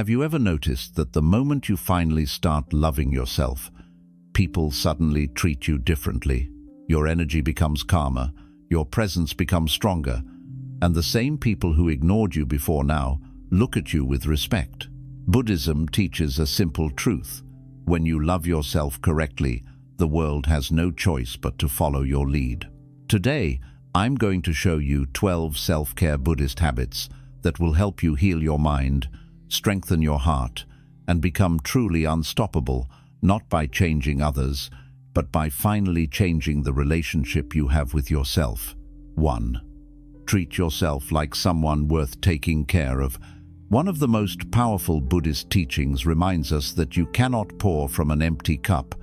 Have you ever noticed that the moment you finally start loving yourself, people suddenly treat you differently? Your energy becomes calmer, your presence becomes stronger, and the same people who ignored you before now look at you with respect. Buddhism teaches a simple truth. When you love yourself correctly, the world has no choice but to follow your lead. Today, I'm going to show you 12 self-care Buddhist habits that will help you heal your mind, strengthen your heart, and become truly unstoppable, not by changing others, but by finally changing the relationship you have with yourself. 1. Treat yourself like someone worth taking care of. One of the most powerful Buddhist teachings reminds us that you cannot pour from an empty cup,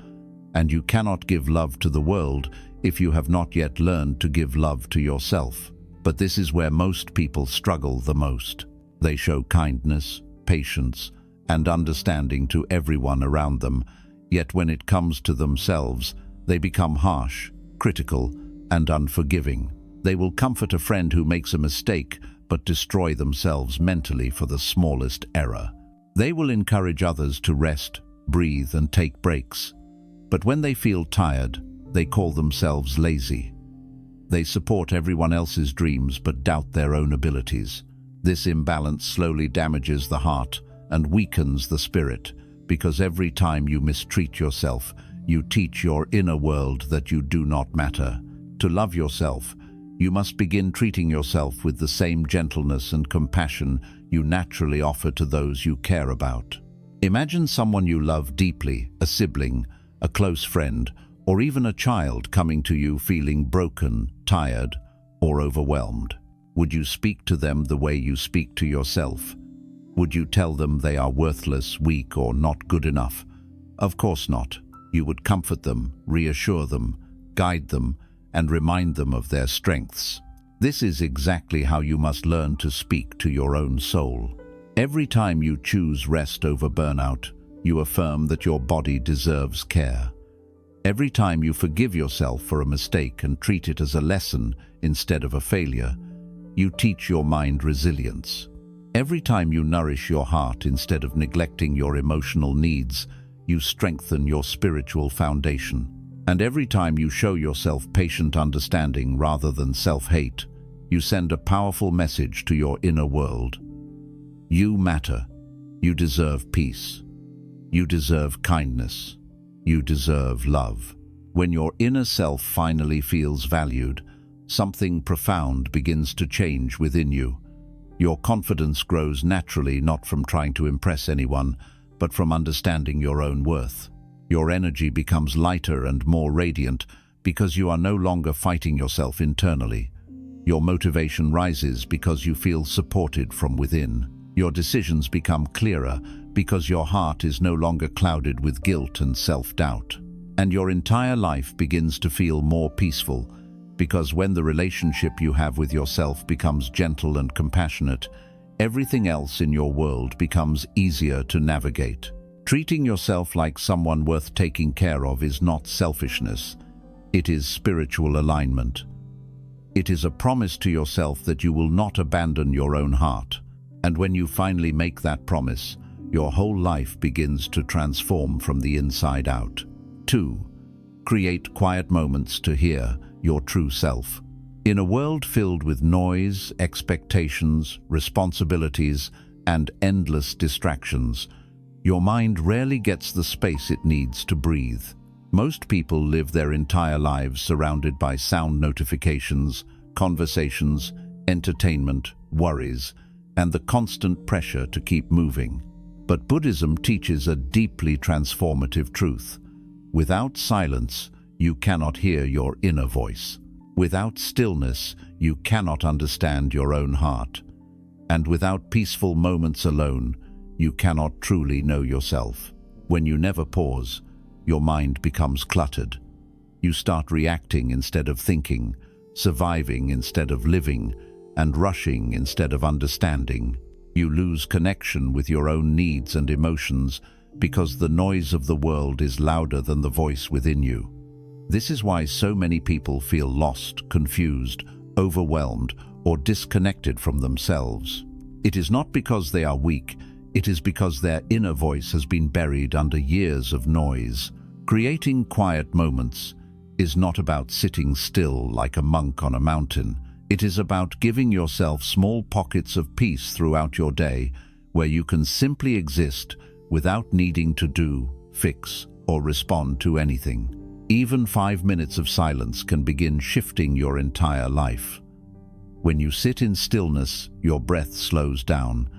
and you cannot give love to the world if you have not yet learned to give love to yourself. But this is where most people struggle the most. They show kindness, patience, and understanding to everyone around them, yet when it comes to themselves, they become harsh, critical, and unforgiving. They will comfort a friend who makes a mistake, but destroy themselves mentally for the smallest error. They will encourage others to rest, breathe, and take breaks. But when they feel tired, they call themselves lazy. They support everyone else's dreams but doubt their own abilities. This imbalance slowly damages the heart and weakens the spirit, because every time you mistreat yourself, you teach your inner world that you do not matter. To love yourself, you must begin treating yourself with the same gentleness and compassion you naturally offer to those you care about. Imagine someone you love deeply, a sibling, a close friend, or even a child coming to you feeling broken, tired, or overwhelmed. Would you speak to them the way you speak to yourself? Would you tell them they are worthless, weak, or not good enough? Of course not. You would comfort them, reassure them, guide them, and remind them of their strengths. This is exactly how you must learn to speak to your own soul. Every time you choose rest over burnout, you affirm that your body deserves care. Every time you forgive yourself for a mistake and treat it as a lesson instead of a failure, you teach your mind resilience. Every time you nourish your heart instead of neglecting your emotional needs, you strengthen your spiritual foundation. And every time you show yourself patient understanding rather than self-hate, you send a powerful message to your inner world. You matter. You deserve peace. You deserve kindness. You deserve love. When your inner self finally feels valued, something profound begins to change within you. Your confidence grows naturally, not from trying to impress anyone, but from understanding your own worth. Your energy becomes lighter and more radiant because you are no longer fighting yourself internally. Your motivation rises because you feel supported from within. Your decisions become clearer because your heart is no longer clouded with guilt and self-doubt. And your entire life begins to feel more peaceful because when the relationship you have with yourself becomes gentle and compassionate, everything else in your world becomes easier to navigate. Treating yourself like someone worth taking care of is not selfishness. It is spiritual alignment. It is a promise to yourself that you will not abandon your own heart. And when you finally make that promise, your whole life begins to transform from the inside out. 2. Create quiet moments to hear your true self. In a world filled with noise, expectations, responsibilities, and endless distractions, your mind rarely gets the space it needs to breathe. Most people live their entire lives surrounded by sound notifications, conversations, entertainment, worries, and the constant pressure to keep moving. But Buddhism teaches a deeply transformative truth. Without silence, you cannot hear your inner voice. Without stillness, you cannot understand your own heart. And without peaceful moments alone, you cannot truly know yourself. When you never pause, your mind becomes cluttered. You start reacting instead of thinking, surviving instead of living, and rushing instead of understanding. You lose connection with your own needs and emotions because the noise of the world is louder than the voice within you. This is why so many people feel lost, confused, overwhelmed, or disconnected from themselves. It is not because they are weak, It is because their inner voice has been buried under years of noise. Creating quiet moments is not about sitting still like a monk on a mountain. It is about giving yourself small pockets of peace throughout your day where you can simply exist without needing to do, fix, or respond to anything. Even 5 minutes of silence can begin shifting your entire life. When you sit in stillness, your breath slows down,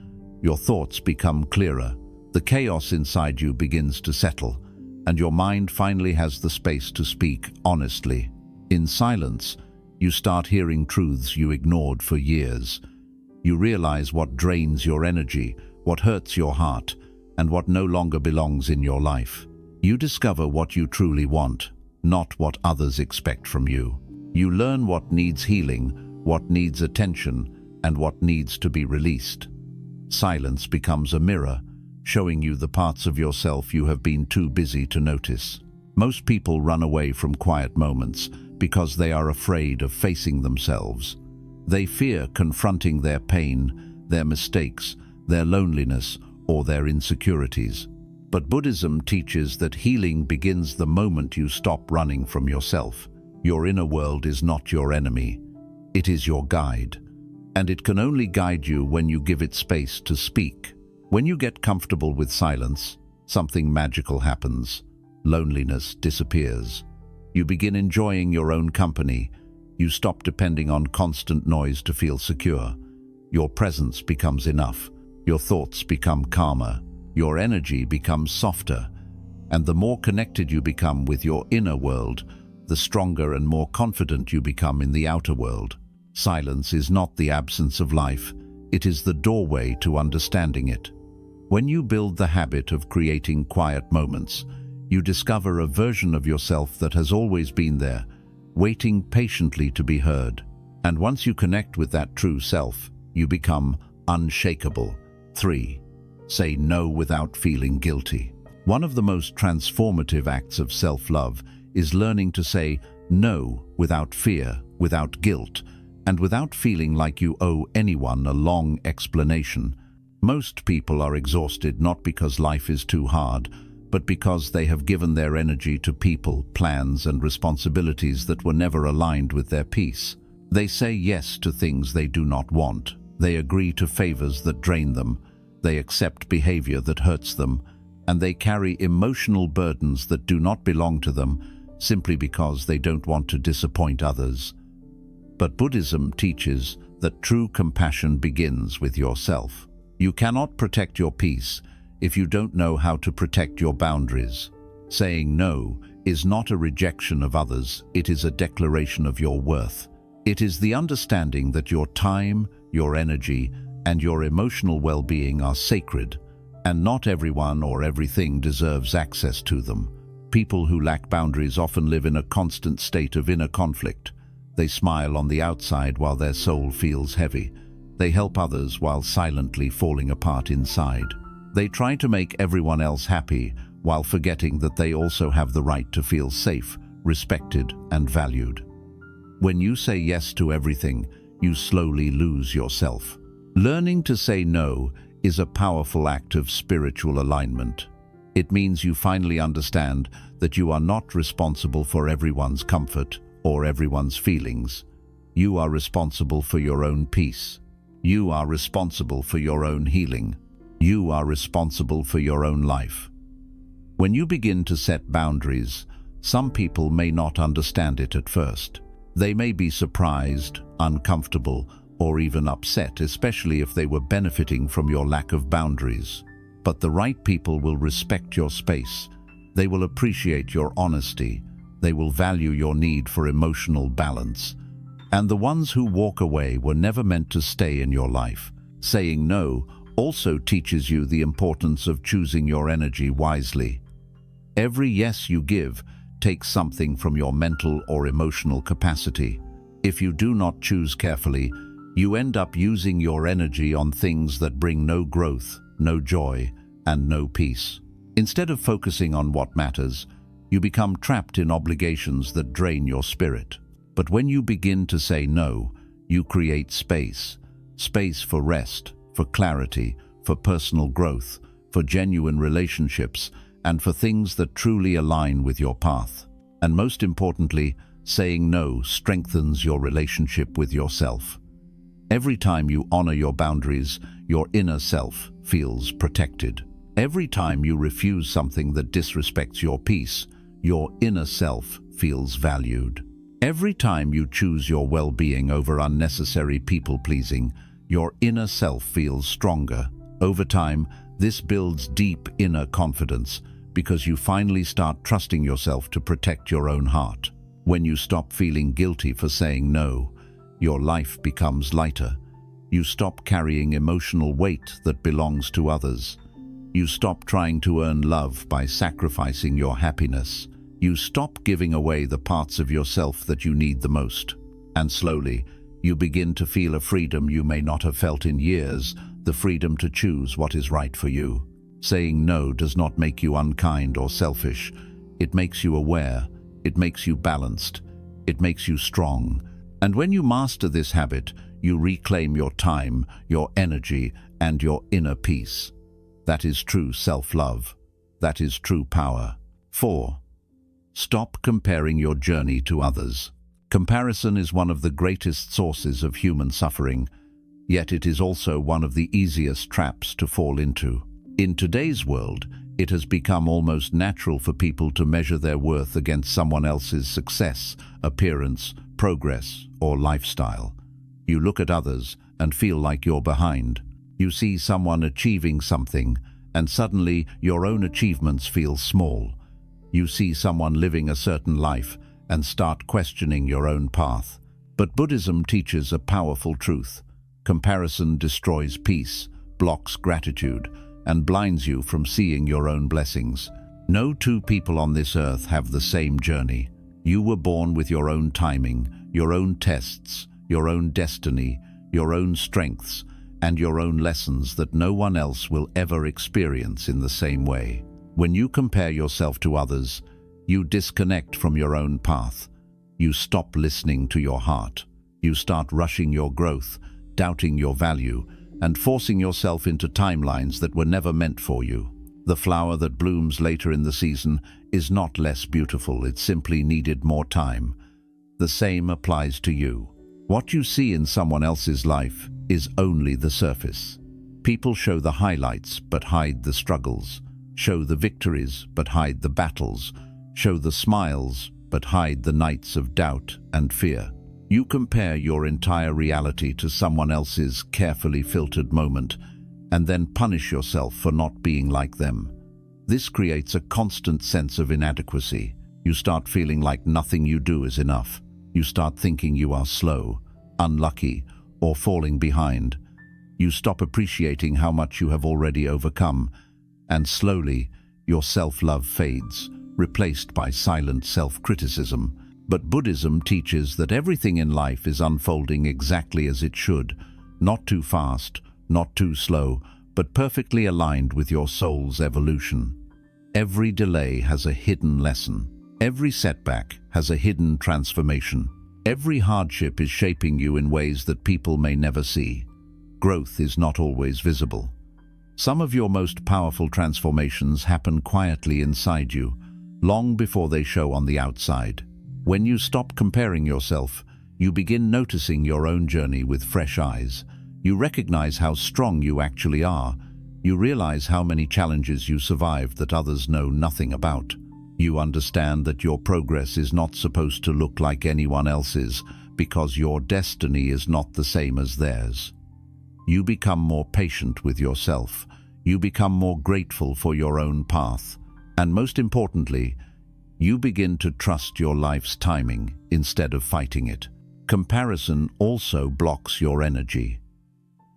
your thoughts become clearer, the chaos inside you begins to settle, and your mind finally has the space to speak honestly. In silence, you start hearing truths you ignored for years. You realize what drains your energy, what hurts your heart, and what no longer belongs in your life. You discover what you truly want, not what others expect from you. You learn what needs healing, what needs attention, and what needs to be released. Silence becomes a mirror, showing you the parts of yourself you have been too busy to notice. Most people run away from quiet moments because they are afraid of facing themselves. They fear confronting their pain, their mistakes, their loneliness, or their insecurities. But Buddhism teaches that healing begins the moment you stop running from yourself. Your inner world is not your enemy. It is your guide, and it can only guide you when you give it space to speak. When you get comfortable with silence, something magical happens. Loneliness disappears. You begin enjoying your own company. You stop depending on constant noise to feel secure. Your presence becomes enough. Your thoughts become calmer. Your energy becomes softer. And the more connected you become with your inner world, the stronger and more confident you become in the outer world. Silence is not the absence of life. It is the doorway to understanding it. When you build the habit of creating quiet moments, you discover a version of yourself that has always been there, waiting patiently to be heard. And once you connect with that true self, you become unshakable. 3. Say no without feeling guilty. One of the most transformative acts of self-love is learning to say no without fear, without guilt, and without feeling like you owe anyone a long explanation. Most people are exhausted not because life is too hard, but because they have given their energy to people, plans, and responsibilities that were never aligned with their peace. They say yes to things they do not want. They agree to favors that drain them. They accept behavior that hurts them, and they carry emotional burdens that do not belong to them simply because they don't want to disappoint others. But Buddhism teaches that true compassion begins with yourself. You cannot protect your peace if you don't know how to protect your boundaries. Saying no is not a rejection of others, it is a declaration of your worth. It is the understanding that your time, your energy, and your emotional well-being are sacred, and not everyone or everything deserves access to them. People who lack boundaries often live in a constant state of inner conflict. They smile on the outside while their soul feels heavy. They help others while silently falling apart inside. They try to make everyone else happy while forgetting that they also have the right to feel safe, respected, and valued. When you say yes to everything, you slowly lose yourself. Learning to say no is a powerful act of spiritual alignment. It means you finally understand that you are not responsible for everyone's comfort or everyone's feelings. You are responsible for your own peace. You are responsible for your own healing. You are responsible for your own life. When you begin to set boundaries, some people may not understand it at first. They may be surprised, uncomfortable, or even upset, especially if they were benefiting from your lack of boundaries. But the right people will respect your space. They will appreciate your honesty. They will value your need for emotional balance. And the ones who walk away were never meant to stay in your life. Saying no also teaches you the importance of choosing your energy wisely. Every yes you give takes something from your mental or emotional capacity. If you do not choose carefully, you end up using your energy on things that bring no growth, no joy, and no peace. Instead of focusing on what matters, you become trapped in obligations that drain your spirit. But when you begin to say no, you create space. Space for rest, for clarity, for personal growth, for genuine relationships, and for things that truly align with your path. And most importantly, saying no strengthens your relationship with yourself. Every time you honor your boundaries, your inner self feels protected. Every time you refuse something that disrespects your peace, your inner self feels valued. Every time you choose your well-being over unnecessary people-pleasing, your inner self feels stronger. Over time, this builds deep inner confidence because you finally start trusting yourself to protect your own heart. When you stop feeling guilty for saying no, your life becomes lighter. You stop carrying emotional weight that belongs to others. You stop trying to earn love by sacrificing your happiness. You stop giving away the parts of yourself that you need the most. And slowly, you begin to feel a freedom you may not have felt in years, the freedom to choose what is right for you. Saying no does not make you unkind or selfish. It makes you aware. It makes you balanced. It makes you strong. And when you master this habit, you reclaim your time, your energy, and your inner peace. That is true self-love. That is true power. 4. Stop comparing your journey to others. Comparison is one of the greatest sources of human suffering, yet it is also one of the easiest traps to fall into. In today's world, it has become almost natural for people to measure their worth against someone else's success, appearance, progress, or lifestyle. You look at others and feel like you're behind. You see someone achieving something, and suddenly your own achievements feel small. You see someone living a certain life and start questioning your own path. But Buddhism teaches a powerful truth. Comparison destroys peace, blocks gratitude, and blinds you from seeing your own blessings. No two people on this earth have the same journey. You were born with your own timing, your own tests, your own destiny, your own strengths, and your own lessons that no one else will ever experience in the same way. When you compare yourself to others, you disconnect from your own path. You stop listening to your heart. You start rushing your growth, doubting your value, and forcing yourself into timelines that were never meant for you. The flower that blooms later in the season is not less beautiful, it simply needed more time. The same applies to you. What you see in someone else's life is only the surface. People show the highlights but hide the struggles, show the victories but hide the battles, show the smiles but hide the nights of doubt and fear. You compare your entire reality to someone else's carefully filtered moment and then punish yourself for not being like them. This creates a constant sense of inadequacy. You start feeling like nothing you do is enough. You start thinking you are slow, unlucky, or falling behind. You stop appreciating how much you have already overcome, and slowly your self-love fades, replaced by silent self-criticism. But Buddhism teaches that everything in life is unfolding exactly as it should, not too fast, not too slow, but perfectly aligned with your soul's evolution. Every delay has a hidden lesson. Every setback has a hidden transformation. Every hardship is shaping you in ways that people may never see. Growth is not always visible. Some of your most powerful transformations happen quietly inside you, long before they show on the outside. When you stop comparing yourself, you begin noticing your own journey with fresh eyes. You recognize how strong you actually are. You realize how many challenges you survived that others know nothing about. You understand that your progress is not supposed to look like anyone else's because your destiny is not the same as theirs. You become more patient with yourself. You become more grateful for your own path. And most importantly, you begin to trust your life's timing instead of fighting it. Comparison also blocks your energy.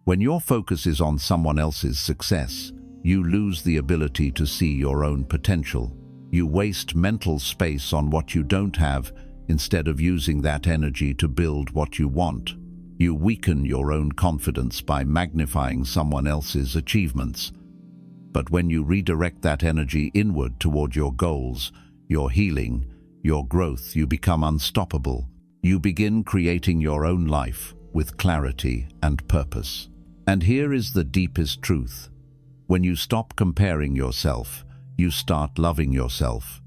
When your focus is on someone else's success, you lose the ability to see your own potential. You waste mental space on what you don't have instead of using that energy to build what you want. You weaken your own confidence by magnifying someone else's achievements. But when you redirect that energy inward toward your goals, your healing, your growth, you become unstoppable. You begin creating your own life with clarity and purpose. And here is the deepest truth. When you stop comparing yourself, you start loving yourself.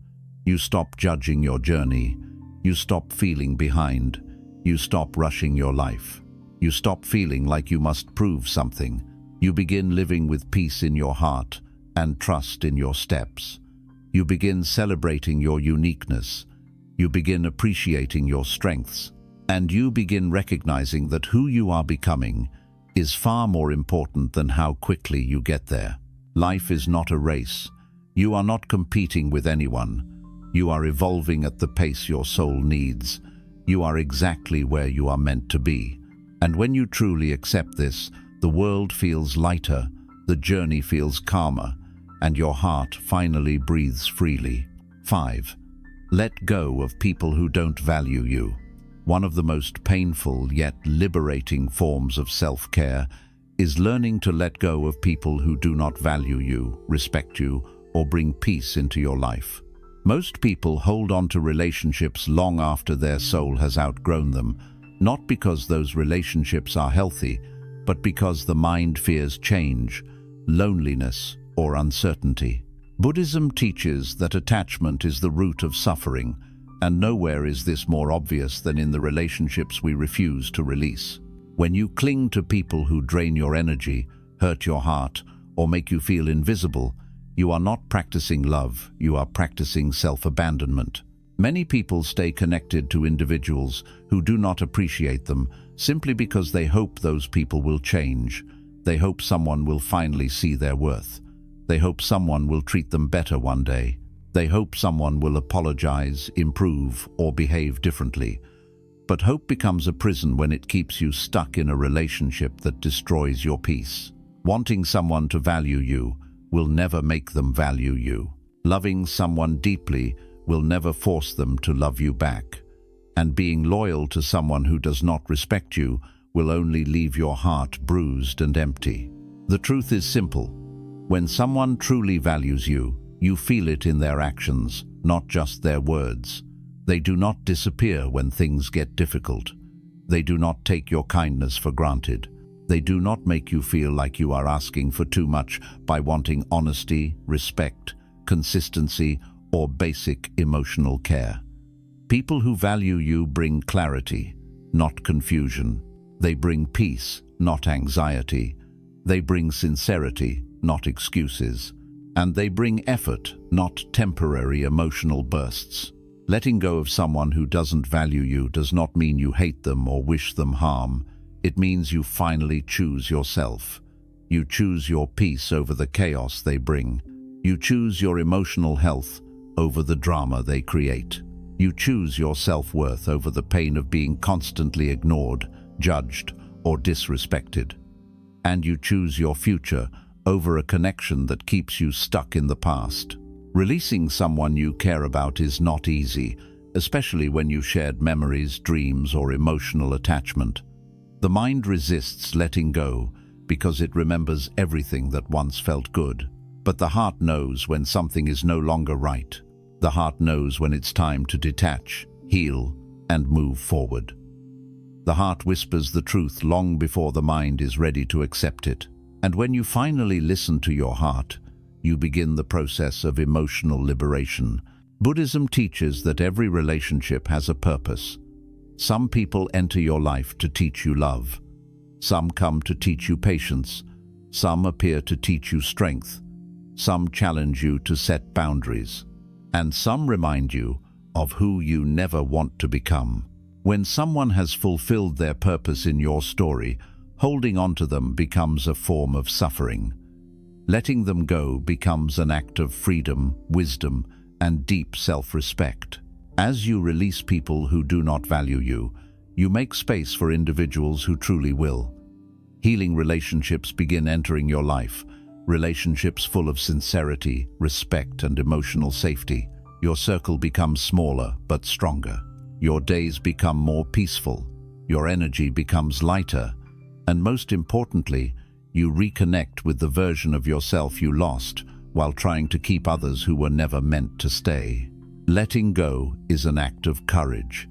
You stop judging your journey. You stop feeling behind. You stop rushing your life. You stop feeling like you must prove something. You begin living with peace in your heart and trust in your steps. You begin celebrating your uniqueness. You begin appreciating your strengths. And you begin recognizing that who you are becoming is far more important than how quickly you get there. Life is not a race. You are not competing with anyone. You are evolving at the pace your soul needs. You are exactly where you are meant to be. And when you truly accept this, the world feels lighter, the journey feels calmer, and your heart finally breathes freely. 5. Let go of people who don't value you. One of the most painful yet liberating forms of self-care is learning to let go of people who do not value you, respect you, or bring peace into your life. Most people hold on to relationships long after their soul has outgrown them, not because those relationships are healthy, but because the mind fears change, loneliness, or uncertainty. Buddhism teaches that attachment is the root of suffering, and nowhere is this more obvious than in the relationships we refuse to release. When you cling to people who drain your energy, hurt your heart, or make you feel invisible, you are not practicing love, you are practicing self-abandonment. Many people stay connected to individuals who do not appreciate them simply because they hope those people will change. They hope someone will finally see their worth. They hope someone will treat them better one day. They hope someone will apologize, improve, or behave differently. But hope becomes a prison when it keeps you stuck in a relationship that destroys your peace. Wanting someone to value you will never make them value you. Loving someone deeply will never force them to love you back. And being loyal to someone who does not respect you will only leave your heart bruised and empty. The truth is simple. When someone truly values you, you feel it in their actions, not just their words. They do not disappear when things get difficult. They do not take your kindness for granted. They do not make you feel like you are asking for too much by wanting honesty, respect, consistency, or basic emotional care. People who value you bring clarity, not confusion. They bring peace, not anxiety. They bring sincerity, not excuses. And they bring effort, not temporary emotional bursts. Letting go of someone who doesn't value you does not mean you hate them or wish them harm. It means you finally choose yourself. You choose your peace over the chaos they bring. You choose your emotional health over the drama they create. You choose your self-worth over the pain of being constantly ignored, judged, or disrespected. And you choose your future over a connection that keeps you stuck in the past. Releasing someone you care about is not easy, especially when you shared memories, dreams, or emotional attachment. The mind resists letting go because it remembers everything that once felt good. But the heart knows when something is no longer right. The heart knows when it's time to detach, heal, and move forward. The heart whispers the truth long before the mind is ready to accept it. And when you finally listen to your heart, you begin the process of emotional liberation. Buddhism teaches that every relationship has a purpose. Some people enter your life to teach you love. Some come to teach you patience. Some appear to teach you strength. Some challenge you to set boundaries. And some remind you of who you never want to become. When someone has fulfilled their purpose in your story, holding on to them becomes a form of suffering. Letting them go becomes an act of freedom, wisdom, and deep self-respect. As you release people who do not value you, you make space for individuals who truly will. Healing relationships begin entering your life, relationships full of sincerity, respect, and emotional safety. Your circle becomes smaller but stronger. Your days become more peaceful. Your energy becomes lighter. And most importantly, you reconnect with the version of yourself you lost while trying to keep others who were never meant to stay. Letting go is an act of courage.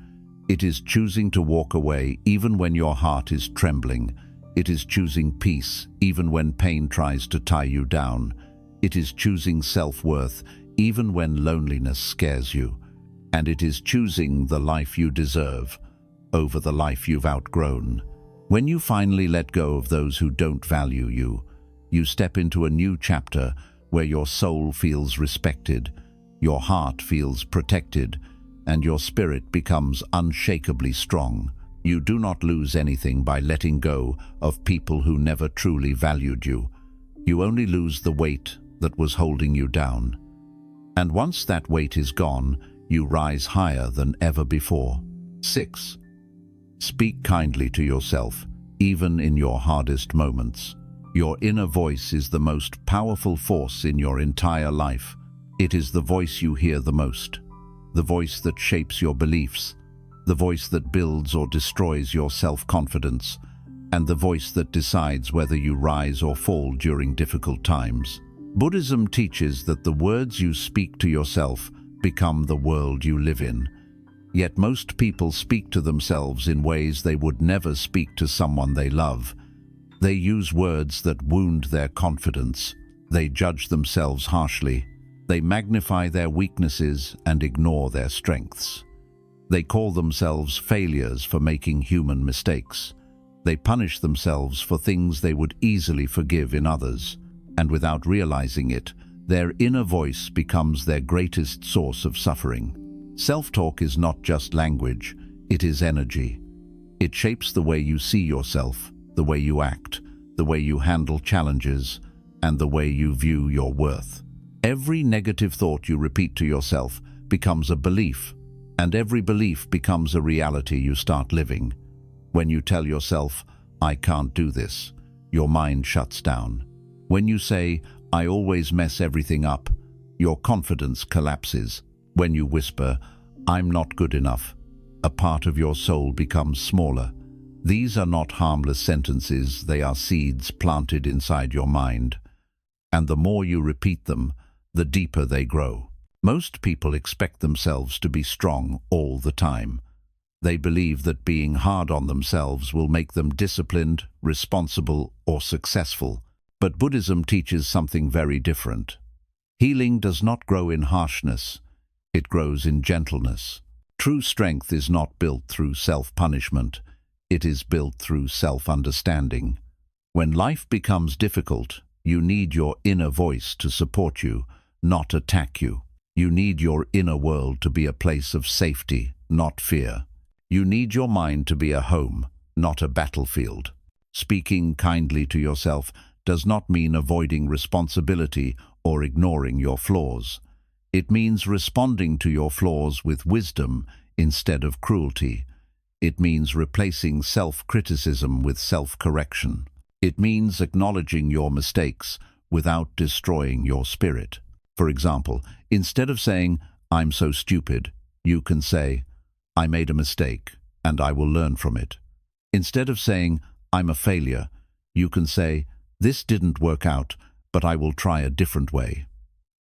It is choosing to walk away even when your heart is trembling. It is choosing peace even when pain tries to tie you down. It is choosing self-worth even when loneliness scares you. And it is choosing the life you deserve over the life you've outgrown. When you finally let go of those who don't value you, you step into a new chapter where your soul feels respected, your heart feels protected, and your spirit becomes unshakably strong. You do not lose anything by letting go of people who never truly valued you. You only lose the weight that was holding you down. And once that weight is gone, you rise higher than ever before. 6. Speak kindly to yourself, even in your hardest moments. Your inner voice is the most powerful force in your entire life. It is the voice you hear the most, the voice that shapes your beliefs, the voice that builds or destroys your self-confidence, and the voice that decides whether you rise or fall during difficult times. Buddhism teaches that the words you speak to yourself become the world you live in. Yet most people speak to themselves in ways they would never speak to someone they love. They use words that wound their confidence. They judge themselves harshly. They magnify their weaknesses and ignore their strengths. They call themselves failures for making human mistakes. They punish themselves for things they would easily forgive in others. And without realizing it, their inner voice becomes their greatest source of suffering. Self-talk is not just language, it is energy. It shapes the way you see yourself, the way you act, the way you handle challenges, and the way you view your worth. Every negative thought you repeat to yourself becomes a belief, and every belief becomes a reality you start living. When you tell yourself, "I can't do this," your mind shuts down. When you say, "I always mess everything up," your confidence collapses. When you whisper, "I'm not good enough," a part of your soul becomes smaller. These are not harmless sentences, they are seeds planted inside your mind. And the more you repeat them, the deeper they grow. Most people expect themselves to be strong all the time. They believe that being hard on themselves will make them disciplined, responsible, or successful. But Buddhism teaches something very different. Healing does not grow in harshness, it grows in gentleness. True strength is not built through self-punishment, it is built through self-understanding. When life becomes difficult, you need your inner voice to support you, not attack you. You need your inner world to be a place of safety, not fear. You need your mind to be a home, not a battlefield. Speaking kindly to yourself does not mean avoiding responsibility or ignoring your flaws. It means responding to your flaws with wisdom instead of cruelty. It means replacing self-criticism with self-correction. It means acknowledging your mistakes without destroying your spirit. For example, instead of saying, "I'm so stupid," you can say, "I made a mistake, and I will learn from it." Instead of saying, "I'm a failure," you can say, "This didn't work out, but I will try a different way."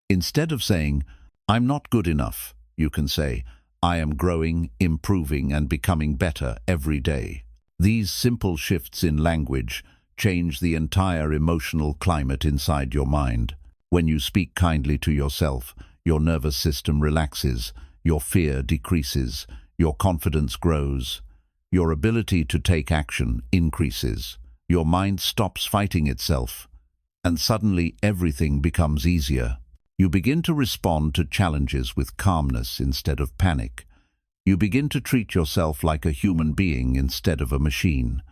Instead of saying, "I'm not good enough," you can say, "I am growing, improving, and becoming better every day." These simple shifts in language change the entire emotional climate inside your mind. When you speak kindly to yourself, your nervous system relaxes, your fear decreases, your confidence grows, your ability to take action increases, your mind stops fighting itself, and suddenly everything becomes easier. You begin to respond to challenges with calmness instead of panic. You begin to treat yourself like a human being instead of a machine.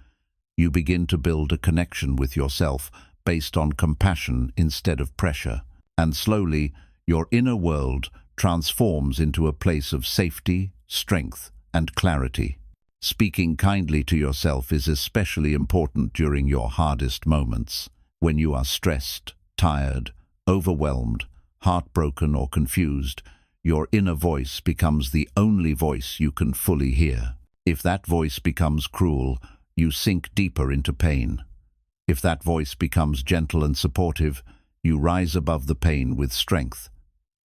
You begin to build a connection with yourself based on compassion instead of pressure. And slowly, your inner world transforms into a place of safety, strength, and clarity. Speaking kindly to yourself is especially important during your hardest moments. When you are stressed, tired, overwhelmed, heartbroken, or confused, your inner voice becomes the only voice you can fully hear. If that voice becomes cruel, you sink deeper into pain. If that voice becomes gentle and supportive, you rise above the pain with strength.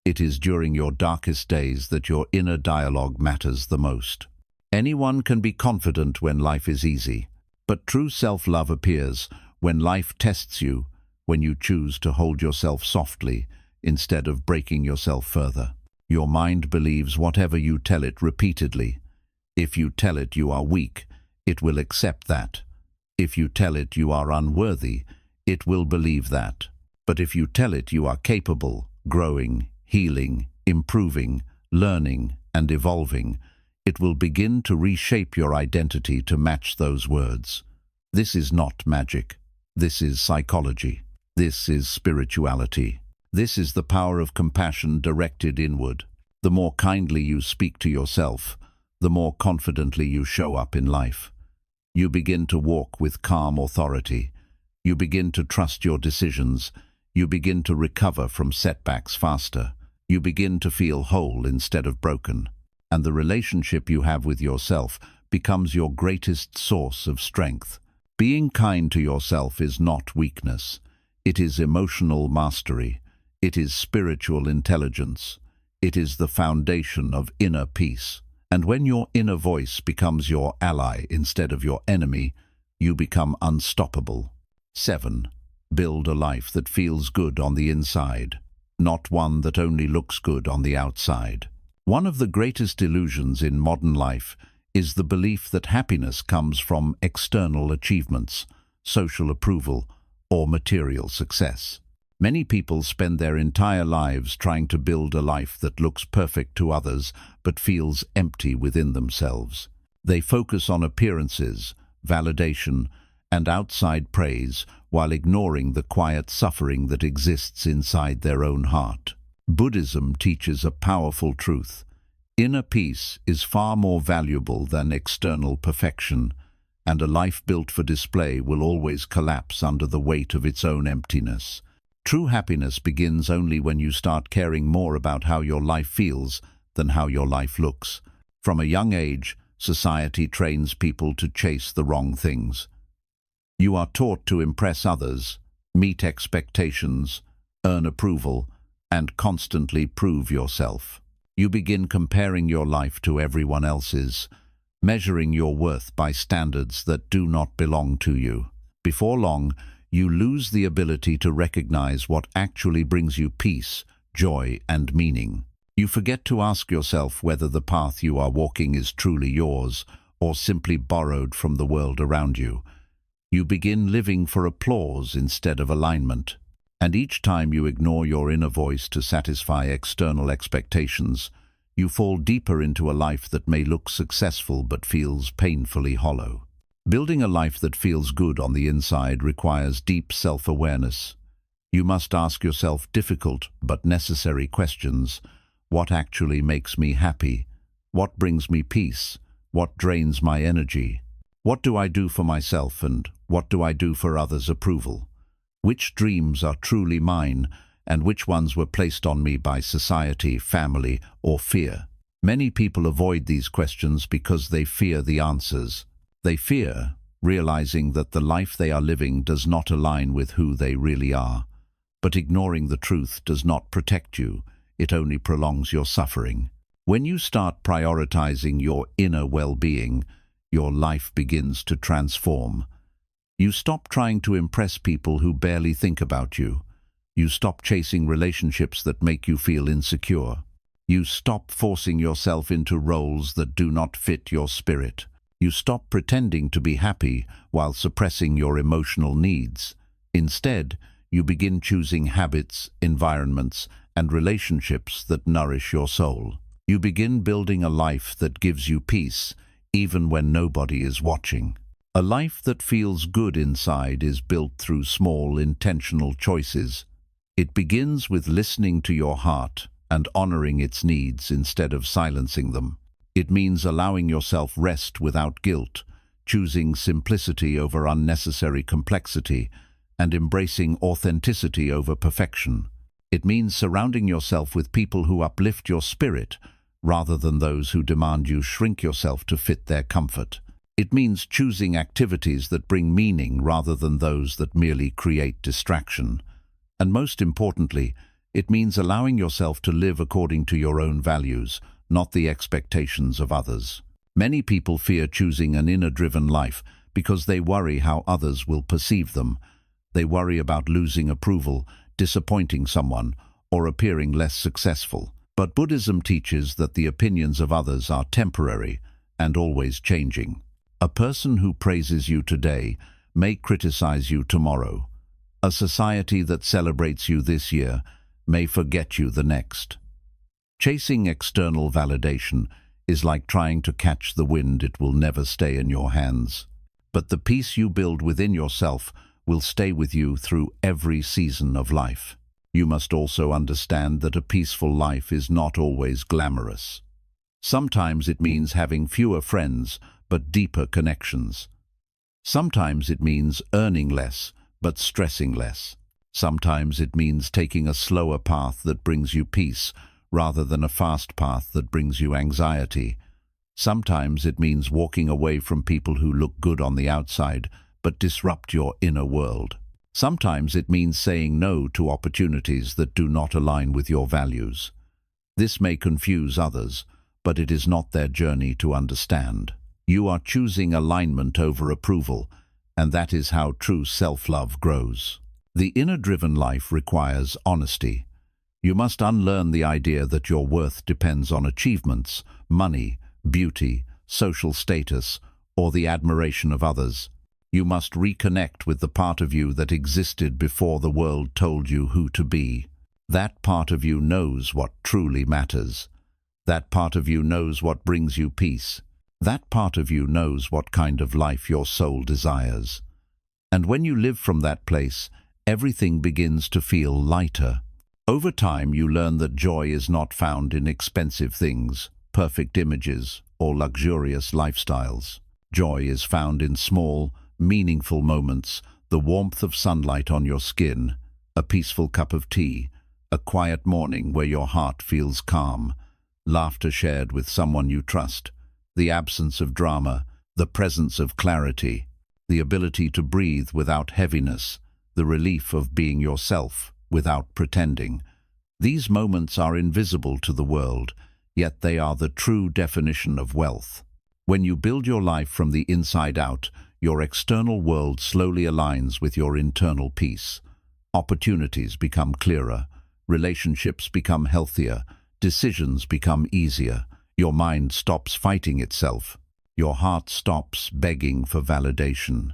It is during your darkest days that your inner dialogue matters the most. Anyone can be confident when life is easy. But true self-love appears when life tests you, when you choose to hold yourself softly instead of breaking yourself further. Your mind believes whatever you tell it repeatedly. If you tell it you are weak, it will accept that. If you tell it you are unworthy, it will believe that. But if you tell it you are capable, growing, healing, improving, learning, and evolving, it will begin to reshape your identity to match those words. This is not magic. This is psychology. This is spirituality. This is the power of compassion directed inward. The more kindly you speak to yourself, the more confidently you show up in life. You begin to walk with calm authority. You begin to trust your decisions. You begin to recover from setbacks faster. You begin to feel whole instead of broken. And the relationship you have with yourself becomes your greatest source of strength. Being kind to yourself is not weakness. It is emotional mastery. It is spiritual intelligence. It is the foundation of inner peace. And when your inner voice becomes your ally instead of your enemy, you become unstoppable. 7. Build a life that feels good on the inside, not one that only looks good on the outside. One of the greatest illusions in modern life is the belief that happiness comes from external achievements, social approval, or material success. Many people spend their entire lives trying to build a life that looks perfect to others but feels empty within themselves. They focus on appearances, validation, and outside praise while ignoring the quiet suffering that exists inside their own heart. Buddhism teaches a powerful truth. Inner peace is far more valuable than external perfection, and a life built for display will always collapse under the weight of its own emptiness. True happiness begins only when you start caring more about how your life feels than how your life looks. From a young age, society trains people to chase the wrong things. You are taught to impress others, meet expectations, earn approval, and constantly prove yourself. You begin comparing your life to everyone else's, measuring your worth by standards that do not belong to you. Before long, you lose the ability to recognize what actually brings you peace, joy, and meaning. You forget to ask yourself whether the path you are walking is truly yours or simply borrowed from the world around you. You begin living for applause instead of alignment. And each time you ignore your inner voice to satisfy external expectations, you fall deeper into a life that may look successful but feels painfully hollow. Building a life that feels good on the inside requires deep self-awareness. You must ask yourself difficult but necessary questions. What actually makes me happy? What brings me peace? What drains my energy? What do I do for myself, and what do I do for others' approval? Which dreams are truly mine, and which ones were placed on me by society, family, or fear? Many people avoid these questions because they fear the answers. They fear realizing that the life they are living does not align with who they really are. But ignoring the truth does not protect you, it only prolongs your suffering. When you start prioritizing your inner well-being, your life begins to transform. You stop trying to impress people who barely think about you. You stop chasing relationships that make you feel insecure. You stop forcing yourself into roles that do not fit your spirit. You stop pretending to be happy while suppressing your emotional needs. Instead, you begin choosing habits, environments, and relationships that nourish your soul. You begin building a life that gives you peace, even when nobody is watching. A life that feels good inside is built through small, intentional choices. It begins with listening to your heart and honoring its needs instead of silencing them. It means allowing yourself rest without guilt, choosing simplicity over unnecessary complexity, and embracing authenticity over perfection. It means surrounding yourself with people who uplift your spirit, rather than those who demand you shrink yourself to fit their comfort. It means choosing activities that bring meaning rather than those that merely create distraction. And most importantly, it means allowing yourself to live according to your own values, not the expectations of others. Many people fear choosing an inner-driven life because they worry how others will perceive them. They worry about losing approval, disappointing someone, or appearing less successful. But Buddhism teaches that the opinions of others are temporary and always changing. A person who praises you today may criticize you tomorrow. A society that celebrates you this year may forget you the next. Chasing external validation is like trying to catch the wind. It will never stay in your hands. But the peace you build within yourself will stay with you through every season of life. You must also understand that a peaceful life is not always glamorous. Sometimes it means having fewer friends but deeper connections. Sometimes it means earning less but stressing less. Sometimes it means taking a slower path that brings you peace rather than a fast path that brings you anxiety. Sometimes it means walking away from people who look good on the outside but disrupt your inner world. Sometimes it means saying no to opportunities that do not align with your values. This may confuse others, but it is not their journey to understand. You are choosing alignment over approval, and that is how true self-love grows. The inner-driven life requires honesty. You must unlearn the idea that your worth depends on achievements, money, beauty, social status, or the admiration of others. You must reconnect with the part of you that existed before the world told you who to be. That part of you knows what truly matters. That part of you knows what brings you peace. That part of you knows what kind of life your soul desires. And when you live from that place, everything begins to feel lighter. Over time, you learn that joy is not found in expensive things, perfect images, or luxurious lifestyles. Joy is found in small, meaningful moments, the warmth of sunlight on your skin, a peaceful cup of tea, a quiet morning where your heart feels calm, laughter shared with someone you trust, the absence of drama, the presence of clarity, the ability to breathe without heaviness, the relief of being yourself without pretending. These moments are invisible to the world, yet they are the true definition of wealth. When you build your life from the inside out, your external world slowly aligns with your internal peace. Opportunities become clearer, relationships become healthier, decisions become easier. Your mind stops fighting itself. Your heart stops begging for validation.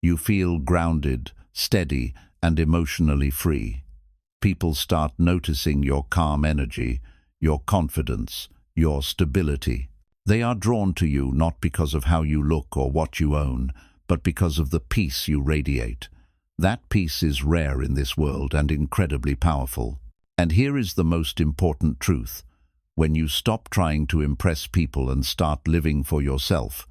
You feel grounded, steady, and emotionally free. People start noticing your calm energy, your confidence, your stability. They are drawn to you not because of how you look or what you own, but because of the peace you radiate. That peace is rare in this world and incredibly powerful. And here is the most important truth. When you stop trying to impress people and start living for yourself,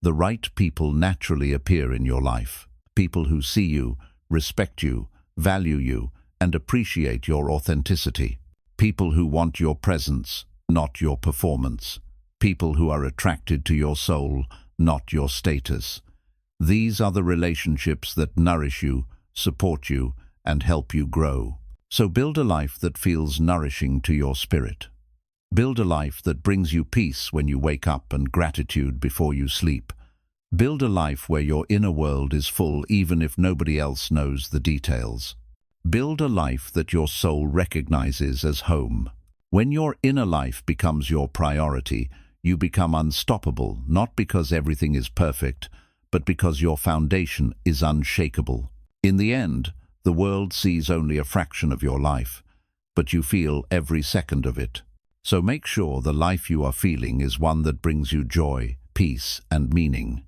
the right people naturally appear in your life. People who see you, respect you, value you, and appreciate your authenticity. People who want your presence, not your performance. People who are attracted to your soul, not your status. These are the relationships that nourish you, support you, and help you grow. So build a life that feels nourishing to your spirit. Build a life that brings you peace when you wake up and gratitude before you sleep. Build a life where your inner world is full even if nobody else knows the details. Build a life that your soul recognizes as home. When your inner life becomes your priority, you become unstoppable, not because everything is perfect, but because your foundation is unshakable. In the end, the world sees only a fraction of your life, but you feel every second of it. So make sure the life you are feeling is one that brings you joy, peace, and meaning.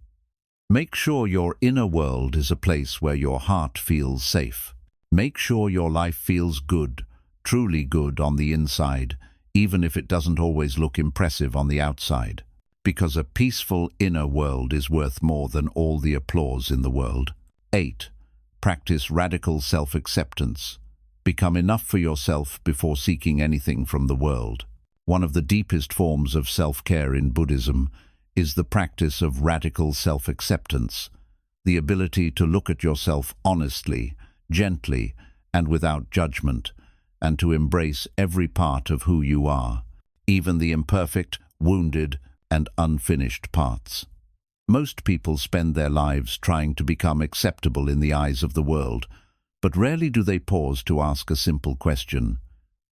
Make sure your inner world is a place where your heart feels safe. Make sure your life feels good, truly good on the inside, even if it doesn't always look impressive on the outside. Because a peaceful inner world is worth more than all the applause in the world. 8. Practice radical self-acceptance. Become enough for yourself before seeking anything from the world. One of the deepest forms of self-care in Buddhism is the practice of radical self-acceptance, the ability to look at yourself honestly, gently, and without judgment, and to embrace every part of who you are, even the imperfect, wounded, and unfinished parts. Most people spend their lives trying to become acceptable in the eyes of the world, but rarely do they pause to ask a simple question: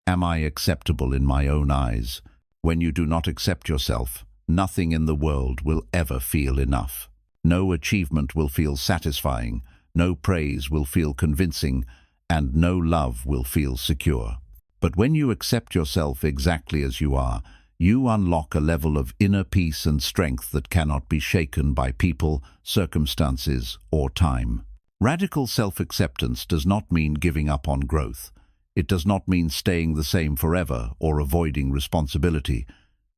am I acceptable in my own eyes? When you do not accept yourself, nothing in the world will ever feel enough. No achievement will feel satisfying, no praise will feel convincing, and no love will feel secure. But when you accept yourself exactly as you are, you unlock a level of inner peace and strength that cannot be shaken by people, circumstances, or time. Radical self-acceptance does not mean giving up on growth. It does not mean staying the same forever or avoiding responsibility.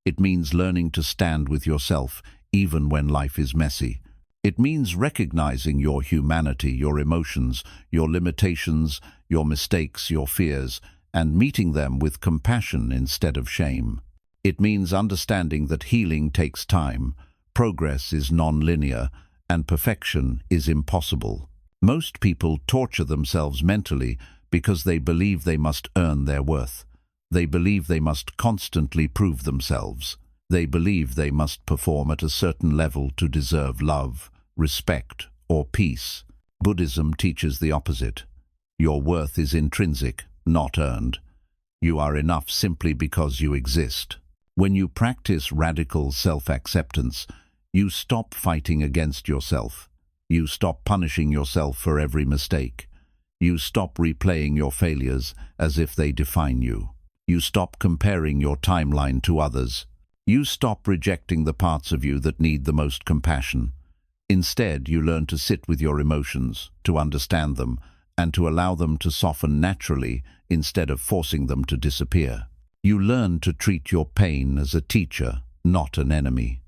It means learning to stand with yourself even when life is messy. It means recognizing your humanity, your emotions, your limitations, your mistakes, your fears, and meeting them with compassion instead of shame. It means understanding that healing takes time, progress is non-linear, and perfection is impossible. Most people torture themselves mentally because they believe they must earn their worth. They believe they must constantly prove themselves. They believe they must perform at a certain level to deserve love, respect, or peace. Buddhism teaches the opposite. Your worth is intrinsic, not earned. You are enough simply because you exist. When you practice radical self-acceptance, you stop fighting against yourself. You stop punishing yourself for every mistake. You stop replaying your failures as if they define you. You stop comparing your timeline to others. You stop rejecting the parts of you that need the most compassion. Instead, you learn to sit with your emotions, to understand them, and to allow them to soften naturally instead of forcing them to disappear. You learn to treat your pain as a teacher, not an enemy.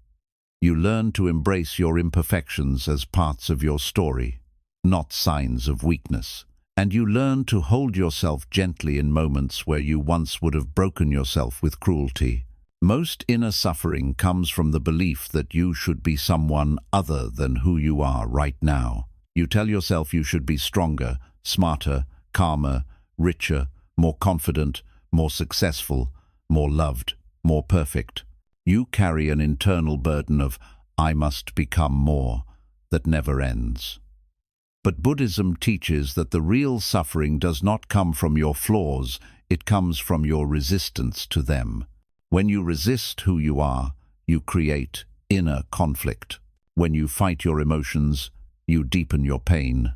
You learn to embrace your imperfections as parts of your story, not signs of weakness. And you learn to hold yourself gently in moments where you once would have broken yourself with cruelty. Most inner suffering comes from the belief that you should be someone other than who you are right now. You tell yourself you should be stronger, smarter, calmer, richer, more confident, more successful, more loved, more perfect. You carry an internal burden of "I must become more" that never ends. But Buddhism teaches that the real suffering does not come from your flaws, it comes from your resistance to them. When you resist who you are, you create inner conflict. When you fight your emotions, you deepen your pain.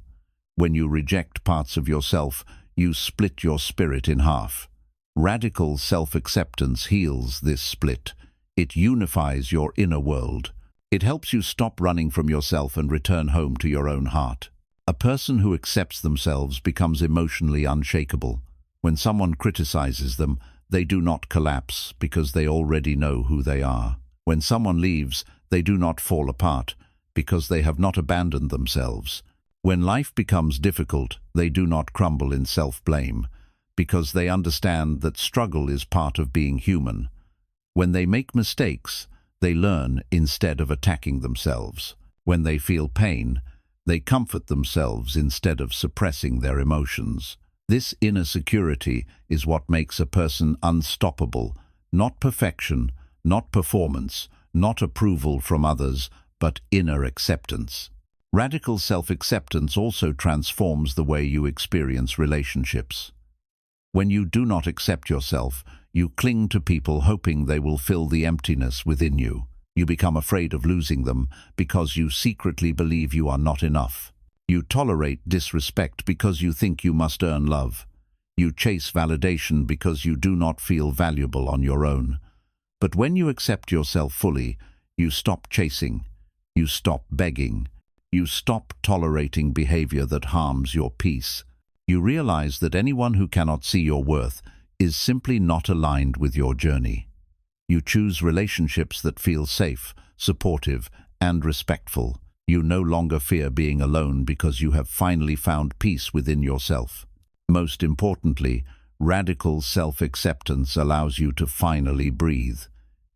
When you reject parts of yourself, you split your spirit in half. Radical self-acceptance heals this split. It unifies your inner world. It helps you stop running from yourself and return home to your own heart. A person who accepts themselves becomes emotionally unshakable. When someone criticizes them, they do not collapse because they already know who they are. When someone leaves, they do not fall apart because they have not abandoned themselves. When life becomes difficult, they do not crumble in self-blame because they understand that struggle is part of being human. When they make mistakes, they learn instead of attacking themselves. When they feel pain, they comfort themselves instead of suppressing their emotions. This inner security is what makes a person unstoppable, not perfection, not performance, not approval from others, but inner acceptance. Radical self-acceptance also transforms the way you experience relationships. When you do not accept yourself, you cling to people hoping they will fill the emptiness within you. You become afraid of losing them because you secretly believe you are not enough. You tolerate disrespect because you think you must earn love. You chase validation because you do not feel valuable on your own. But when you accept yourself fully, you stop chasing. You stop begging. You stop tolerating behavior that harms your peace. You realize that anyone who cannot see your worth is simply not aligned with your journey. You choose relationships that feel safe, supportive, and respectful. You no longer fear being alone because you have finally found peace within yourself. Most importantly, radical self-acceptance allows you to finally breathe.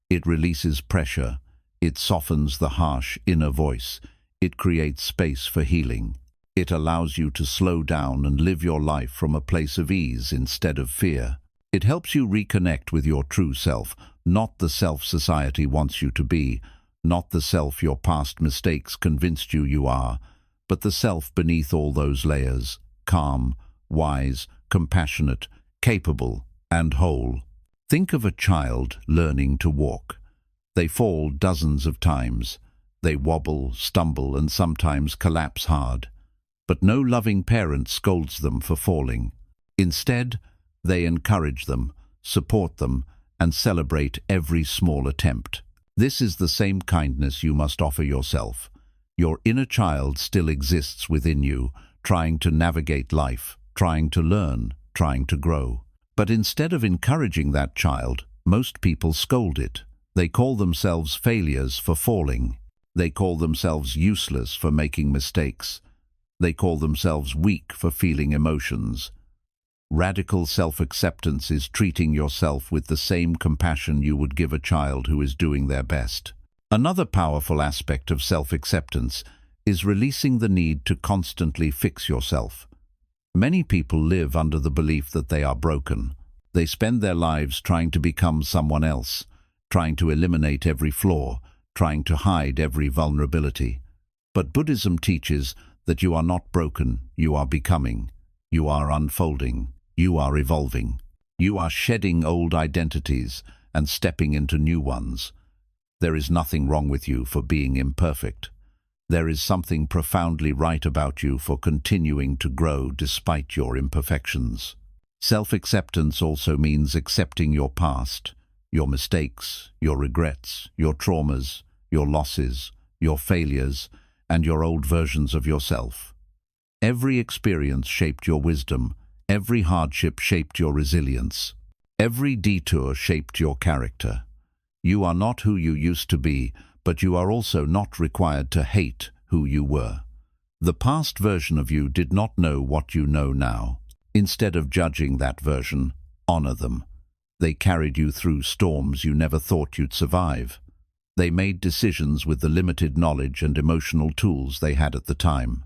It releases pressure. It softens the harsh inner voice. It creates space for healing. It allows you to slow down and live your life from a place of ease instead of fear. It helps you reconnect with your true self, not the self society wants you to be, not the self your past mistakes convinced you are, but the self beneath all those layers, calm, wise, compassionate, capable, and whole. Think of a child learning to walk. They fall dozens of times. They wobble, stumble, and sometimes collapse hard. But no loving parent scolds them for falling. Instead, they encourage them, support them, and celebrate every small attempt. This is the same kindness you must offer yourself. Your inner child still exists within you, trying to navigate life, trying to learn, trying to grow. But instead of encouraging that child, most people scold it. They call themselves failures for falling. They call themselves useless for making mistakes. They call themselves weak for feeling emotions. Radical self-acceptance is treating yourself with the same compassion you would give a child who is doing their best. Another powerful aspect of self-acceptance is releasing the need to constantly fix yourself. Many people live under the belief that they are broken. They spend their lives trying to become someone else, trying to eliminate every flaw, trying to hide every vulnerability. But Buddhism teaches that you are not broken, you are becoming, you are unfolding, you are evolving. You are shedding old identities and stepping into new ones. There is nothing wrong with you for being imperfect. There is something profoundly right about you for continuing to grow despite your imperfections. Self-acceptance also means accepting your past, your mistakes, your regrets, your traumas, your losses, your failures, and your old versions of yourself. Every experience shaped your wisdom. Every hardship shaped your resilience. Every detour shaped your character. You are not who you used to be, but you are also not required to hate who you were. The past version of you did not know what you know now. Instead of judging that version, honor them. They carried you through storms you never thought you'd survive. They made decisions with the limited knowledge and emotional tools they had at the time.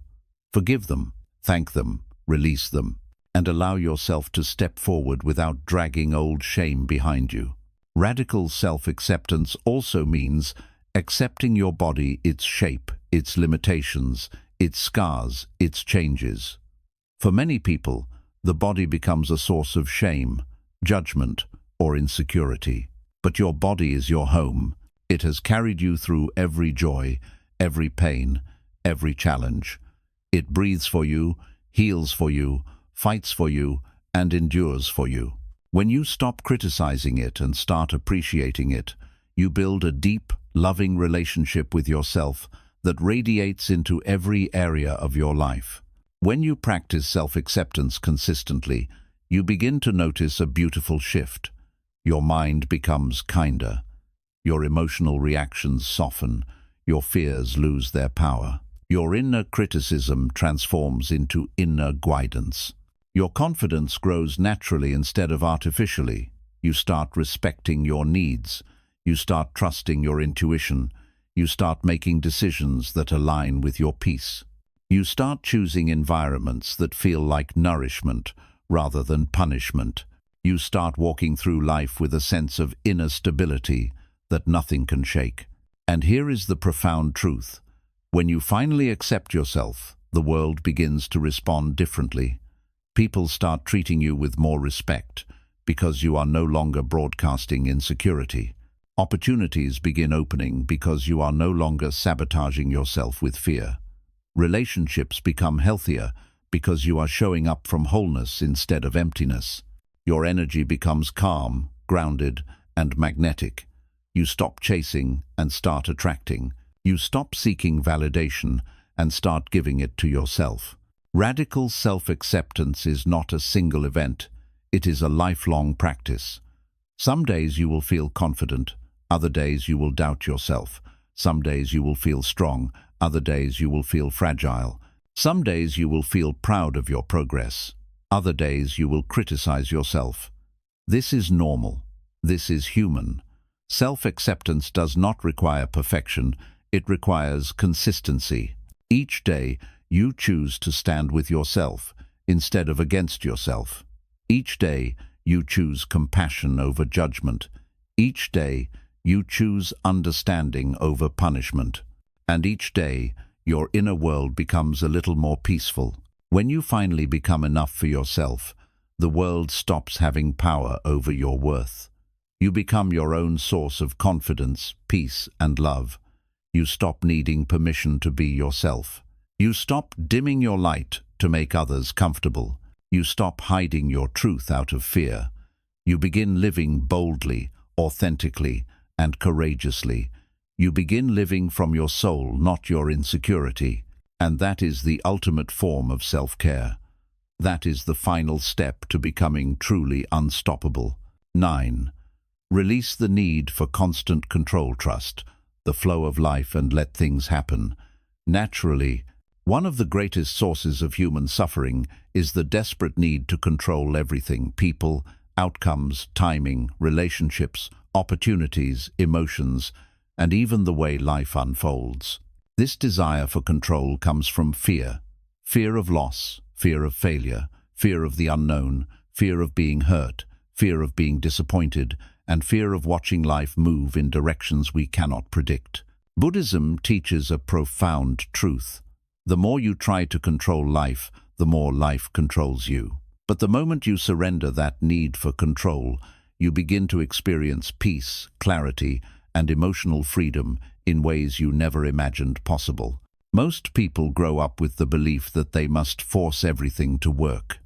Forgive them, thank them, release them, and allow yourself to step forward without dragging old shame behind you. Radical self-acceptance also means accepting your body, its shape, its limitations, its scars, its changes. For many people, the body becomes a source of shame, judgment, or insecurity. But your body is your home. It has carried you through every joy, every pain, every challenge. It breathes for you, heals for you, fights for you, and endures for you. When you stop criticizing it and start appreciating it, you build a deep, loving relationship with yourself that radiates into every area of your life. When you practice self-acceptance consistently, you begin to notice a beautiful shift. Your mind becomes kinder. Your emotional reactions soften. Your fears lose their power. Your inner criticism transforms into inner guidance. Your confidence grows naturally instead of artificially. You start respecting your needs. You start trusting your intuition. You start making decisions that align with your peace. You start choosing environments that feel like nourishment rather than punishment. You start walking through life with a sense of inner stability that nothing can shake. And here is the profound truth. When you finally accept yourself, the world begins to respond differently. People start treating you with more respect because you are no longer broadcasting insecurity. Opportunities begin opening because you are no longer sabotaging yourself with fear. Relationships become healthier because you are showing up from wholeness instead of emptiness. Your energy becomes calm, grounded, and magnetic. You stop chasing and start attracting. You stop seeking validation and start giving it to yourself. Radical self-acceptance is not a single event. It is a lifelong practice. Some days you will feel confident. Other days you will doubt yourself. Some days you will feel strong. Other days you will feel fragile. Some days you will feel proud of your progress. Other days you will criticize yourself. This is normal. This is human. Self-acceptance does not require perfection. It requires consistency. Each day, you choose to stand with yourself instead of against yourself. Each day, you choose compassion over judgment. Each day, You choose understanding over punishment. And each day, your inner world becomes a little more peaceful. When you finally become enough for yourself, the world stops having power over your worth. You become your own source of confidence, peace, and love. You stop needing permission to be yourself. You stop dimming your light to make others comfortable. You stop hiding your truth out of fear. You begin living boldly, authentically, and courageously. You begin living from your soul, not your insecurity. And that is the ultimate form of self-care. That is the final step to becoming truly unstoppable. 9. Release the need for constant control. Trust the flow of life and let things happen naturally. One of the greatest sources of human suffering is the desperate need to control everything: people, outcomes, timing, relationships, opportunities, emotions, and even the way life unfolds. This desire for control comes from fear. Fear of loss, fear of failure, fear of the unknown, fear of being hurt, fear of being disappointed, and fear of watching life move in directions we cannot predict. Buddhism teaches a profound truth. The more you try to control life, the more life controls you. But the moment you surrender that need for control, you begin to experience peace, clarity, and emotional freedom in ways you never imagined possible. Most people grow up with the belief that they must force everything to work.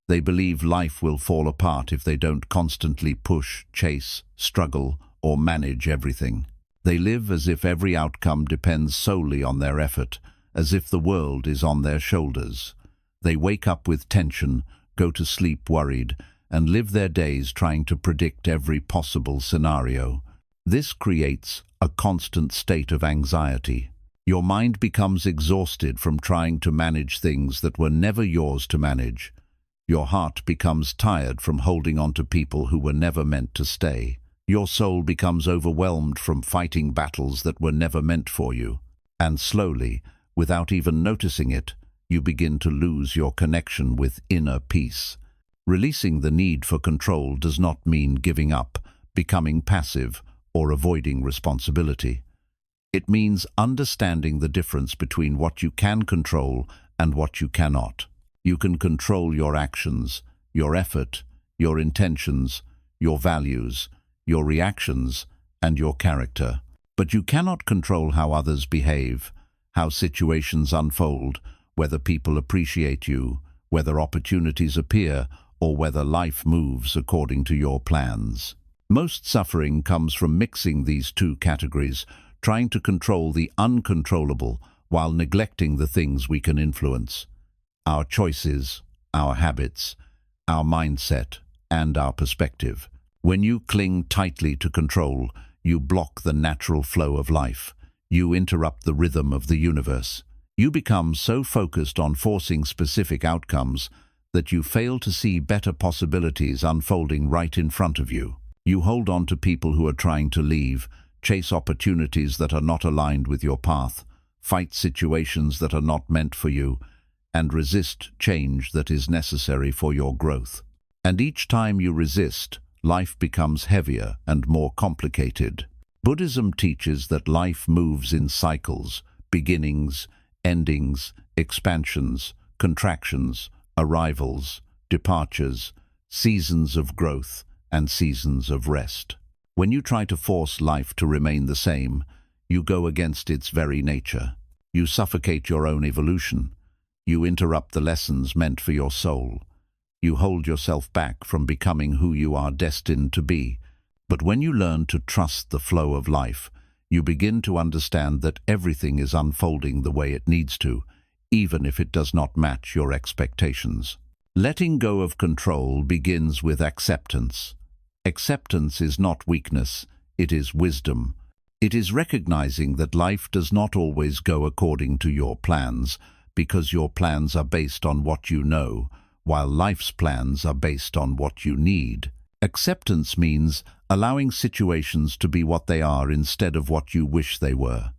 They believe life will fall apart if they don't constantly push, chase, struggle, or manage everything. They live as if every outcome depends solely on their effort, as if the world is on their shoulders. They wake up with tension, go to sleep worried, and live their days trying to predict every possible scenario. This creates a constant state of anxiety. Your mind becomes exhausted from trying to manage things that were never yours to manage. Your heart becomes tired from holding on to people who were never meant to stay. Your soul becomes overwhelmed from fighting battles that were never meant for you. And slowly, without even noticing it, you begin to lose your connection with inner peace. Releasing the need for control does not mean giving up, becoming passive, or avoiding responsibility. It means understanding the difference between what you can control and what you cannot. You can control your actions, your effort, your intentions, your values, your reactions, and your character. But you cannot control how others behave, how situations unfold, whether people appreciate you, whether opportunities appear, or whether life moves according to your plans. Most suffering comes from mixing these two categories, trying to control the uncontrollable while neglecting the things we can influence: our choices, our habits, our mindset, and our perspective. When you cling tightly to control, you block the natural flow of life. You interrupt the rhythm of the universe. You become so focused on forcing specific outcomes that you fail to see better possibilities unfolding right in front of you. You hold on to people who are trying to leave, chase opportunities that are not aligned with your path, fight situations that are not meant for you, and resist change that is necessary for your growth. And each time you resist, life becomes heavier and more complicated. Buddhism teaches that life moves in cycles: beginnings, endings, expansions, contractions, arrivals, departures, seasons of growth, and seasons of rest. When you try to force life to remain the same, you go against its very nature. You suffocate your own evolution. You interrupt the lessons meant for your soul. You hold yourself back from becoming who you are destined to be. But when you learn to trust the flow of life, you begin to understand that everything is unfolding the way it needs to, even if it does not match your expectations. Letting go of control begins with acceptance. Acceptance is not weakness, it is wisdom. It is recognizing that life does not always go according to your plans, because your plans are based on what you know, while life's plans are based on what you need. Acceptance means allowing situations to be what they are instead of what you wish they were.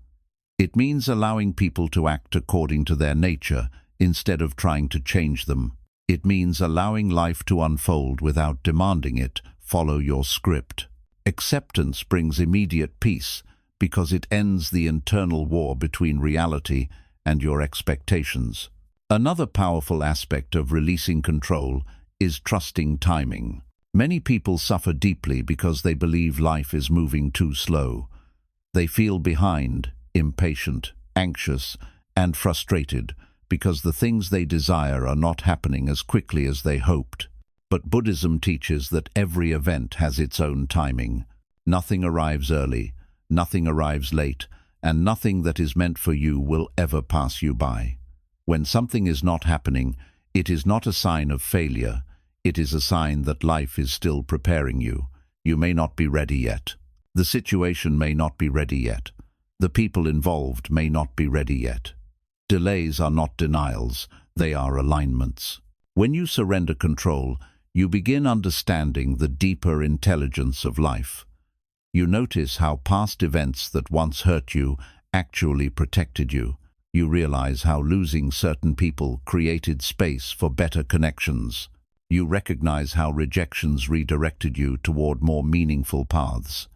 It means allowing people to act according to their nature instead of trying to change them. It means allowing life to unfold without demanding it follow your script. Acceptance brings immediate peace because it ends the internal war between reality and your expectations. Another powerful aspect of releasing control is trusting timing. Many people suffer deeply because they believe life is moving too slow. They feel behind, impatient, anxious, and frustrated because the things they desire are not happening as quickly as they hoped. But Buddhism teaches that every event has its own timing. Nothing arrives early, nothing arrives late, and nothing that is meant for you will ever pass you by. When something is not happening, it is not a sign of failure. It is a sign that life is still preparing you. You may not be ready yet. The situation may not be ready yet. The people involved may not be ready yet. Delays are not denials, they are alignments. When you surrender control, you begin understanding the deeper intelligence of life. You notice how past events that once hurt you actually protected you. You realize how losing certain people created space for better connections. You recognize how rejections redirected you toward more meaningful paths.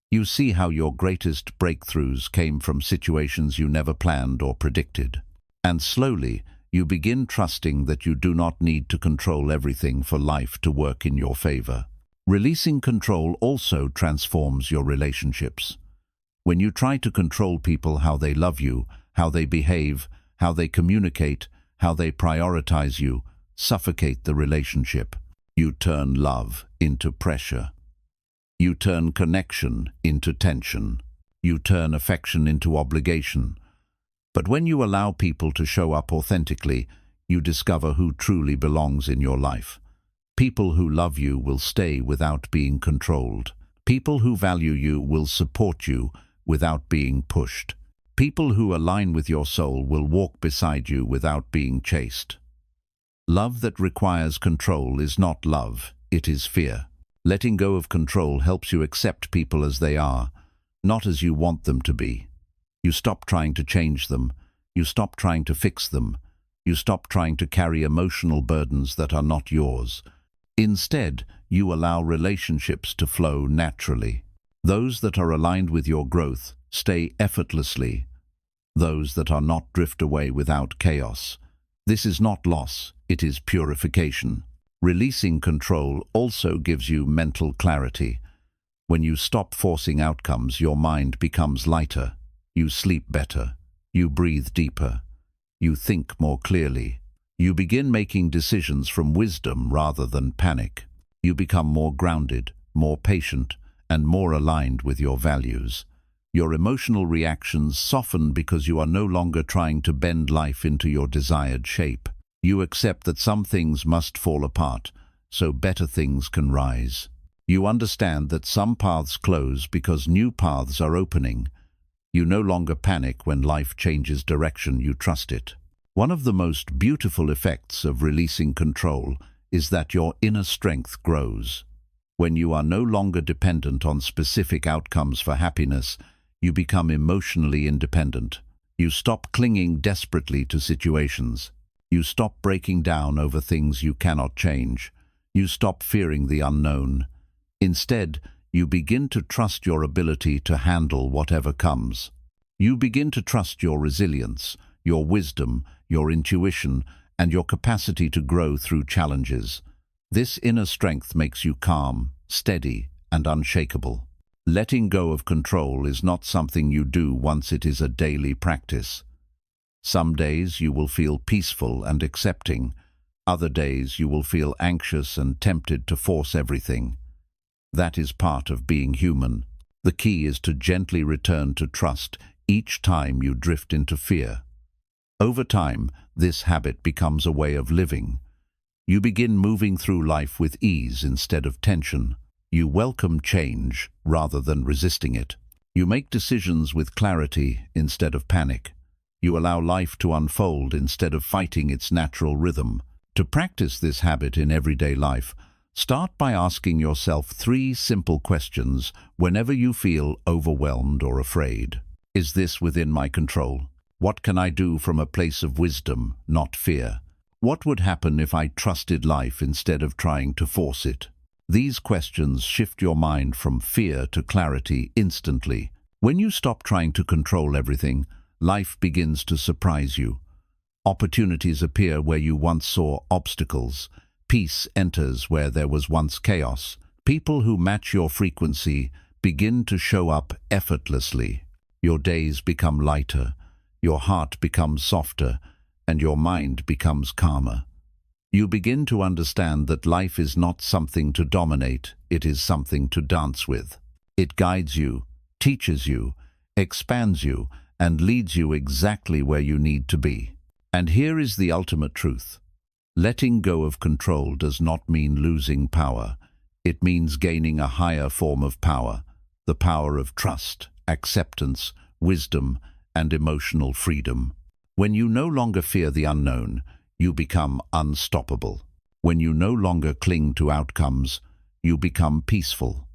You see how your greatest breakthroughs came from situations you never planned or predicted. And slowly, you begin trusting that you do not need to control everything for life to work in your favor. Releasing control also transforms your relationships. When you try to control people, how they love you, how they behave, how they communicate, how they prioritize you, suffocate the relationship. You turn love into pressure. You turn connection into tension. You turn affection into obligation. But when you allow people to show up authentically, you discover who truly belongs in your life. People who love you will stay without being controlled. People who value you will support you without being pushed. People who align with your soul will walk beside you without being chased. Love that requires control is not love, it is fear. Letting go of control helps you accept people as they are, not as you want them to be. You stop trying to change them. You stop trying to fix them. You stop trying to carry emotional burdens that are not yours. Instead, you allow relationships to flow naturally. Those that are aligned with your growth stay effortlessly. Those that are not drift away without chaos. This is not loss, it is purification. Releasing control also gives you mental clarity. When you stop forcing outcomes, your mind becomes lighter. You sleep better. You breathe deeper. You think more clearly. You begin making decisions from wisdom rather than panic. You become more grounded, more patient, and more aligned with your values. Your emotional reactions soften because you are no longer trying to bend life into your desired shape. You accept that some things must fall apart, so better things can rise. You understand that some paths close because new paths are opening. You no longer panic when life changes direction, you trust it. One of the most beautiful effects of releasing control is that your inner strength grows. When you are no longer dependent on specific outcomes for happiness, you become emotionally independent. You stop clinging desperately to situations. You stop breaking down over things you cannot change. You stop fearing the unknown. Instead, you begin to trust your ability to handle whatever comes. You begin to trust your resilience, your wisdom, your intuition, and your capacity to grow through challenges. This inner strength makes you calm, steady, and unshakable. Letting go of control is not something you do once, it is a daily practice. Some days you will feel peaceful and accepting. Other days you will feel anxious and tempted to force everything. That is part of being human. The key is to gently return to trust each time you drift into fear. Over time, this habit becomes a way of living. You begin moving through life with ease instead of tension. You welcome change rather than resisting it. You make decisions with clarity instead of panic. You allow life to unfold instead of fighting its natural rhythm. To practice this habit in everyday life, start by asking yourself 3 simple questions whenever you feel overwhelmed or afraid. Is this within my control? What can I do from a place of wisdom, not fear? What would happen if I trusted life instead of trying to force it? These questions shift your mind from fear to clarity instantly. When you stop trying to control everything, life begins to surprise you. Opportunities appear where you once saw obstacles. Peace enters where there was once chaos. People who match your frequency begin to show up effortlessly. Your days become lighter, your heart becomes softer, and your mind becomes calmer. You begin to understand that life is not something to dominate, it is something to dance with. It guides you, teaches you, expands you, and leads you exactly where you need to be. And here is the ultimate truth. Letting go of control does not mean losing power. It means gaining a higher form of power, the power of trust, acceptance, wisdom, and emotional freedom. When you no longer fear the unknown, you become unstoppable. When you no longer cling to outcomes, you become peaceful.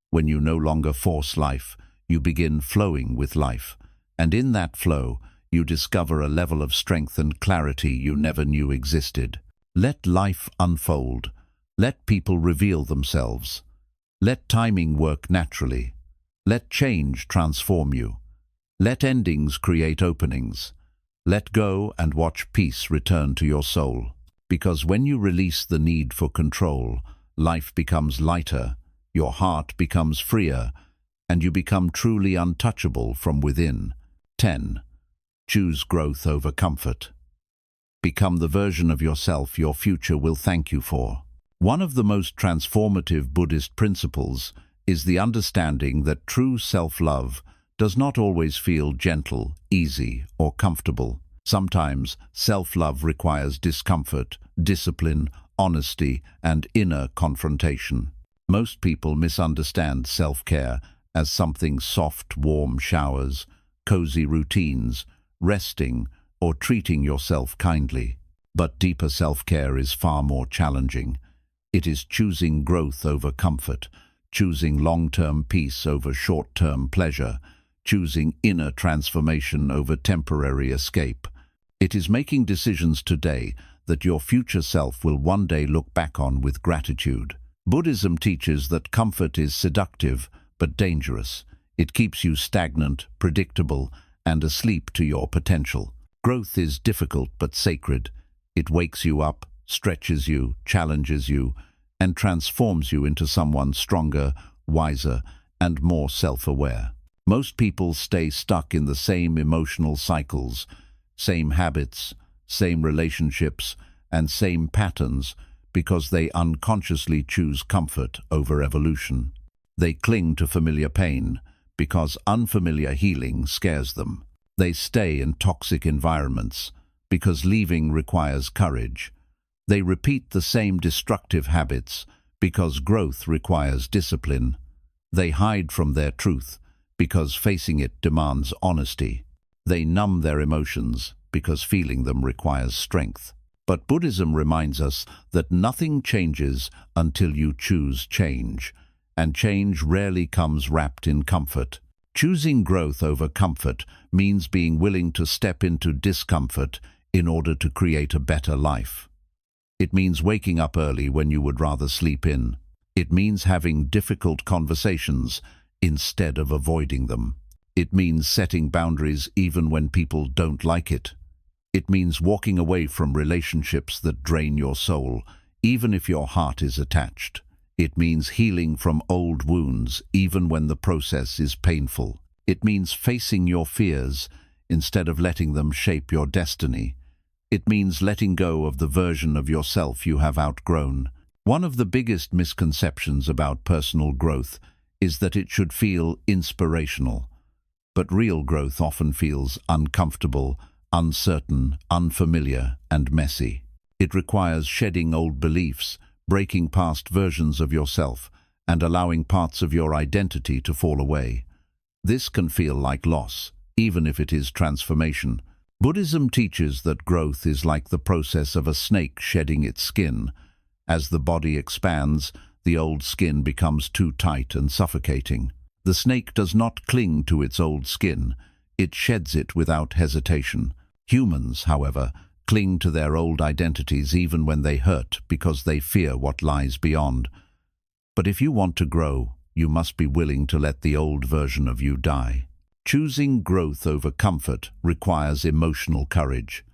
When you no longer force life, you begin flowing with life. And in that flow, you discover a level of strength and clarity you never knew existed. Let life unfold. Let people reveal themselves. Let timing work naturally. Let change transform you. Let endings create openings. Let go and watch peace return to your soul. Because when you release the need for control, life becomes lighter, your heart becomes freer, and you become truly untouchable from within. 10. Choose growth over comfort. Become the version of yourself your future will thank you for. One of the most transformative Buddhist principles is the understanding that true self-love does not always feel gentle, easy, or comfortable. Sometimes self-love requires discomfort, discipline, honesty, and inner confrontation. Most people misunderstand self-care as something soft, warm showers, cozy routines, resting, or treating yourself kindly. But deeper self-care is far more challenging. It is choosing growth over comfort, choosing long-term peace over short-term pleasure, choosing inner transformation over temporary escape. It is making decisions today that your future self will one day look back on with gratitude. Buddhism teaches that comfort is seductive but dangerous. It keeps you stagnant, predictable, and asleep to your potential. Growth is difficult but sacred. It wakes you up, stretches you, challenges you, and transforms you into someone stronger, wiser, and more self-aware. Most people stay stuck in the same emotional cycles, same habits, same relationships, and same patterns because they unconsciously choose comfort over evolution. They cling to familiar pain because unfamiliar healing scares them. They stay in toxic environments because leaving requires courage. They repeat the same destructive habits because growth requires discipline. They hide from their truth because facing it demands honesty. They numb their emotions because feeling them requires strength. But Buddhism reminds us that nothing changes until you choose change, and change rarely comes wrapped in comfort. Choosing growth over comfort means being willing to step into discomfort in order to create a better life. It means waking up early when you would rather sleep in. It means having difficult conversations instead of avoiding them. It means setting boundaries even when people don't like it. It means walking away from relationships that drain your soul, even if your heart is attached. It means healing from old wounds, even when the process is painful. It means facing your fears instead of letting them shape your destiny. It means letting go of the version of yourself you have outgrown. One of the biggest misconceptions about personal growth is that it should feel inspirational. But real growth often feels uncomfortable, uncertain, unfamiliar, and messy. It requires shedding old beliefs, breaking past versions of yourself, and allowing parts of your identity to fall away. This can feel like loss, even if it is transformation. Buddhism teaches that growth is like the process of a snake shedding its skin. As the body expands, the old skin becomes too tight and suffocating. The snake does not cling to its old skin, it sheds it without hesitation. Humans, however, cling to their old identities even when they hurt because they fear what lies beyond. But if you want to grow, you must be willing to let the old version of you die. Choosing growth over comfort requires emotional courage.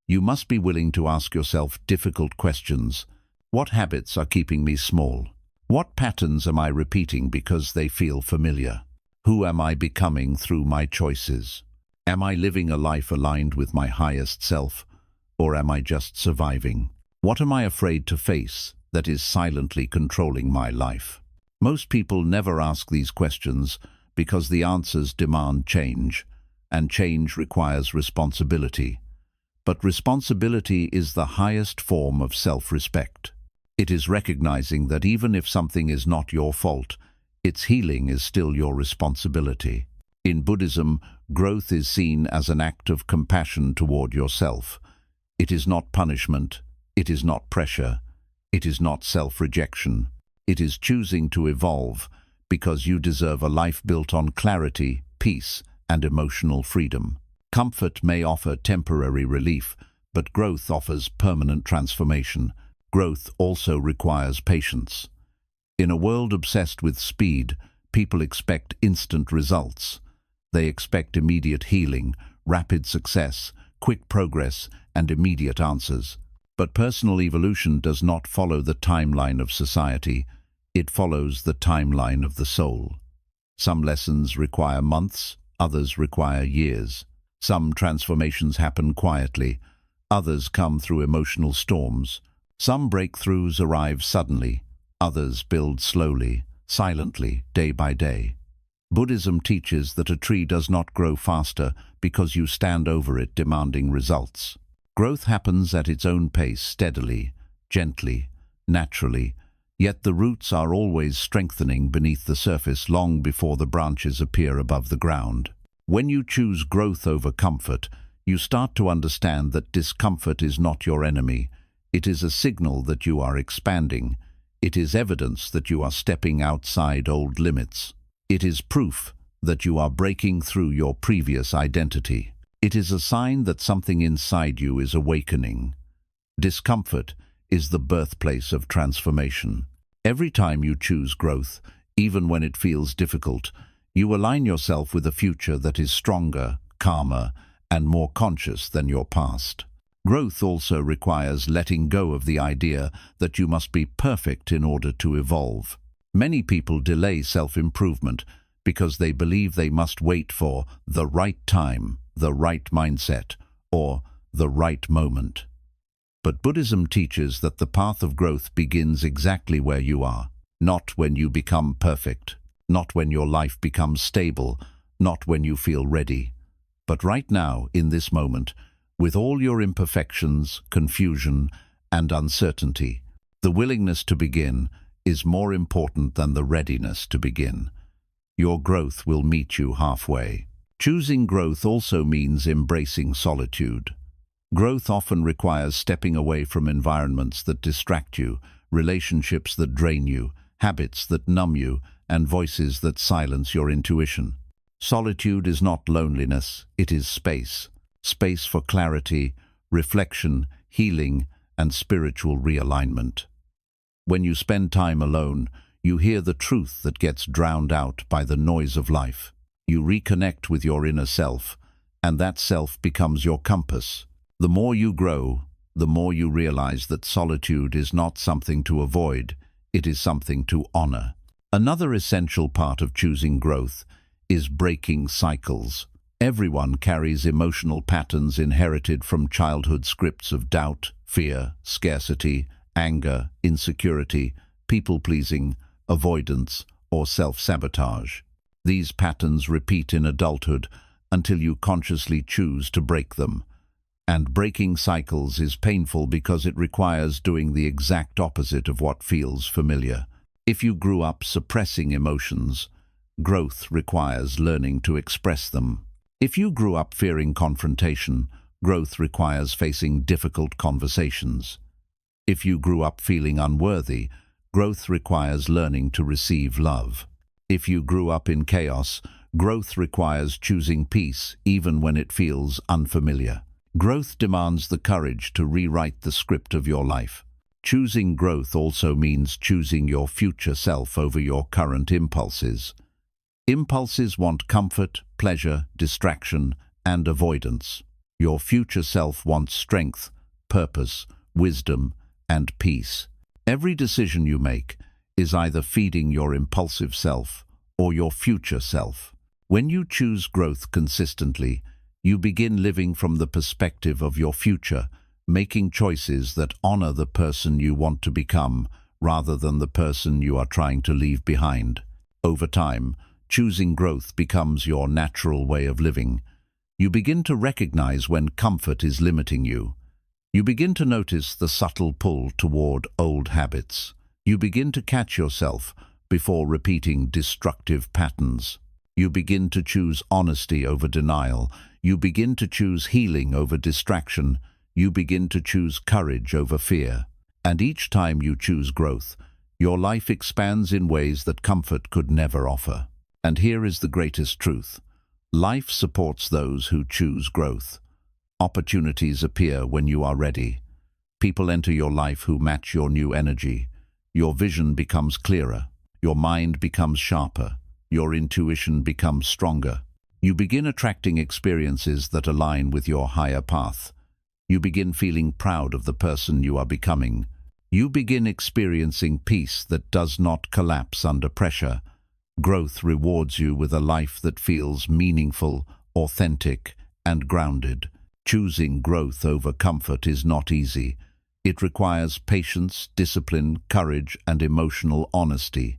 You must be willing to ask yourself difficult questions. What habits are keeping me small? What patterns am I repeating because they feel familiar? Who am I becoming through my choices? Am I living a life aligned with my highest self, or am I just surviving? What am I afraid to face that is silently controlling my life? Most people never ask these questions because the answers demand change, and change requires responsibility. But responsibility is the highest form of self-respect. It is recognizing that even if something is not your fault, its healing is still your responsibility. In Buddhism, growth is seen as an act of compassion toward yourself. It is not punishment, it is not pressure, it is not self-rejection. It is choosing to evolve because you deserve a life built on clarity, peace, and emotional freedom. Comfort may offer temporary relief, but growth offers permanent transformation. Growth also requires patience. In a world obsessed with speed, people expect instant results. They expect immediate healing, rapid success, quick progress, and immediate answers. But personal evolution does not follow the timeline of society. It follows the timeline of the soul. Some lessons require months, others require years. Some transformations happen quietly, others come through emotional storms. Some breakthroughs arrive suddenly, others build slowly, silently, day by day. Buddhism teaches that a tree does not grow faster because you stand over it demanding results. Growth happens at its own pace, steadily, gently, naturally, yet the roots are always strengthening beneath the surface long before the branches appear above the ground. When you choose growth over comfort, you start to understand that discomfort is not your enemy. It is a signal that you are expanding. It is evidence that you are stepping outside old limits. It is proof that you are breaking through your previous identity. It is a sign that something inside you is awakening. Discomfort is the birthplace of transformation. Every time you choose growth, even when it feels difficult, you align yourself with a future that is stronger, calmer, and more conscious than your past. Growth also requires letting go of the idea that you must be perfect in order to evolve. Many people delay self-improvement because they believe they must wait for the right time, the right mindset, or the right moment. But Buddhism teaches that the path of growth begins exactly where you are, not when you become perfect, not when your life becomes stable, not when you feel ready, but right now, in this moment, with all your imperfections, confusion, and uncertainty. The willingness to begin is more important than the readiness to begin. Your growth will meet you halfway. Choosing growth also means embracing solitude. Growth often requires stepping away from environments that distract you, relationships that drain you, habits that numb you, and voices that silence your intuition. Solitude is not loneliness, it is space. Space for clarity, reflection, healing, and spiritual realignment. When you spend time alone, you hear the truth that gets drowned out by the noise of life. You reconnect with your inner self, and that self becomes your compass. The more you grow, the more you realize that solitude is not something to avoid, it is something to honor. Another essential part of choosing growth is breaking cycles. Everyone carries emotional patterns inherited from childhood scripts of doubt, fear, scarcity, anger, insecurity, people-pleasing, avoidance, or self-sabotage. These patterns repeat in adulthood until you consciously choose to break them. And breaking cycles is painful because it requires doing the exact opposite of what feels familiar. If you grew up suppressing emotions, growth requires learning to express them. If you grew up fearing confrontation, growth requires facing difficult conversations. If you grew up feeling unworthy, growth requires learning to receive love. If you grew up in chaos, growth requires choosing peace even when it feels unfamiliar. Growth demands the courage to rewrite the script of your life. Choosing growth also means choosing your future self over your current impulses. Impulses want comfort, pleasure, distraction, and avoidance. Your future self wants strength, purpose, wisdom, and peace. Every decision you make is either feeding your impulsive self or your future self. When you choose growth consistently, you begin living from the perspective of your future, making choices that honor the person you want to become rather than the person you are trying to leave behind. Over time, choosing growth becomes your natural way of living. You begin to recognize when comfort is limiting you. You begin to notice the subtle pull toward old habits. You begin to catch yourself before repeating destructive patterns. You begin to choose honesty over denial. You begin to choose healing over distraction. You begin to choose courage over fear. And each time you choose growth, your life expands in ways that comfort could never offer. And here is the greatest truth. Life supports those who choose growth. Opportunities appear when you are ready. People enter your life who match your new energy. Your vision becomes clearer. Your mind becomes sharper. Your intuition becomes stronger. You begin attracting experiences that align with your higher path. You begin feeling proud of the person you are becoming. You begin experiencing peace that does not collapse under pressure. Growth rewards you with a life that feels meaningful, authentic, and grounded. Choosing growth over comfort is not easy. It requires patience, discipline, courage, and emotional honesty.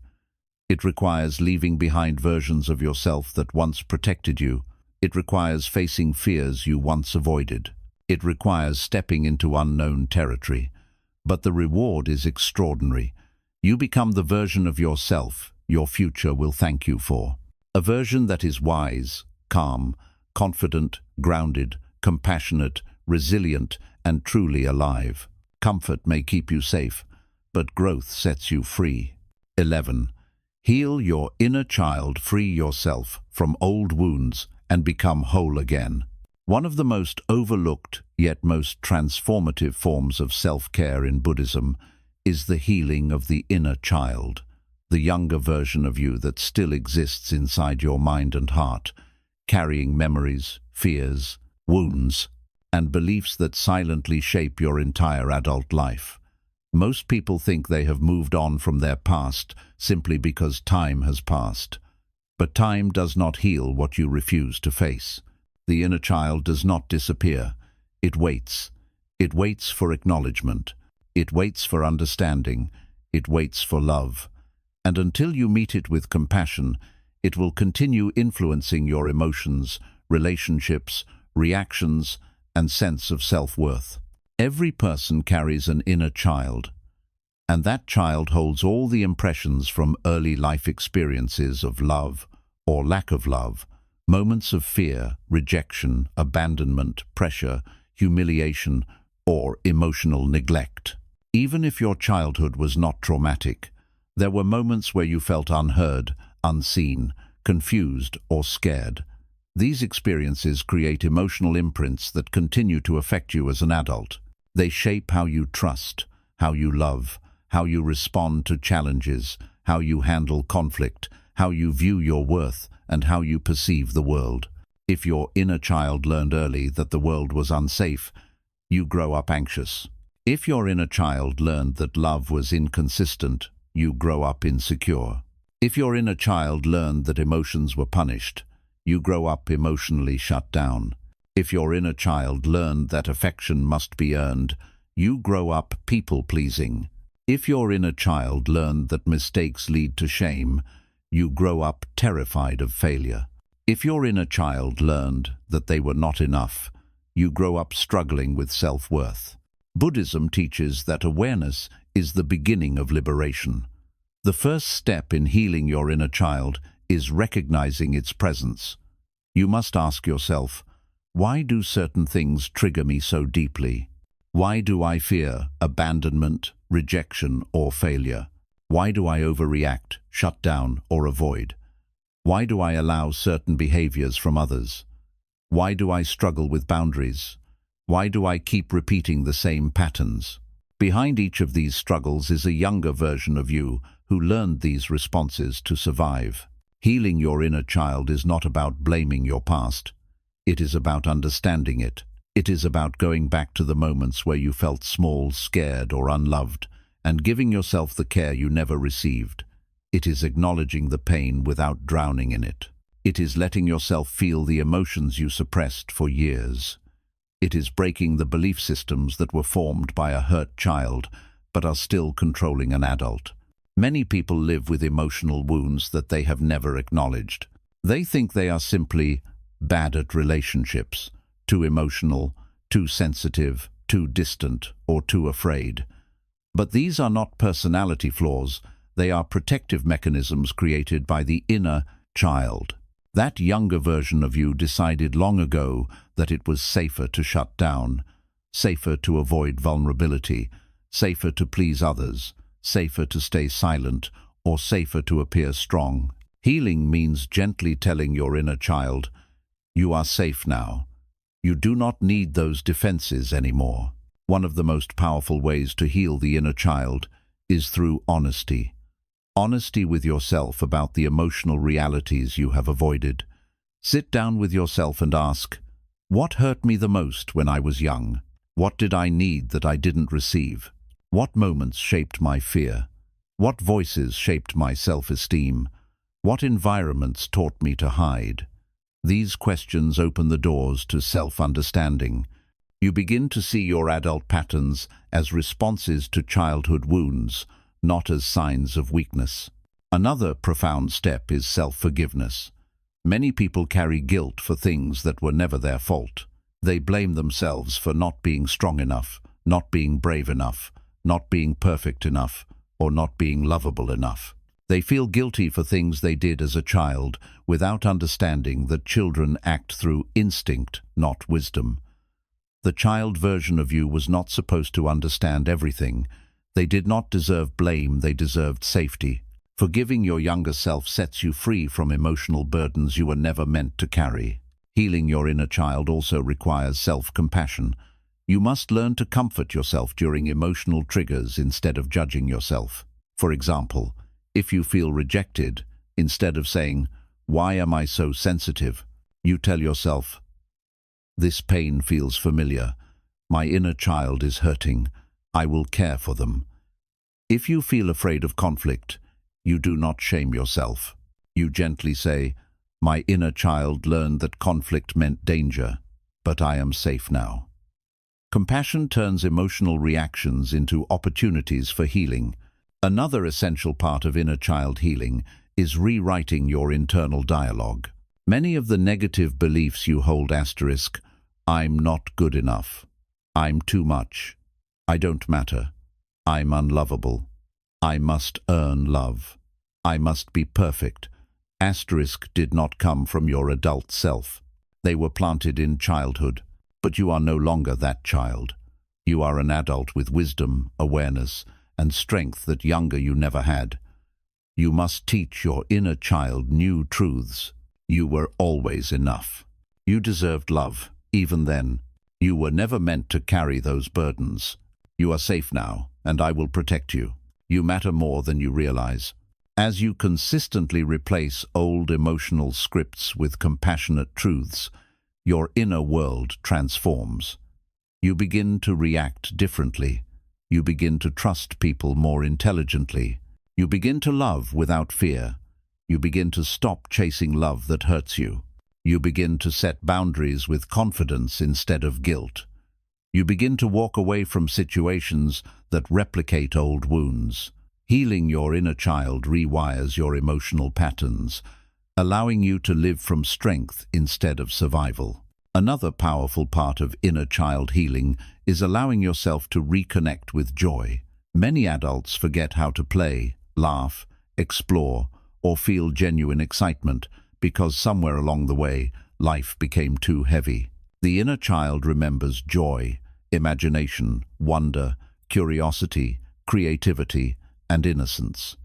It requires leaving behind versions of yourself that once protected you. It requires facing fears you once avoided. It requires stepping into unknown territory. But the reward is extraordinary. You become the version of yourself your future will thank you for. A version that is wise, calm, confident, grounded, compassionate, resilient, and truly alive. Comfort may keep you safe, but growth sets you free. 11. Heal your inner child, free yourself from old wounds, and become whole again. One of the most overlooked yet most transformative forms of self-care in Buddhism is the healing of the inner child, the younger version of you that still exists inside your mind and heart, carrying memories, fears, wounds, and beliefs that silently shape your entire adult life. Most people think they have moved on from their past simply because time has passed. But time does not heal what you refuse to face. The inner child does not disappear. It waits. It waits for acknowledgement. It waits for understanding. It waits for love. And until you meet it with compassion, it will continue influencing your emotions, relationships, reactions, and sense of self-worth. Every person carries an inner child, and that child holds all the impressions from early life experiences of love or lack of love, moments of fear, rejection, abandonment, pressure, humiliation, or emotional neglect. Even if your childhood was not traumatic, there were moments where you felt unheard, unseen, confused, or scared. These experiences create emotional imprints that continue to affect you as an adult. They shape how you trust, how you love, how you respond to challenges, how you handle conflict, how you view your worth, and how you perceive the world. If your inner child learned early that the world was unsafe, you grow up anxious. If your inner child learned that love was inconsistent, you grow up insecure. If your inner child learned that emotions were punished, you grow up emotionally shut down. If your inner child learned that affection must be earned, you grow up people-pleasing. If your inner child learned that mistakes lead to shame, you grow up terrified of failure. If your inner child learned that they were not enough, you grow up struggling with self-worth. Buddhism teaches that awareness is the beginning of liberation. The first step in healing your inner child is recognizing its presence. You must ask yourself, why do certain things trigger me so deeply? Why do I fear abandonment, rejection, or failure? Why do I overreact, shut down, or avoid? Why do I allow certain behaviors from others? Why do I struggle with boundaries? Why do I keep repeating the same patterns? Behind each of these struggles is a younger version of you who learned these responses to survive. Healing your inner child is not about blaming your past. It is about understanding it. It is about going back to the moments where you felt small, scared, or unloved, and giving yourself the care you never received. It is acknowledging the pain without drowning in it. It is letting yourself feel the emotions you suppressed for years. It is breaking the belief systems that were formed by a hurt child, but are still controlling an adult. Many people live with emotional wounds that they have never acknowledged. They think they are simply bad at relationships, too emotional, too sensitive, too distant, or too afraid. But these are not personality flaws. They are protective mechanisms created by the inner child. That younger version of you decided long ago that it was safer to shut down, safer to avoid vulnerability, safer to please others, safer to stay silent, or safer to appear strong. Healing means gently telling your inner child, "You are safe now. You do not need those defenses anymore." One of the most powerful ways to heal the inner child is through honesty. Honesty with yourself about the emotional realities you have avoided. Sit down with yourself and ask, what hurt me the most when I was young? What did I need that I didn't receive? What moments shaped my fear? What voices shaped my self-esteem? What environments taught me to hide? These questions open the doors to self-understanding. You begin to see your adult patterns as responses to childhood wounds, not as signs of weakness. Another profound step is self-forgiveness. Many people carry guilt for things that were never their fault. They blame themselves for not being strong enough, not being brave enough, not being perfect enough, or not being lovable enough. They feel guilty for things they did as a child without understanding that children act through instinct, not wisdom. The child version of you was not supposed to understand everything. They did not deserve blame, they deserved safety. Forgiving your younger self sets you free from emotional burdens you were never meant to carry. Healing your inner child also requires self-compassion. You must learn to comfort yourself during emotional triggers instead of judging yourself. For example, if you feel rejected, instead of saying, "Why am I so sensitive?" you tell yourself, "This pain feels familiar. My inner child is hurting. I will care for them." If you feel afraid of conflict, you do not shame yourself. You gently say, "My inner child learned that conflict meant danger, but I am safe now." Compassion turns emotional reactions into opportunities for healing. Another essential part of inner child healing is rewriting your internal dialogue. Many of the negative beliefs you hold asterisk, "I'm not good enough," "I'm too much," "I don't matter," "I'm unlovable," "I must earn love," "I must be perfect," asterisk did not come from your adult self. They were planted in childhood, but you are no longer that child. You are an adult with wisdom, awareness, and strength that younger you never had. You must teach your inner child new truths. You were always enough. You deserved love, even then. You were never meant to carry those burdens. You are safe now, and I will protect you. You matter more than you realize. As you consistently replace old emotional scripts with compassionate truths, your inner world transforms. You begin to react differently. You begin to trust people more intelligently. You begin to love without fear. You begin to stop chasing love that hurts you. You begin to set boundaries with confidence instead of guilt. You begin to walk away from situations that replicate old wounds. Healing your inner child rewires your emotional patterns, allowing you to live from strength instead of survival. Another powerful part of inner child healing is allowing yourself to reconnect with joy. Many adults forget how to play, laugh, explore, or feel genuine excitement because somewhere along the way, life became too heavy. The inner child remembers joy, imagination, wonder, curiosity, creativity, and innocence.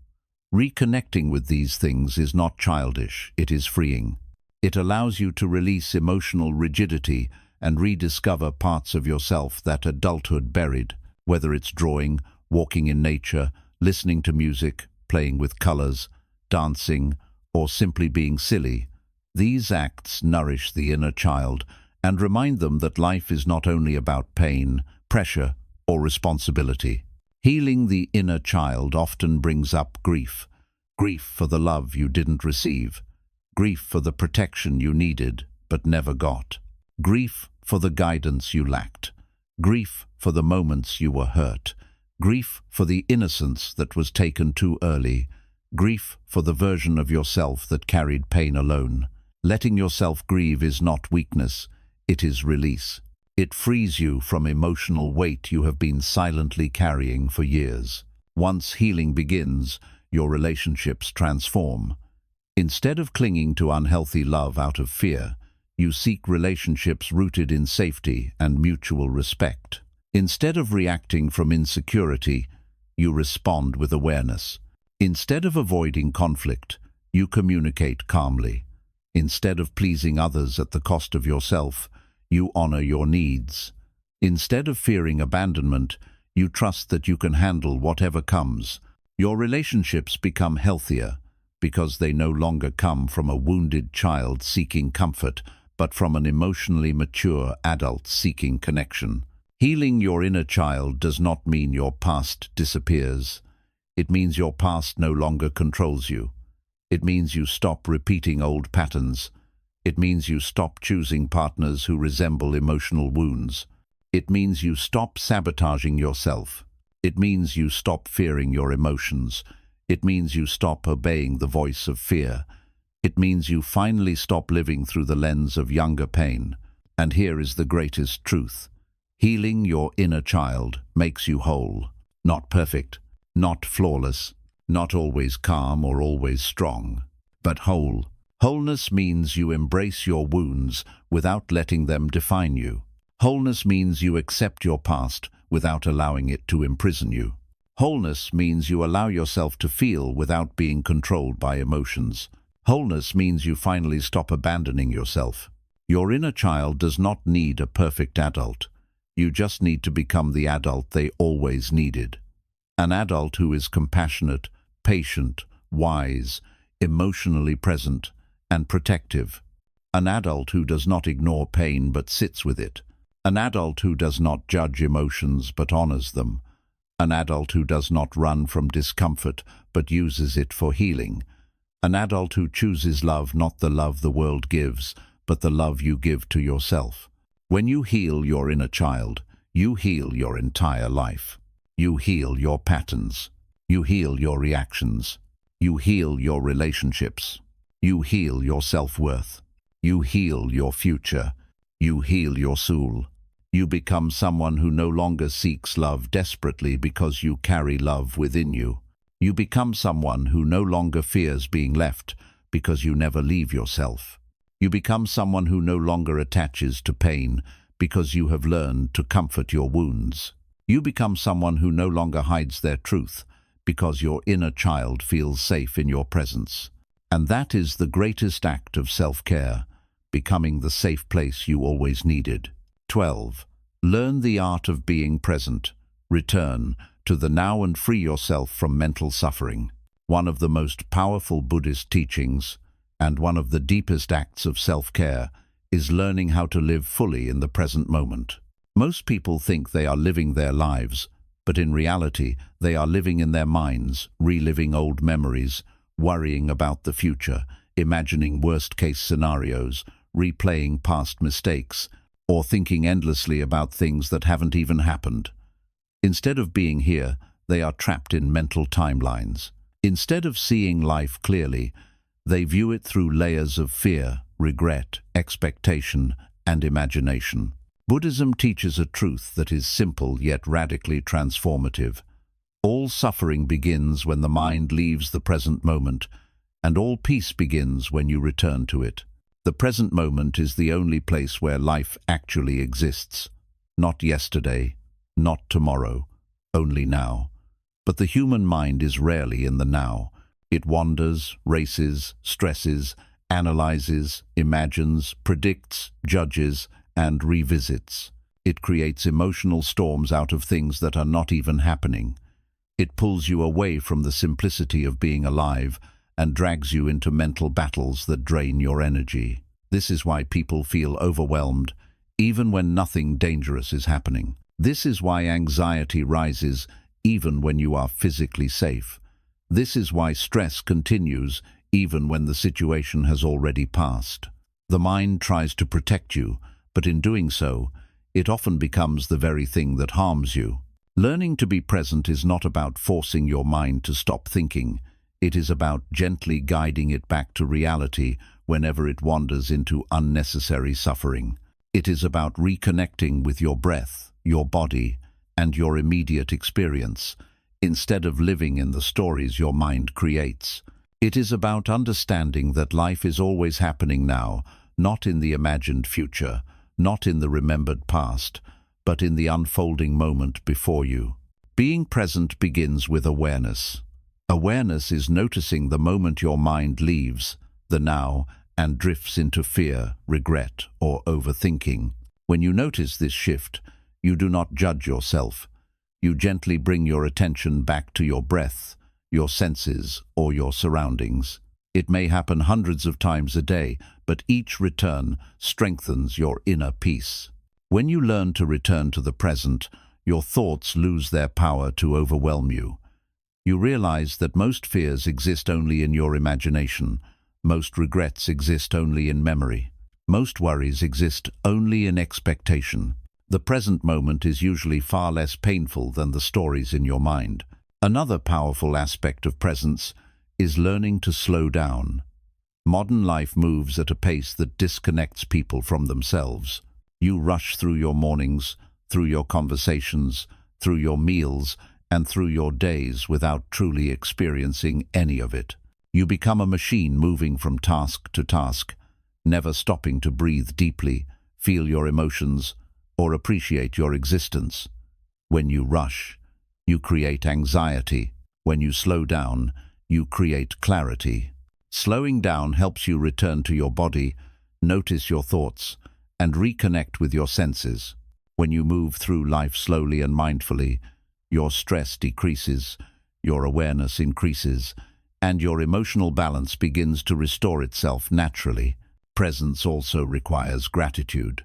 Reconnecting with these things is not childish, it is freeing. It allows you to release emotional rigidity and rediscover parts of yourself that adulthood buried. Whether it's drawing, walking in nature, listening to music, playing with colors, dancing, or simply being silly, these acts nourish the inner child and remind them that life is not only about pain, pressure, or responsibility. Healing the inner child often brings up grief. Grief for the love you didn't receive. Grief for the protection you needed but never got. Grief for the guidance you lacked. Grief for the moments you were hurt. Grief for the innocence that was taken too early. Grief for the version of yourself that carried pain alone. Letting yourself grieve is not weakness, it is release. It frees you from emotional weight you have been silently carrying for years. Once healing begins, your relationships transform. Instead of clinging to unhealthy love out of fear, you seek relationships rooted in safety and mutual respect. Instead of reacting from insecurity, you respond with awareness. Instead of avoiding conflict, you communicate calmly. Instead of pleasing others at the cost of yourself, you honor your needs. Instead of fearing abandonment, you trust that you can handle whatever comes. Your relationships become healthier because they no longer come from a wounded child seeking comfort, but from an emotionally mature adult seeking connection. Healing your inner child does not mean your past disappears. It means your past no longer controls you. It means you stop repeating old patterns. It means you stop choosing partners who resemble emotional wounds. It means you stop sabotaging yourself. It means you stop fearing your emotions. It means you stop obeying the voice of fear. It means you finally stop living through the lens of younger pain. And here is the greatest truth. Healing your inner child makes you whole. Not perfect, not flawless, not always calm or always strong, but whole. Wholeness means you embrace your wounds without letting them define you. Wholeness means you accept your past without allowing it to imprison you. Wholeness means you allow yourself to feel without being controlled by emotions. Wholeness means you finally stop abandoning yourself. Your inner child does not need a perfect adult. You just need to become the adult they always needed. An adult who is compassionate, patient, wise, emotionally present, and protective. An adult who does not ignore pain but sits with it. An adult who does not judge emotions but honors them. An adult who does not run from discomfort but uses it for healing. An adult who chooses love, not the love the world gives, but the love you give to yourself. When you heal your inner child, you heal your entire life. You heal your patterns. You heal your reactions. You heal your relationships. You heal your self-worth. You heal your future. You heal your soul. You become someone who no longer seeks love desperately because you carry love within you. You become someone who no longer fears being left because you never leave yourself. You become someone who no longer attaches to pain because you have learned to comfort your wounds. You become someone who no longer hides their truth because your inner child feels safe in your presence. And that is the greatest act of self-care, becoming the safe place you always needed. 12. Learn the art of being present. Return to the now and free yourself from mental suffering. One of the most powerful Buddhist teachings, and one of the deepest acts of self-care, is learning how to live fully in the present moment. Most people think they are living their lives, but in reality, they are living in their minds, reliving old memories, worrying about the future, imagining worst-case scenarios, replaying past mistakes, or thinking endlessly about things that haven't even happened. Instead of being here, they are trapped in mental timelines. Instead of seeing life clearly, they view it through layers of fear, regret, expectation, and imagination. Buddhism teaches a truth that is simple yet radically transformative. All suffering begins when the mind leaves the present moment, and all peace begins when you return to it. The present moment is the only place where life actually exists. Not yesterday, not tomorrow, only now. But the human mind is rarely in the now. It wanders, races, stresses, analyzes, imagines, predicts, judges, and revisits. It creates emotional storms out of things that are not even happening. It pulls you away from the simplicity of being alive and drags you into mental battles that drain your energy. This is why people feel overwhelmed, even when nothing dangerous is happening. This is why anxiety rises, even when you are physically safe. This is why stress continues, even when the situation has already passed. The mind tries to protect you, but in doing so, it often becomes the very thing that harms you. Learning to be present is not about forcing your mind to stop thinking. It is about gently guiding it back to reality whenever it wanders into unnecessary suffering. It is about reconnecting with your breath, your body, and your immediate experience, instead of living in the stories your mind creates. It is about understanding that life is always happening now, not in the imagined future, not in the remembered past, but in the unfolding moment before you. Being present begins with awareness. Awareness is noticing the moment your mind leaves the now and drifts into fear, regret, or overthinking. When you notice this shift, you do not judge yourself. You gently bring your attention back to your breath, your senses, or your surroundings. It may happen hundreds of times a day, but each return strengthens your inner peace. When you learn to return to the present, your thoughts lose their power to overwhelm you. You realize that most fears exist only in your imagination. Most regrets exist only in memory. Most worries exist only in expectation. The present moment is usually far less painful than the stories in your mind. Another powerful aspect of presence is learning to slow down. Modern life moves at a pace that disconnects people from themselves. You rush through your mornings, through your conversations, through your meals, and through your days without truly experiencing any of it. You become a machine moving from task to task, never stopping to breathe deeply, feel your emotions, or appreciate your existence. When you rush, you create anxiety. When you slow down, you create clarity. Slowing down helps you return to your body, notice your thoughts, and reconnect with your senses. When you move through life slowly and mindfully, your stress decreases, your awareness increases, and your emotional balance begins to restore itself naturally. Presence also requires gratitude.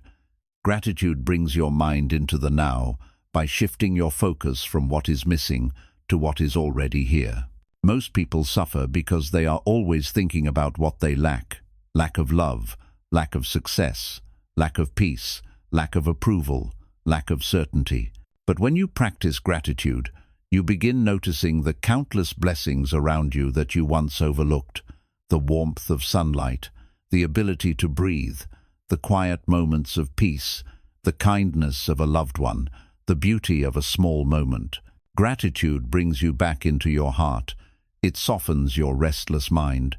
Gratitude brings your mind into the now by shifting your focus from what is missing to what is already here. Most people suffer because they are always thinking about what they lack. Lack of love, lack of success, lack of peace, lack of approval, lack of certainty. But when you practice gratitude, you begin noticing the countless blessings around you that you once overlooked. The warmth of sunlight, the ability to breathe, the quiet moments of peace, the kindness of a loved one, the beauty of a small moment. Gratitude brings you back into your heart. It softens your restless mind.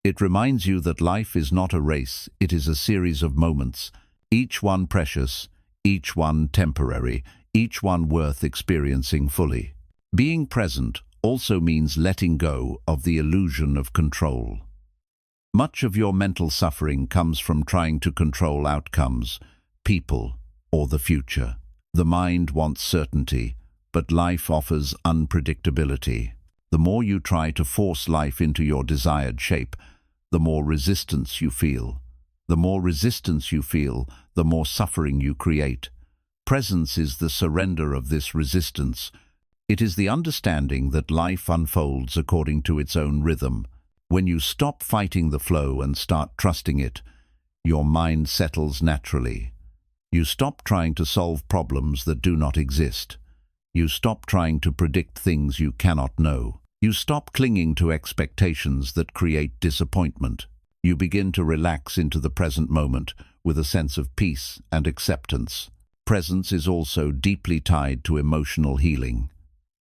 It reminds you that life is not a race, it is a series of moments, each one precious, each one temporary, each one worth experiencing fully. Being present also means letting go of the illusion of control. Much of your mental suffering comes from trying to control outcomes, people, or the future. The mind wants certainty, but life offers unpredictability. The more you try to force life into your desired shape, the more resistance you feel. The more resistance you feel, the more suffering you create. Presence is the surrender of this resistance. It is the understanding that life unfolds according to its own rhythm. When you stop fighting the flow and start trusting it, your mind settles naturally. You stop trying to solve problems that do not exist. You stop trying to predict things you cannot know. You stop clinging to expectations that create disappointment. You begin to relax into the present moment with a sense of peace and acceptance. Presence is also deeply tied to emotional healing.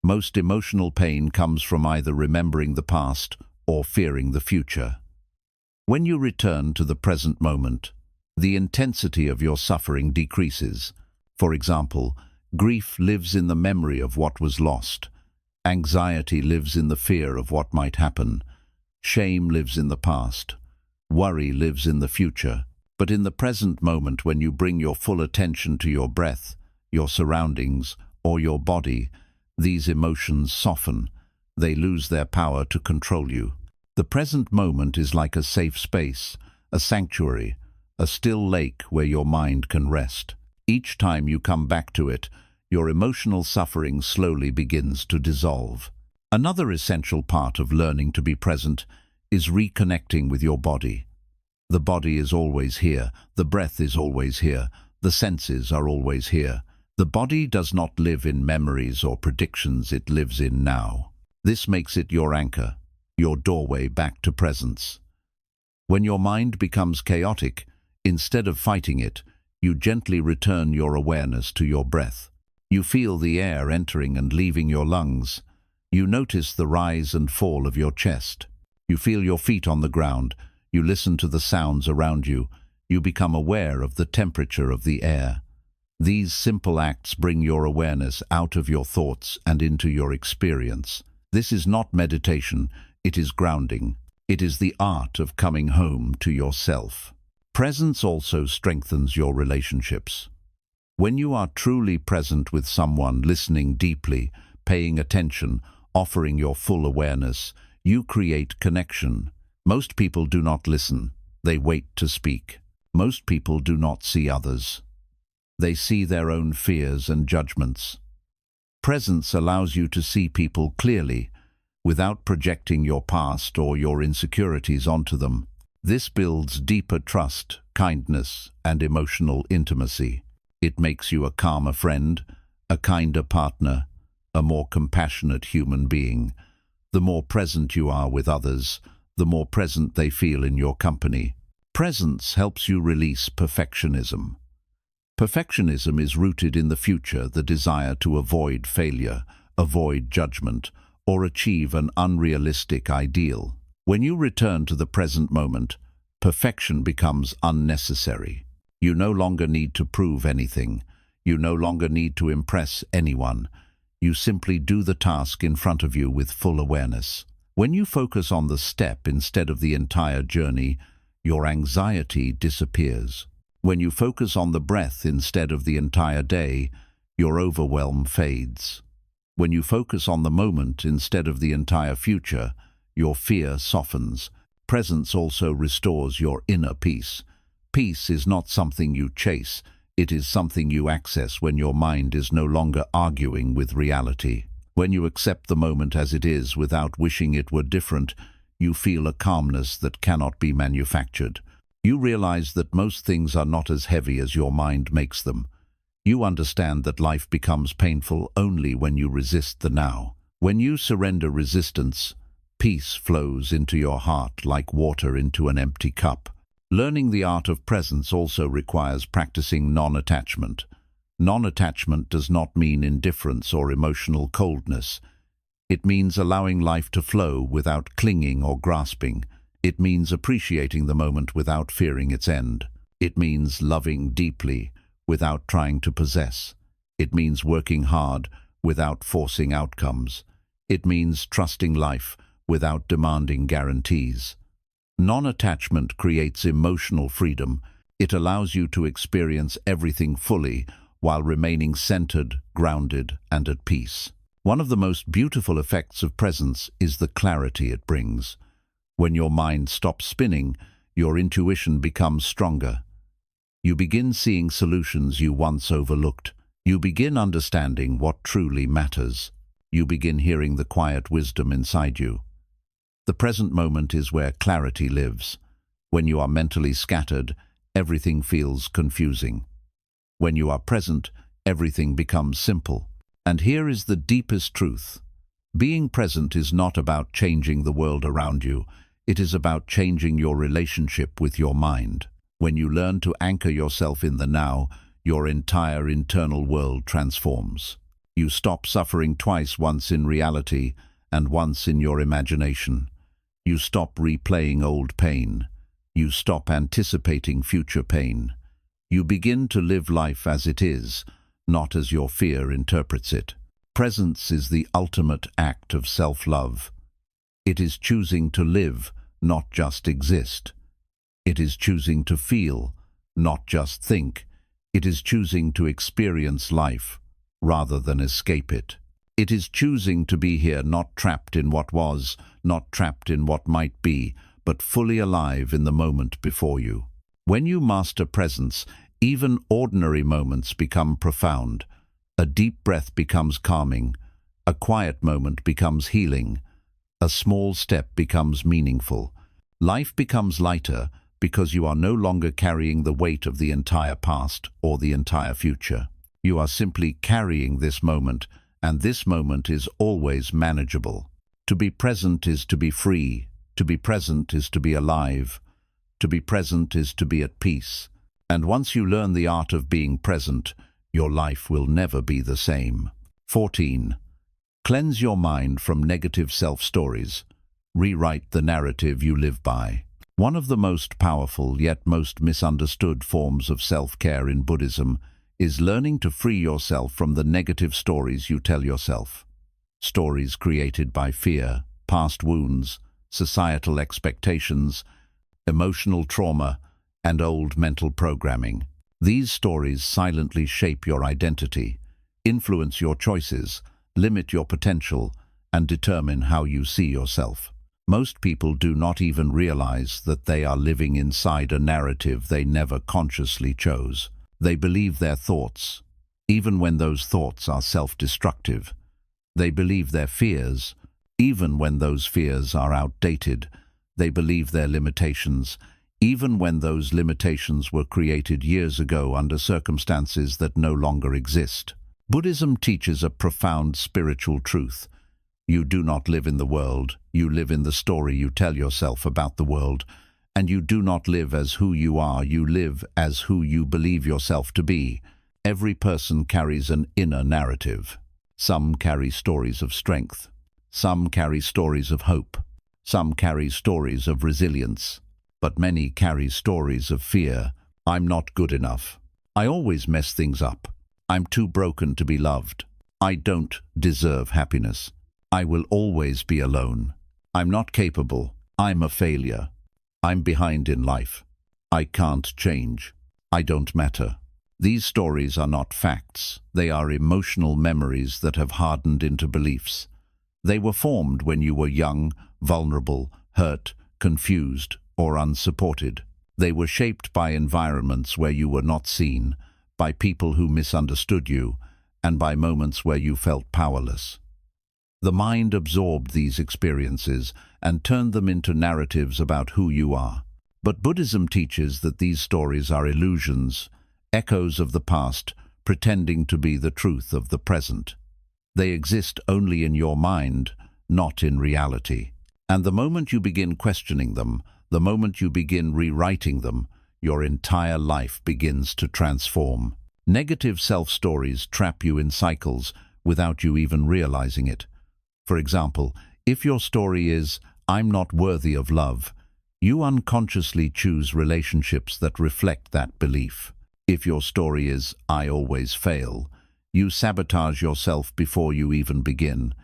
Most emotional pain comes from either remembering the past or fearing the future. When you return to the present moment, the intensity of your suffering decreases. For example, grief lives in the memory of what was lost. Anxiety lives in the fear of what might happen. Shame lives in the past. Worry lives in the future. But in the present moment, when you bring your full attention to your breath, your surroundings, or your body, these emotions soften. They lose their power to control you. The present moment is like a safe space, a sanctuary, a still lake where your mind can rest. Each time you come back to it, your emotional suffering slowly begins to dissolve. Another essential part of learning to be present is reconnecting with your body. The body is always here, the breath is always here, the senses are always here. The body does not live in memories or predictions, it lives in now. This makes it your anchor, your doorway back to presence. When your mind becomes chaotic, instead of fighting it, you gently return your awareness to your breath. You feel the air entering and leaving your lungs. You notice the rise and fall of your chest. You feel your feet on the ground. You listen to the sounds around you. You become aware of the temperature of the air. These simple acts bring your awareness out of your thoughts and into your experience. This is not meditation, it is grounding. It is the art of coming home to yourself. Presence also strengthens your relationships. When you are truly present with someone, listening deeply, paying attention, offering your full awareness, you create connection. Most people do not listen. They wait to speak. Most people do not see others. They see their own fears and judgments. Presence allows you to see people clearly, without projecting your past or your insecurities onto them. This builds deeper trust, kindness, and emotional intimacy. It makes you a calmer friend, a kinder partner, a more compassionate human being. The more present you are with others, the more present they feel in your company. Presence helps you release perfectionism. Perfectionism is rooted in the future, the desire to avoid failure, avoid judgment, or achieve an unrealistic ideal. When you return to the present moment, perfection becomes unnecessary. You no longer need to prove anything. You no longer need to impress anyone. You simply do the task in front of you with full awareness. When you focus on the step instead of the entire journey, your anxiety disappears. When you focus on the breath instead of the entire day, your overwhelm fades. When you focus on the moment instead of the entire future, your fear softens. Presence also restores your inner peace. Peace is not something you chase, it is something you access when your mind is no longer arguing with reality. When you accept the moment as it is without wishing it were different, you feel a calmness that cannot be manufactured. You realize that most things are not as heavy as your mind makes them. You understand that life becomes painful only when you resist the now. When you surrender resistance, peace flows into your heart like water into an empty cup. Learning the art of presence also requires practicing non-attachment. Non-attachment does not mean indifference or emotional coldness. It means allowing life to flow without clinging or grasping. It means appreciating the moment without fearing its end. It means loving deeply without trying to possess. It means working hard without forcing outcomes. It means trusting life without demanding guarantees. Non-attachment creates emotional freedom. It allows you to experience everything fully while remaining centered, grounded, and at peace. One of the most beautiful effects of presence is the clarity it brings. When your mind stops spinning, your intuition becomes stronger. You begin seeing solutions you once overlooked. You begin understanding what truly matters. You begin hearing the quiet wisdom inside you. The present moment is where clarity lives. When you are mentally scattered, everything feels confusing. When you are present, everything becomes simple. And here is the deepest truth. Being present is not about changing the world around you. It is about changing your relationship with your mind. When you learn to anchor yourself in the now, your entire internal world transforms. You stop suffering twice, once in reality and once in your imagination. You stop replaying old pain. You stop anticipating future pain. You begin to live life as it is, not as your fear interprets it. Presence is the ultimate act of self-love. It is choosing to live, not just exist. It is choosing to feel, not just think. It is choosing to experience life rather than escape it. It is choosing to be here, not trapped in what was, not trapped in what might be, but fully alive in the moment before you. When you master presence, even ordinary moments become profound. A deep breath becomes calming. A quiet moment becomes healing. A small step becomes meaningful. Life becomes lighter because you are no longer carrying the weight of the entire past or the entire future. You are simply carrying this moment, and this moment is always manageable. To be present is to be free. To be present is to be alive. To be present is to be at peace. And once you learn the art of being present, your life will never be the same. 14. Cleanse your mind from negative self-stories. Rewrite the narrative you live by. One of the most powerful yet most misunderstood forms of self-care in Buddhism is learning to free yourself from the negative stories you tell yourself. Stories created by fear, past wounds, societal expectations, emotional trauma, and old mental programming. These stories silently shape your identity, influence your choices, limit your potential, and determine how you see yourself. Most people do not even realize that they are living inside a narrative they never consciously chose. They believe their thoughts, even when those thoughts are self-destructive. They believe their fears, even when those fears are outdated. They believe their limitations, even when those limitations were created years ago under circumstances that no longer exist. Buddhism teaches a profound spiritual truth. You do not live in the world, you live in the story you tell yourself about the world, and you do not live as who you are, you live as who you believe yourself to be. Every person carries an inner narrative. Some carry stories of strength. Some carry stories of hope. Some carry stories of resilience. But many carry stories of fear. I'm not good enough. I always mess things up. I'm too broken to be loved. I don't deserve happiness. I will always be alone. I'm not capable. I'm a failure. I'm behind in life. I can't change. I don't matter. These stories are not facts. They are emotional memories that have hardened into beliefs. They were formed when you were young, vulnerable, hurt, confused, or unsupported. They were shaped by environments where you were not seen, by people who misunderstood you, and by moments where you felt powerless. The mind absorbed these experiences and turned them into narratives about who you are. But Buddhism teaches that these stories are illusions, echoes of the past, pretending to be the truth of the present. They exist only in your mind, not in reality. And the moment you begin questioning them, the moment you begin rewriting them, your entire life begins to transform. Negative self-stories trap you in cycles without you even realizing it. For example, if your story is, "I'm not worthy of love," you unconsciously choose relationships that reflect that belief. If your story is, "I always fail," you sabotage yourself before you even begin.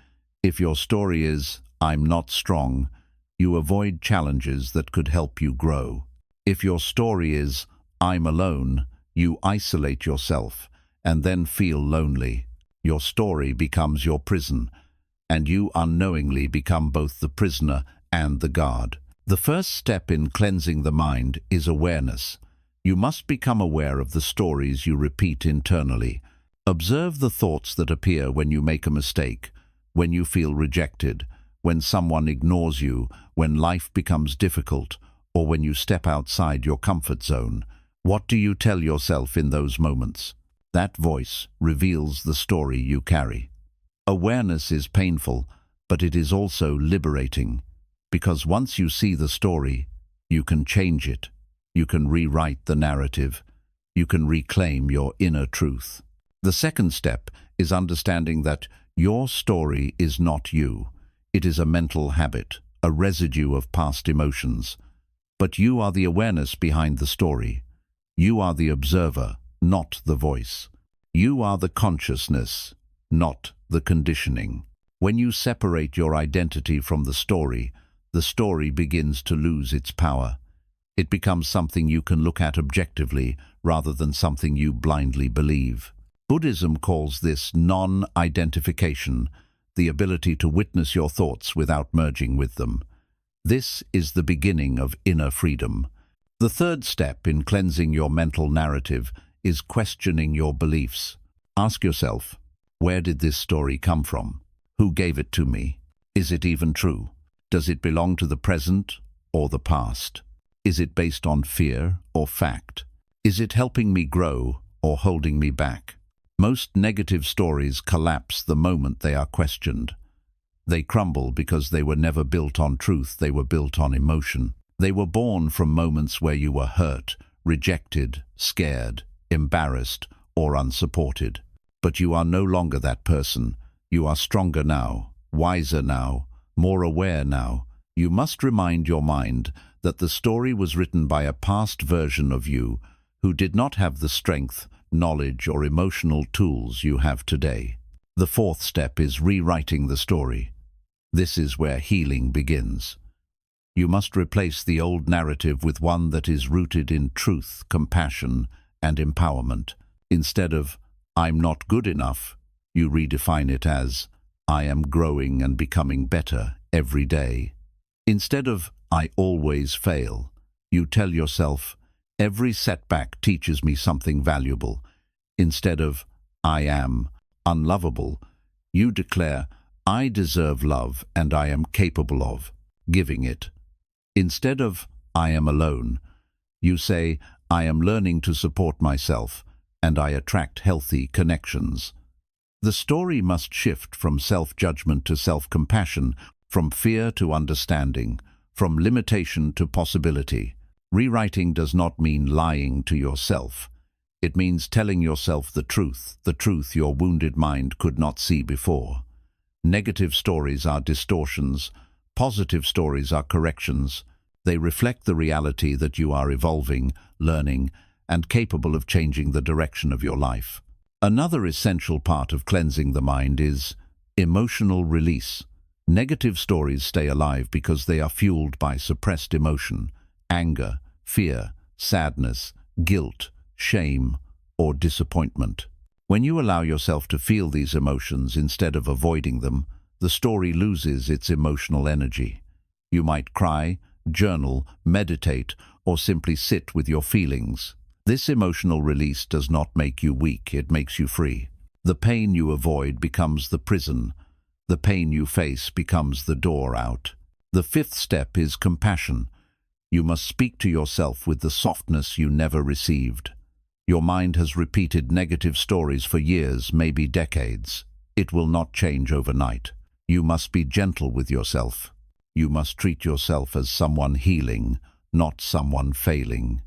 If your story is, "I'm not strong," you avoid challenges that could help you grow. If your story is, "I'm alone," you isolate yourself and then feel lonely. Your story becomes your prison, and you unknowingly become both the prisoner and the guard. The first step in cleansing the mind is awareness. You must become aware of the stories you repeat internally. Observe the thoughts that appear when you make a mistake, when you feel rejected, when someone ignores you, when life becomes difficult, or when you step outside your comfort zone. What do you tell yourself in those moments? That voice reveals the story you carry. Awareness is painful, but it is also liberating, because once you see the story, you can change it. You can rewrite the narrative. You can reclaim your inner truth. The second step is understanding that your story is not you. It is a mental habit, a residue of past emotions. But you are the awareness behind the story. You are the observer, not the voice. You are the consciousness, not the conditioning. When you separate your identity from the story begins to lose its power. It becomes something you can look at objectively rather than something you blindly believe. Buddhism calls this non-identification, the ability to witness your thoughts without merging with them. This is the beginning of inner freedom. The third step in cleansing your mental narrative is questioning your beliefs. Ask yourself, where did this story come from? Who gave it to me? Is it even true? Does it belong to the present or the past? Is it based on fear or fact? Is it helping me grow or holding me back? Most negative stories collapse the moment they are questioned. They crumble because they were never built on truth, they were built on emotion. They were born from moments where you were hurt, rejected, scared, embarrassed, or unsupported. But you are no longer that person. You are stronger now, wiser now, more aware now. You must remind your mind that the story was written by a past version of you who did not have the strength, knowledge, or emotional tools you have today. The fourth step is rewriting the story. This is where healing begins. You must replace the old narrative with one that is rooted in truth, compassion, and empowerment. Instead of, "I'm not good enough," you redefine it as, "I am growing and becoming better every day." Instead of, "I always fail," you tell yourself, "Every setback teaches me something valuable." Instead of, "I am unlovable," you declare, "I deserve love and I am capable of giving it." Instead of, "I am alone," you say, "I am learning to support myself and I attract healthy connections." The story must shift from self-judgment to self-compassion, from fear to understanding, from limitation to possibility. Rewriting does not mean lying to yourself. It means telling yourself the truth your wounded mind could not see before. Negative stories are distortions. Positive stories are corrections. They reflect the reality that you are evolving, learning, and capable of changing the direction of your life. Another essential part of cleansing the mind is emotional release. Negative stories stay alive because they are fueled by suppressed emotion, anger, fear, sadness, guilt, shame, or disappointment. When you allow yourself to feel these emotions instead of avoiding them, the story loses its emotional energy. You might cry, journal, meditate, or simply sit with your feelings. This emotional release does not make you weak, it makes you free. The pain you avoid becomes the prison. The pain you face becomes the door out. The fifth step is compassion. You must speak to yourself with the softness you never received. Your mind has repeated negative stories for years, maybe decades. It will not change overnight. You must be gentle with yourself. You must treat yourself as someone healing, not someone failing.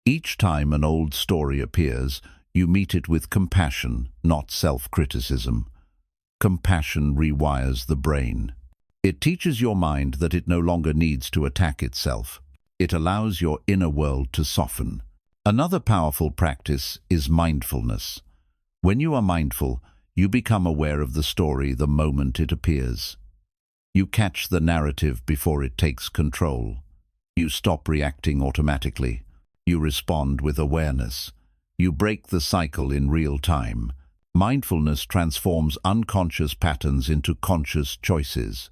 Each time an old story appears, you meet it with compassion, not self-criticism. Compassion rewires the brain. It teaches your mind that it no longer needs to attack itself. It allows your inner world to soften. Another powerful practice is mindfulness. When you are mindful, you become aware of the story the moment it appears. You catch the narrative before it takes control. You stop reacting automatically. You respond with awareness. You break the cycle in real time. Mindfulness transforms unconscious patterns into conscious choices.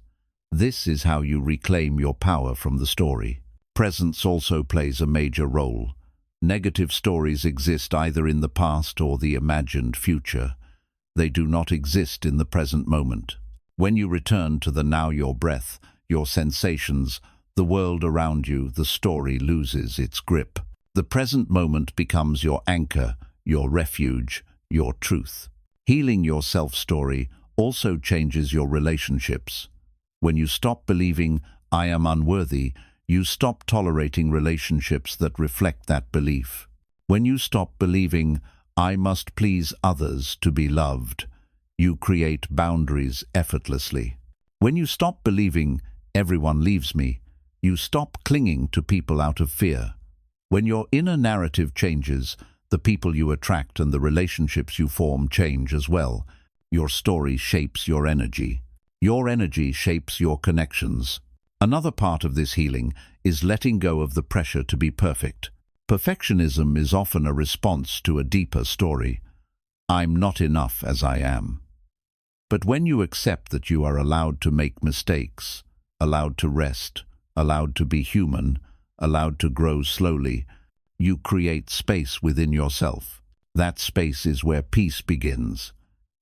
This is how you reclaim your power from the story. Presence also plays a major role. Negative stories exist either in the past or the imagined future. They do not exist in the present moment. When you return to the now, your breath, your sensations, the world around you, the story loses its grip. The present moment becomes your anchor, your refuge, your truth. Healing your self-story also changes your relationships. When you stop believing, "I am unworthy," you stop tolerating relationships that reflect that belief. When you stop believing, "I must please others to be loved," you create boundaries effortlessly. When you stop believing, "Everyone leaves me," you stop clinging to people out of fear. When your inner narrative changes, the people you attract and the relationships you form change as well. Your story shapes your energy. Your energy shapes your connections. Another part of this healing is letting go of the pressure to be perfect. Perfectionism is often a response to a deeper story. I'm not enough as I am. But when you accept that you are allowed to make mistakes, allowed to rest, allowed to be human, allowed to grow slowly, you create space within yourself. That space is where peace begins.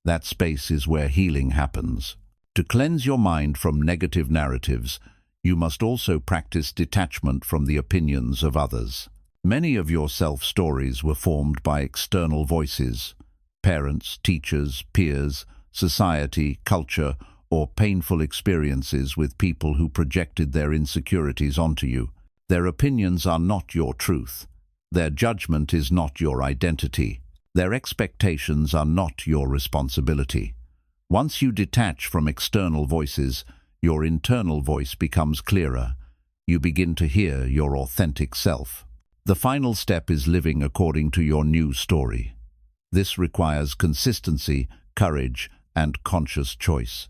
That space is where healing happens. To cleanse your mind from negative narratives, you must also practice detachment from the opinions of others. Many of your self-stories were formed by external voices, parents, teachers, peers, society, culture, or painful experiences with people who projected their insecurities onto you. Their opinions are not your truth. Their judgment is not your identity. Their expectations are not your responsibility. Once you detach from external voices, your internal voice becomes clearer. You begin to hear your authentic self. The final step is living according to your new story. This requires consistency, courage, and conscious choice.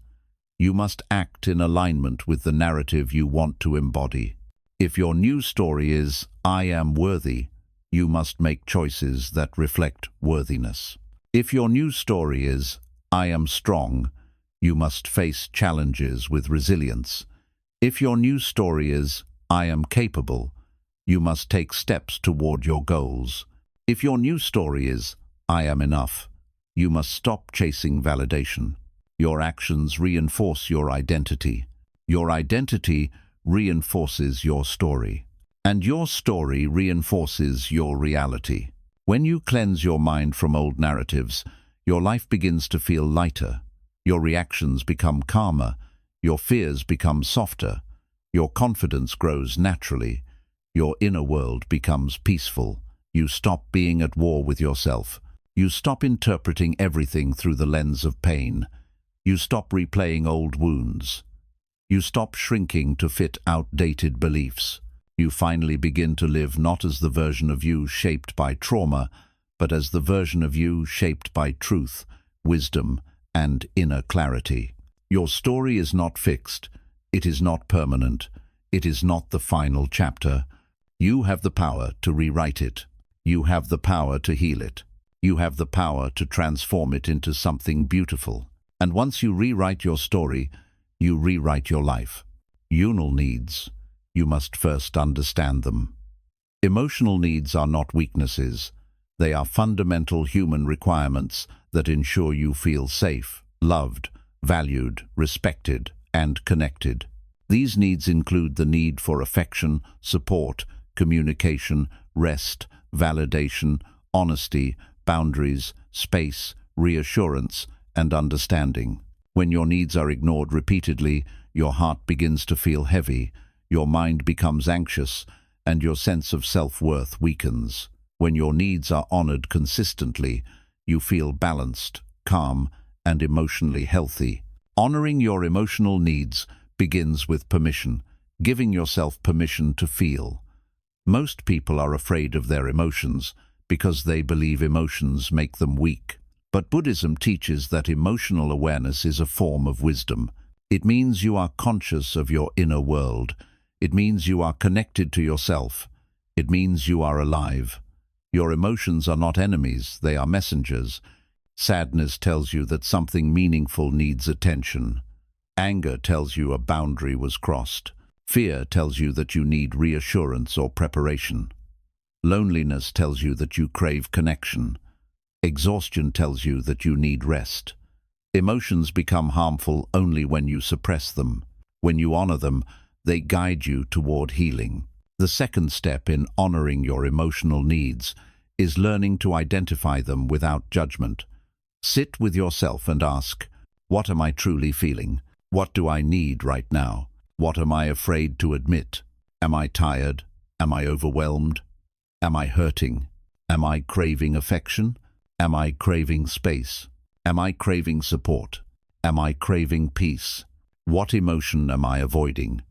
You must act in alignment with the narrative you want to embody. If your new story is, "I am worthy," you must make choices that reflect worthiness. If your new story is, "I am strong," you must face challenges with resilience. If your new story is, "I am capable," you must take steps toward your goals. If your new story is, "I am enough," you must stop chasing validation. Your actions reinforce your identity. Your identity reinforces your story. And your story reinforces your reality. When you cleanse your mind from old narratives, your life begins to feel lighter. Your reactions become calmer. Your fears become softer. Your confidence grows naturally. Your inner world becomes peaceful. You stop being at war with yourself. You stop interpreting everything through the lens of pain. You stop replaying old wounds. You stop shrinking to fit outdated beliefs. You finally begin to live not as the version of you shaped by trauma, but as the version of you shaped by truth, wisdom, and inner clarity. Your story is not fixed. It is not permanent. It is not the final chapter. You have the power to rewrite it. You have the power to heal it. You have the power to transform it into something beautiful. And once you rewrite your story, you rewrite your life. Unal needs. You must first understand them. Emotional needs are not weaknesses. They are fundamental human requirements that ensure you feel safe, loved, valued, respected, and connected. These needs include the need for affection, support, communication, rest, validation, honesty, boundaries, space, reassurance, and understanding. When your needs are ignored repeatedly, your heart begins to feel heavy, your mind becomes anxious, and your sense of self-worth weakens. When your needs are honored consistently, you feel balanced, calm, and emotionally healthy. Honoring your emotional needs begins with permission, giving yourself permission to feel. Most people are afraid of their emotions because they believe emotions make them weak. But Buddhism teaches that emotional awareness is a form of wisdom. It means you are conscious of your inner world. It means you are connected to yourself. It means you are alive. Your emotions are not enemies, they are messengers. Sadness tells you that something meaningful needs attention. Anger tells you a boundary was crossed. Fear tells you that you need reassurance or preparation. Loneliness tells you that you crave connection. Exhaustion tells you that you need rest. Emotions become harmful only when you suppress them. When you honor them, they guide you toward healing. The second step in honoring your emotional needs is learning to identify them without judgment. Sit with yourself and ask, what am I truly feeling? What do I need right now? What am I afraid to admit? Am I tired? Am I overwhelmed? Am I hurting? Am I craving affection? Am I craving space? Am I craving support? Am I craving peace? What emotion am I avoiding?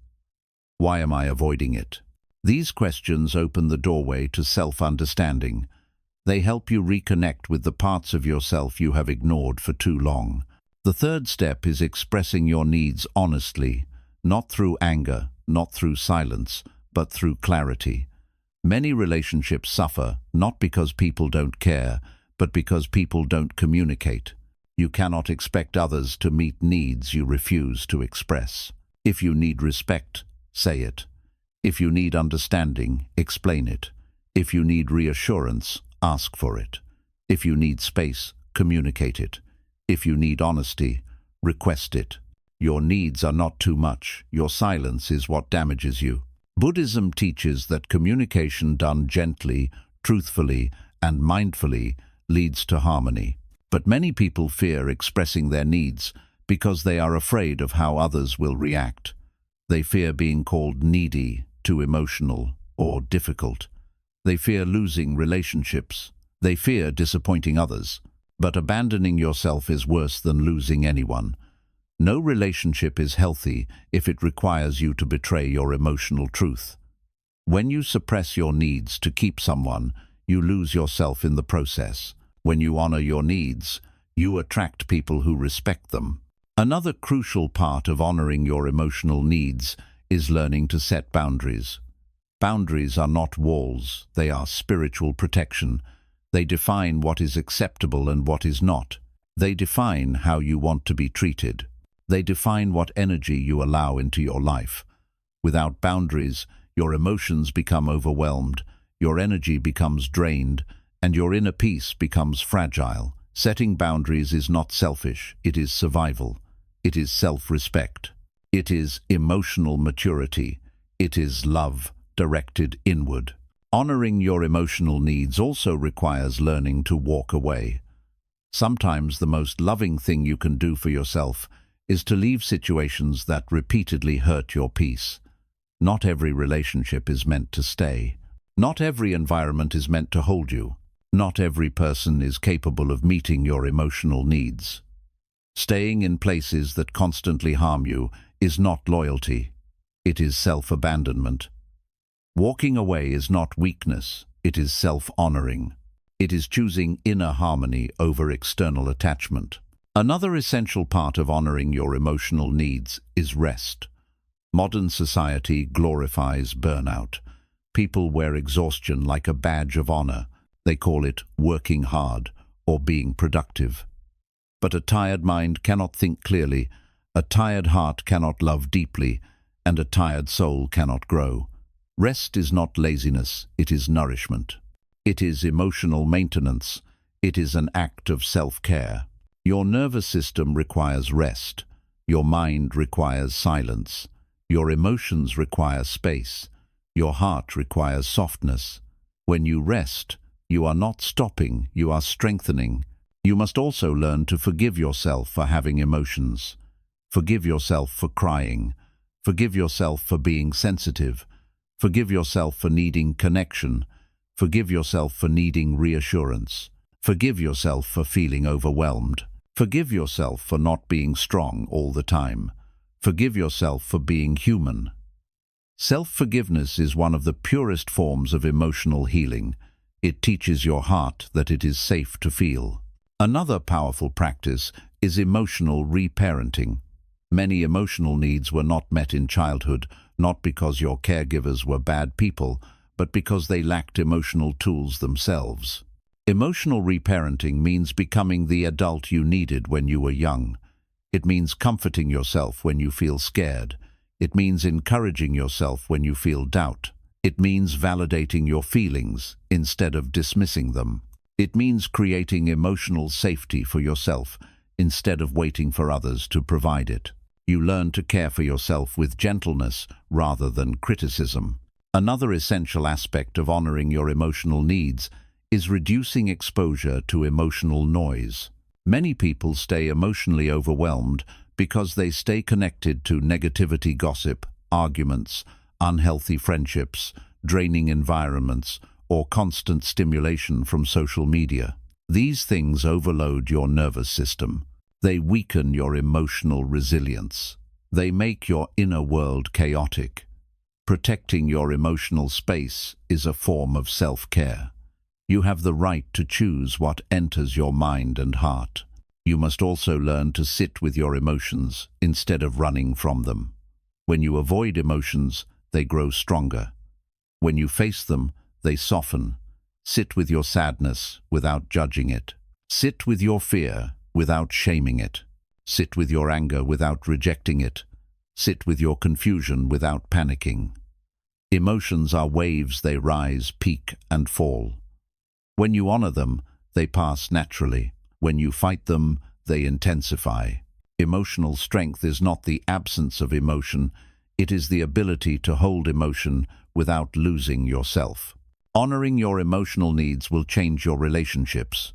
Why am I avoiding it? These questions open the doorway to self-understanding. They help you reconnect with the parts of yourself you have ignored for too long. The third step is expressing your needs honestly, not through anger, not through silence, but through clarity. Many relationships suffer not because people don't care, but because people don't communicate. You cannot expect others to meet needs you refuse to express. If you need respect, say it. If you need understanding, explain it. If you need reassurance, ask for it. If you need space, communicate it. If you need honesty, request it. Your needs are not too much. Your silence is what damages you. Buddhism teaches that communication done gently, truthfully, and mindfully leads to harmony. But many people fear expressing their needs because they are afraid of how others will react. They fear being called needy, too emotional, or difficult. They fear losing relationships. They fear disappointing others. But abandoning yourself is worse than losing anyone. No relationship is healthy if it requires you to betray your emotional truth. When you suppress your needs to keep someone, you lose yourself in the process. When you honor your needs, you attract people who respect them. Another crucial part of honoring your emotional needs is learning to set boundaries. Boundaries are not walls, they are spiritual protection. They define what is acceptable and what is not. They define how you want to be treated. They define what energy you allow into your life. Without boundaries, your emotions become overwhelmed, your energy becomes drained, and your inner peace becomes fragile. Setting boundaries is not selfish, it is survival. It is self-respect. It is emotional maturity. It is love directed inward. Honoring your emotional needs also requires learning to walk away. Sometimes the most loving thing you can do for yourself is to leave situations that repeatedly hurt your peace. Not every relationship is meant to stay. Not every environment is meant to hold you. Not every person is capable of meeting your emotional needs. Staying in places that constantly harm you is not loyalty. It is self-abandonment. Walking away is not weakness. It is self-honoring. It is choosing inner harmony over external attachment. Another essential part of honoring your emotional needs is rest. Modern society glorifies burnout. People wear exhaustion like a badge of honor. They call it working hard or being productive. But a tired mind cannot think clearly, a tired heart cannot love deeply, and a tired soul cannot grow. Rest is not laziness, it is nourishment. It is emotional maintenance. It is an act of self-care. Your nervous system requires rest. Your mind requires silence. Your emotions require space. Your heart requires softness. When you rest, you are not stopping, you are strengthening. You must also learn to forgive yourself for having emotions. Forgive yourself for crying. Forgive yourself for being sensitive. Forgive yourself for needing connection. Forgive yourself for needing reassurance. Forgive yourself for feeling overwhelmed. Forgive yourself for not being strong all the time. Forgive yourself for being human. Self-forgiveness is one of the purest forms of emotional healing. It teaches your heart that it is safe to feel. Another powerful practice is emotional reparenting. Many emotional needs were not met in childhood, not because your caregivers were bad people, but because they lacked emotional tools themselves. Emotional reparenting means becoming the adult you needed when you were young. It means comforting yourself when you feel scared. It means encouraging yourself when you feel doubt. It means validating your feelings instead of dismissing them. It means creating emotional safety for yourself instead of waiting for others to provide it. You learn to care for yourself with gentleness rather than criticism. Another essential aspect of honoring your emotional needs is reducing exposure to emotional noise. Many people stay emotionally overwhelmed because they stay connected to negativity, gossip, arguments, unhealthy friendships, draining environments, or constant stimulation from social media. These things overload your nervous system. They weaken your emotional resilience. They make your inner world chaotic. Protecting your emotional space is a form of self-care. You have the right to choose what enters your mind and heart. You must also learn to sit with your emotions instead of running from them. When you avoid emotions, they grow stronger. When you face them, they soften. Sit with your sadness without judging it. Sit with your fear without shaming it. Sit with your anger without rejecting it. Sit with your confusion without panicking. Emotions are waves, they rise, peak, and fall. When you honor them, they pass naturally. When you fight them, they intensify. Emotional strength is not the absence of emotion, it is the ability to hold emotion without losing yourself. Honoring your emotional needs will change your relationships.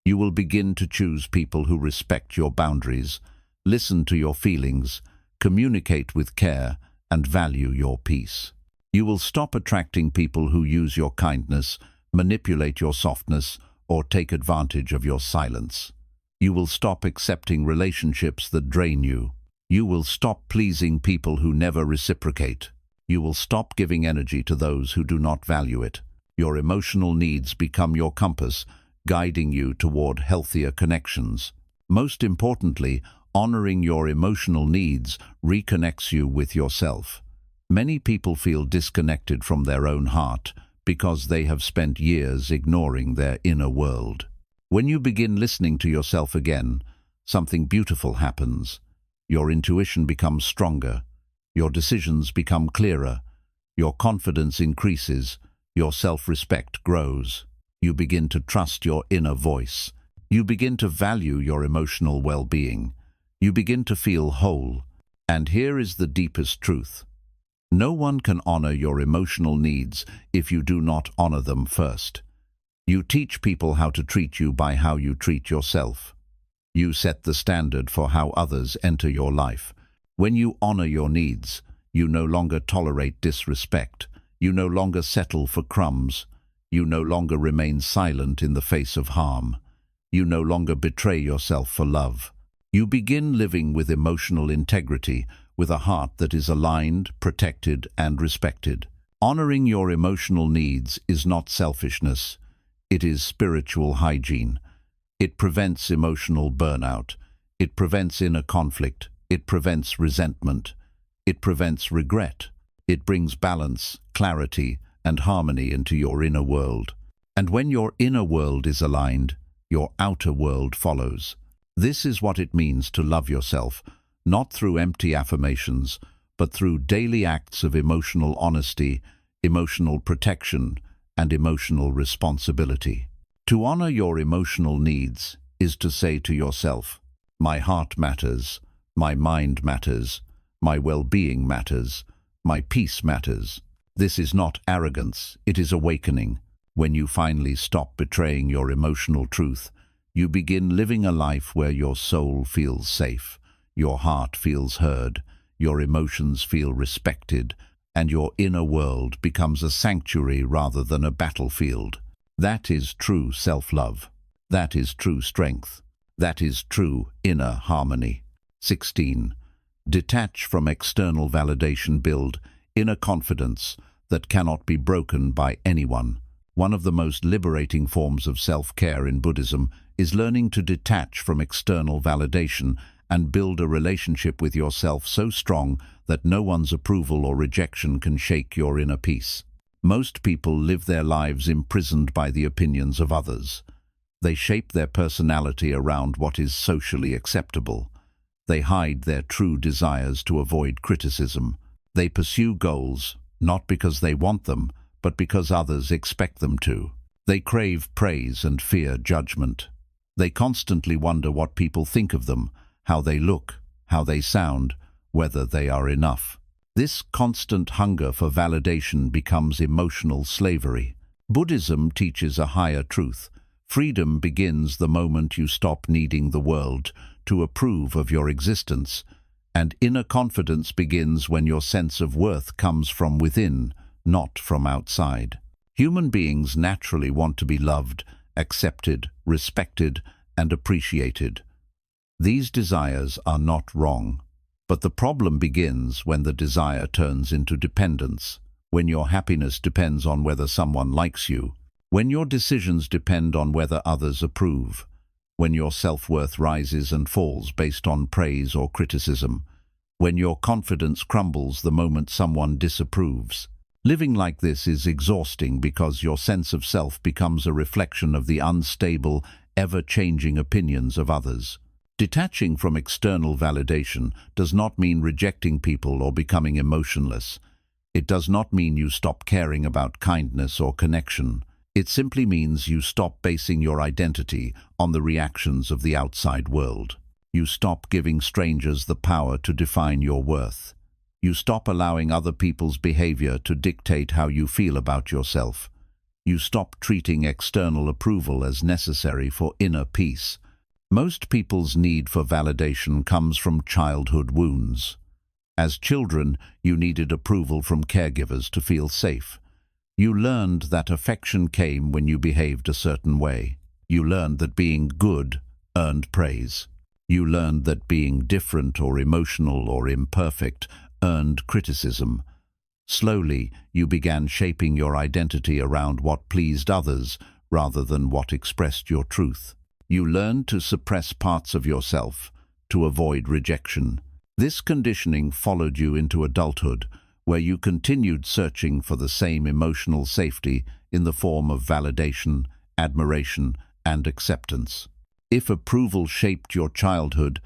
You will begin to choose people who respect your boundaries, listen to your feelings, communicate with care, and value your peace. You will stop attracting people who use your kindness, manipulate your softness, or take advantage of your silence. You will stop accepting relationships that drain you. You will stop pleasing people who never reciprocate. You will stop giving energy to those who do not value it. Your emotional needs become your compass, guiding you toward healthier connections. Most importantly, honoring your emotional needs reconnects you with yourself. Many people feel disconnected from their own heart because they have spent years ignoring their inner world. When you begin listening to yourself again, something beautiful happens. Your intuition becomes stronger. Your decisions become clearer. Your confidence increases. Your self-respect grows. You begin to trust your inner voice. You begin to value your emotional well-being. You begin to feel whole. And here is the deepest truth. No one can honor your emotional needs if you do not honor them first. You teach people how to treat you by how you treat yourself. You set the standard for how others enter your life. When you honor your needs, you no longer tolerate disrespect. You no longer settle for crumbs. You no longer remain silent in the face of harm. You no longer betray yourself for love. You begin living with emotional integrity, with a heart that is aligned, protected, and respected. Honoring your emotional needs is not selfishness. It is spiritual hygiene. It prevents emotional burnout. It prevents inner conflict. It prevents resentment. It prevents regret. It brings balance, clarity, and harmony into your inner world. And when your inner world is aligned, your outer world follows. This is what it means to love yourself, not through empty affirmations, but through daily acts of emotional honesty, emotional protection, and emotional responsibility. To honor your emotional needs is to say to yourself, my heart matters, my mind matters, my well-being matters, my peace matters. This is not arrogance, it is awakening. When you finally stop betraying your emotional truth, you begin living a life where your soul feels safe, your heart feels heard, your emotions feel respected, and your inner world becomes a sanctuary rather than a battlefield. That is true self-love. That is true strength. That is true inner harmony. 16. Detach from external validation. Build inner confidence that cannot be broken by anyone. One of the most liberating forms of self-care in Buddhism is learning to detach from external validation and build a relationship with yourself so strong that no one's approval or rejection can shake your inner peace. Most people live their lives imprisoned by the opinions of others. They shape their personality around what is socially acceptable. They hide their true desires to avoid criticism. They pursue goals, not because they want them, but because others expect them to. They crave praise and fear judgment. They constantly wonder what people think of them, how they look, how they sound, whether they are enough. This constant hunger for validation becomes emotional slavery. Buddhism teaches a higher truth. Freedom begins the moment you stop needing the world to approve of your existence, and inner confidence begins when your sense of worth comes from within, not from outside. Human beings naturally want to be loved, accepted, respected, and appreciated. These desires are not wrong, but the problem begins when the desire turns into dependence, when your happiness depends on whether someone likes you, when your decisions depend on whether others approve, when your self-worth rises and falls based on praise or criticism, when your confidence crumbles the moment someone disapproves. Living like this is exhausting because your sense of self becomes a reflection of the unstable, ever-changing opinions of others. Detaching from external validation does not mean rejecting people or becoming emotionless. It does not mean you stop caring about kindness or connection. It simply means you stop basing your identity on the reactions of the outside world. You stop giving strangers the power to define your worth. You stop allowing other people's behavior to dictate how you feel about yourself. You stop treating external approval as necessary for inner peace. Most people's need for validation comes from childhood wounds. As children, you needed approval from caregivers to feel safe. You learned that affection came when you behaved a certain way. You learned that being good earned praise. You learned that being different or emotional or imperfect earned criticism. Slowly, you began shaping your identity around what pleased others rather than what expressed your truth. You learned to suppress parts of yourself to avoid rejection. This conditioning followed you into adulthood, where you continued searching for the same emotional safety in the form of validation, admiration, and acceptance. If approval shaped your childhood,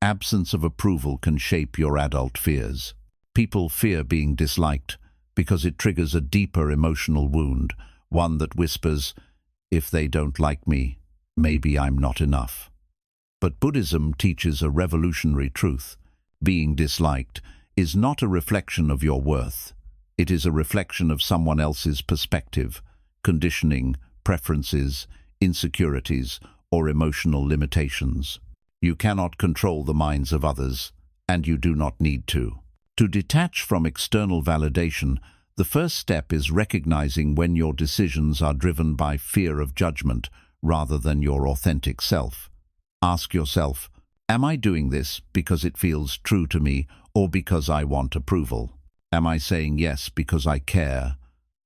absence of approval can shape your adult fears. People fear being disliked because it triggers a deeper emotional wound, one that whispers, "If they don't like me, maybe I'm not enough." But Buddhism teaches a revolutionary truth. Being disliked is not a reflection of your worth. It is a reflection of someone else's perspective, conditioning, preferences, insecurities, or emotional limitations. You cannot control the minds of others, and you do not need to. To detach from external validation, the first step is recognizing when your decisions are driven by fear of judgment rather than your authentic self. Ask yourself, am I doing this because it feels true to me or because I want approval? Am I saying yes because I care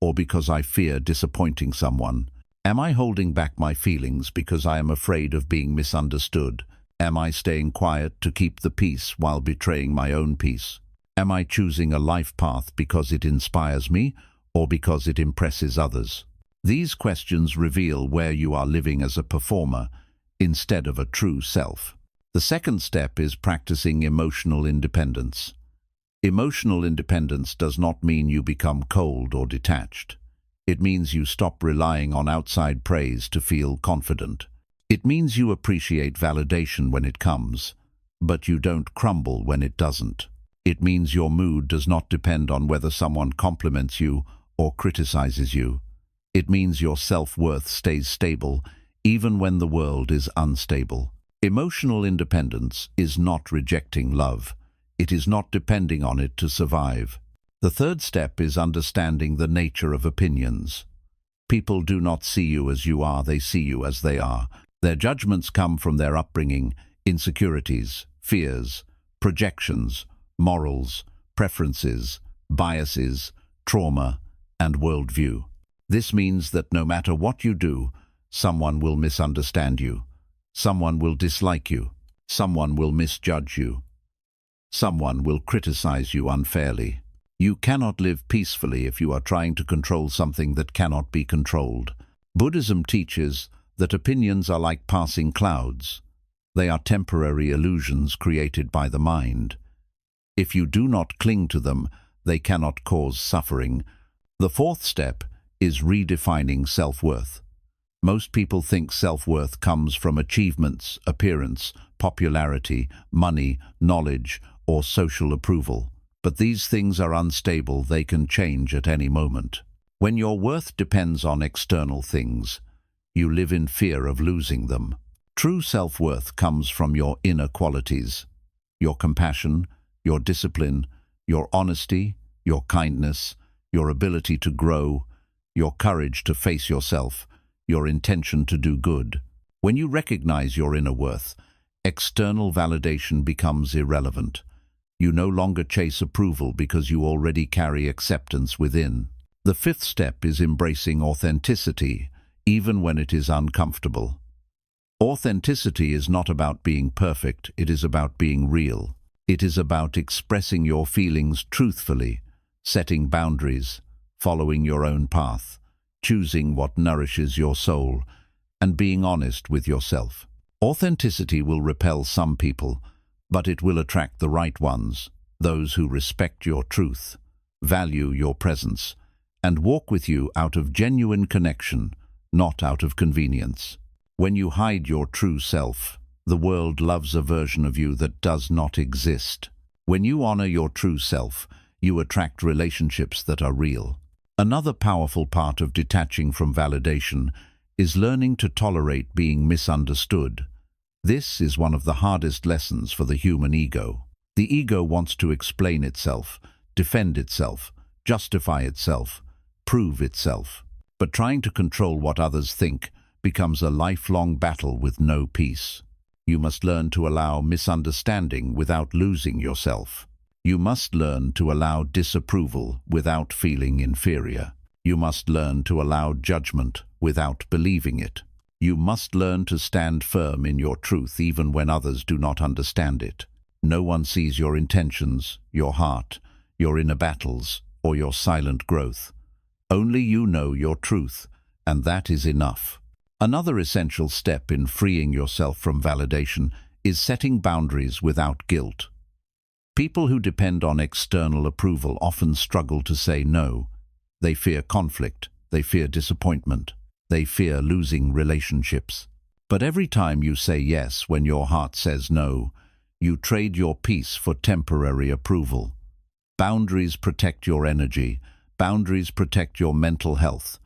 or because I fear disappointing someone? Am I holding back my feelings because I am afraid of being misunderstood? Am I staying quiet to keep the peace while betraying my own peace? Am I choosing a life path because it inspires me or because it impresses others? These questions reveal where you are living as a performer instead of a true self. The second step is practicing emotional independence. Emotional independence does not mean you become cold or detached. It means you stop relying on outside praise to feel confident. It means you appreciate validation when it comes, but you don't crumble when it doesn't. It means your mood does not depend on whether someone compliments you or criticizes you. It means your self-worth stays stable even when the world is unstable. Emotional independence is not rejecting love. It is not depending on it to survive. The third step is understanding the nature of opinions. People do not see you as you are, they see you as they are. Their judgments come from their upbringing, insecurities, fears, projections, morals, preferences, biases, trauma, and worldview. This means that no matter what you do, someone will misunderstand you. Someone will dislike you. Someone will misjudge you. Someone will criticize you unfairly. You cannot live peacefully if you are trying to control something that cannot be controlled. Buddhism teaches that opinions are like passing clouds. They are temporary illusions created by the mind. If you do not cling to them, they cannot cause suffering. The fourth step is redefining self-worth. Most people think self-worth comes from achievements, appearance, popularity, money, knowledge, or social approval. But these things are unstable, they can change at any moment. When your worth depends on external things, you live in fear of losing them. True self-worth comes from your inner qualities, your compassion, your discipline, your honesty, your kindness, your ability to grow, your courage to face yourself, your intention to do good. When you recognize your inner worth, external validation becomes irrelevant. You no longer chase approval because you already carry acceptance within. The fifth step is embracing authenticity, even when it is uncomfortable. Authenticity is not about being perfect, it is about being real. It is about expressing your feelings truthfully, setting boundaries, following your own path, choosing what nourishes your soul, and being honest with yourself. Authenticity will repel some people, but it will attract the right ones, those who respect your truth, value your presence, and walk with you out of genuine connection, not out of convenience. When you hide your true self, the world loves a version of you that does not exist. When you honor your true self, you attract relationships that are real. Another powerful part of detaching from validation is learning to tolerate being misunderstood. This is one of the hardest lessons for the human ego. The ego wants to explain itself, defend itself, justify itself, prove itself. But trying to control what others think becomes a lifelong battle with no peace. You must learn to allow misunderstanding without losing yourself. You must learn to allow disapproval without feeling inferior. You must learn to allow judgment without believing it. You must learn to stand firm in your truth even when others do not understand it. No one sees your intentions, your heart, your inner battles, or your silent growth. Only you know your truth, and that is enough. Another essential step in freeing yourself from validation is setting boundaries without guilt. People who depend on external approval often struggle to say no. They fear conflict, they fear disappointment, they fear losing relationships. But every time you say yes when your heart says no, you trade your peace for temporary approval. Boundaries protect your energy. Boundaries protect your mental health.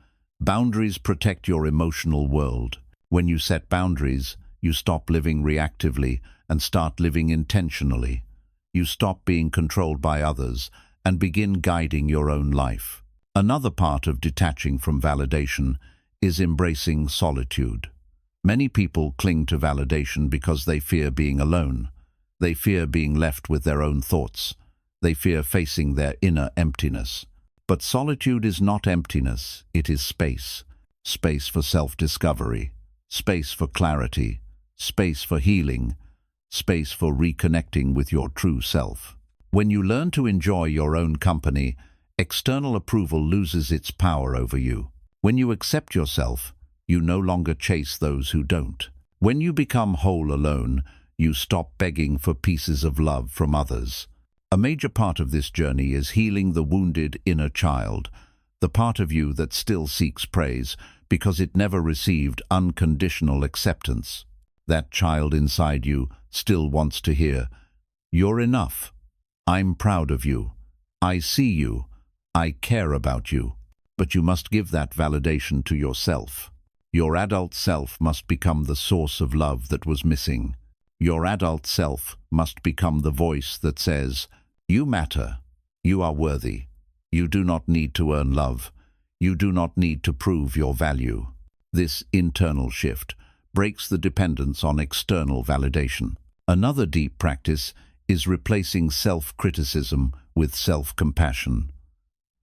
Boundaries protect your emotional world. When you set boundaries, you stop living reactively and start living intentionally. You stop being controlled by others and begin guiding your own life. Another part of detaching from validation is embracing solitude. Many people cling to validation because they fear being alone. They fear being left with their own thoughts. They fear facing their inner emptiness. But solitude is not emptiness, it is space. Space for self-discovery, space for clarity, space for healing, space for reconnecting with your true self. When you learn to enjoy your own company, external approval loses its power over you. When you accept yourself, you no longer chase those who don't. When you become whole alone, you stop begging for pieces of love from others. A major part of this journey is healing the wounded inner child, the part of you that still seeks praise because it never received unconditional acceptance. That child inside you still wants to hear, "You're enough. I'm proud of you. I see you. I care about you." But you must give that validation to yourself. Your adult self must become the source of love that was missing. Your adult self must become the voice that says, "You matter. You are worthy. You do not need to earn love. You do not need to prove your value." This internal shift breaks the dependence on external validation. Another deep practice is replacing self-criticism with self-compassion.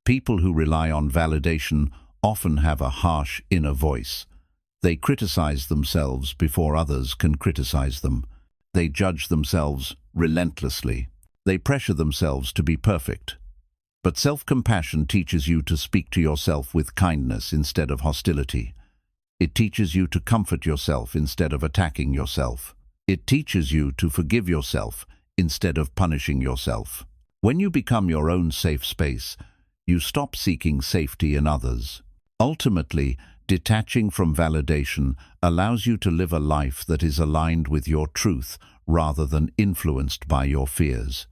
People who rely on validation often have a harsh inner voice. They criticize themselves before others can criticize them. They judge themselves relentlessly. They pressure themselves to be perfect. But self-compassion teaches you to speak to yourself with kindness instead of hostility. It teaches you to comfort yourself instead of attacking yourself. It teaches you to forgive yourself instead of punishing yourself. When you become your own safe space, you stop seeking safety in others. Ultimately, detaching from validation allows you to live a life that is aligned with your truth rather than influenced by your fears.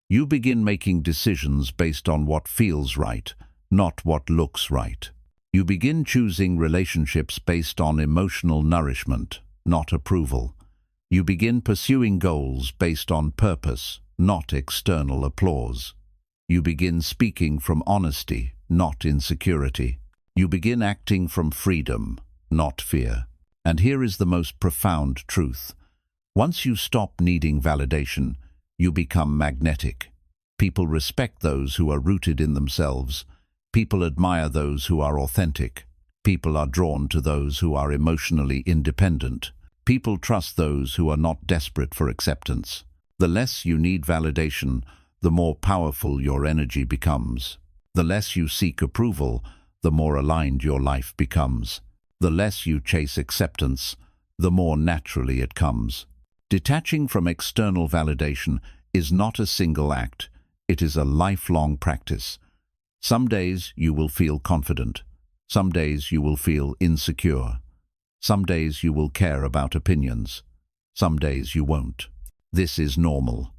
You begin making decisions based on what feels right, not what looks right. You begin choosing relationships based on emotional nourishment, not approval. You begin pursuing goals based on purpose, not external applause. You begin speaking from honesty, not insecurity. You begin acting from freedom, not fear. And here is the most profound truth. Once you stop needing validation, you become magnetic. People respect those who are rooted in themselves. People admire those who are authentic. People are drawn to those who are emotionally independent. People trust those who are not desperate for acceptance. The less you need validation, the more powerful your energy becomes. The less you seek approval, the more aligned your life becomes. The less you chase acceptance, the more naturally it comes. Detaching from external validation is not a single act, it is a lifelong practice. Some days you will feel confident. Some days you will feel insecure. Some days you will care about opinions. Some days you won't. This is normal.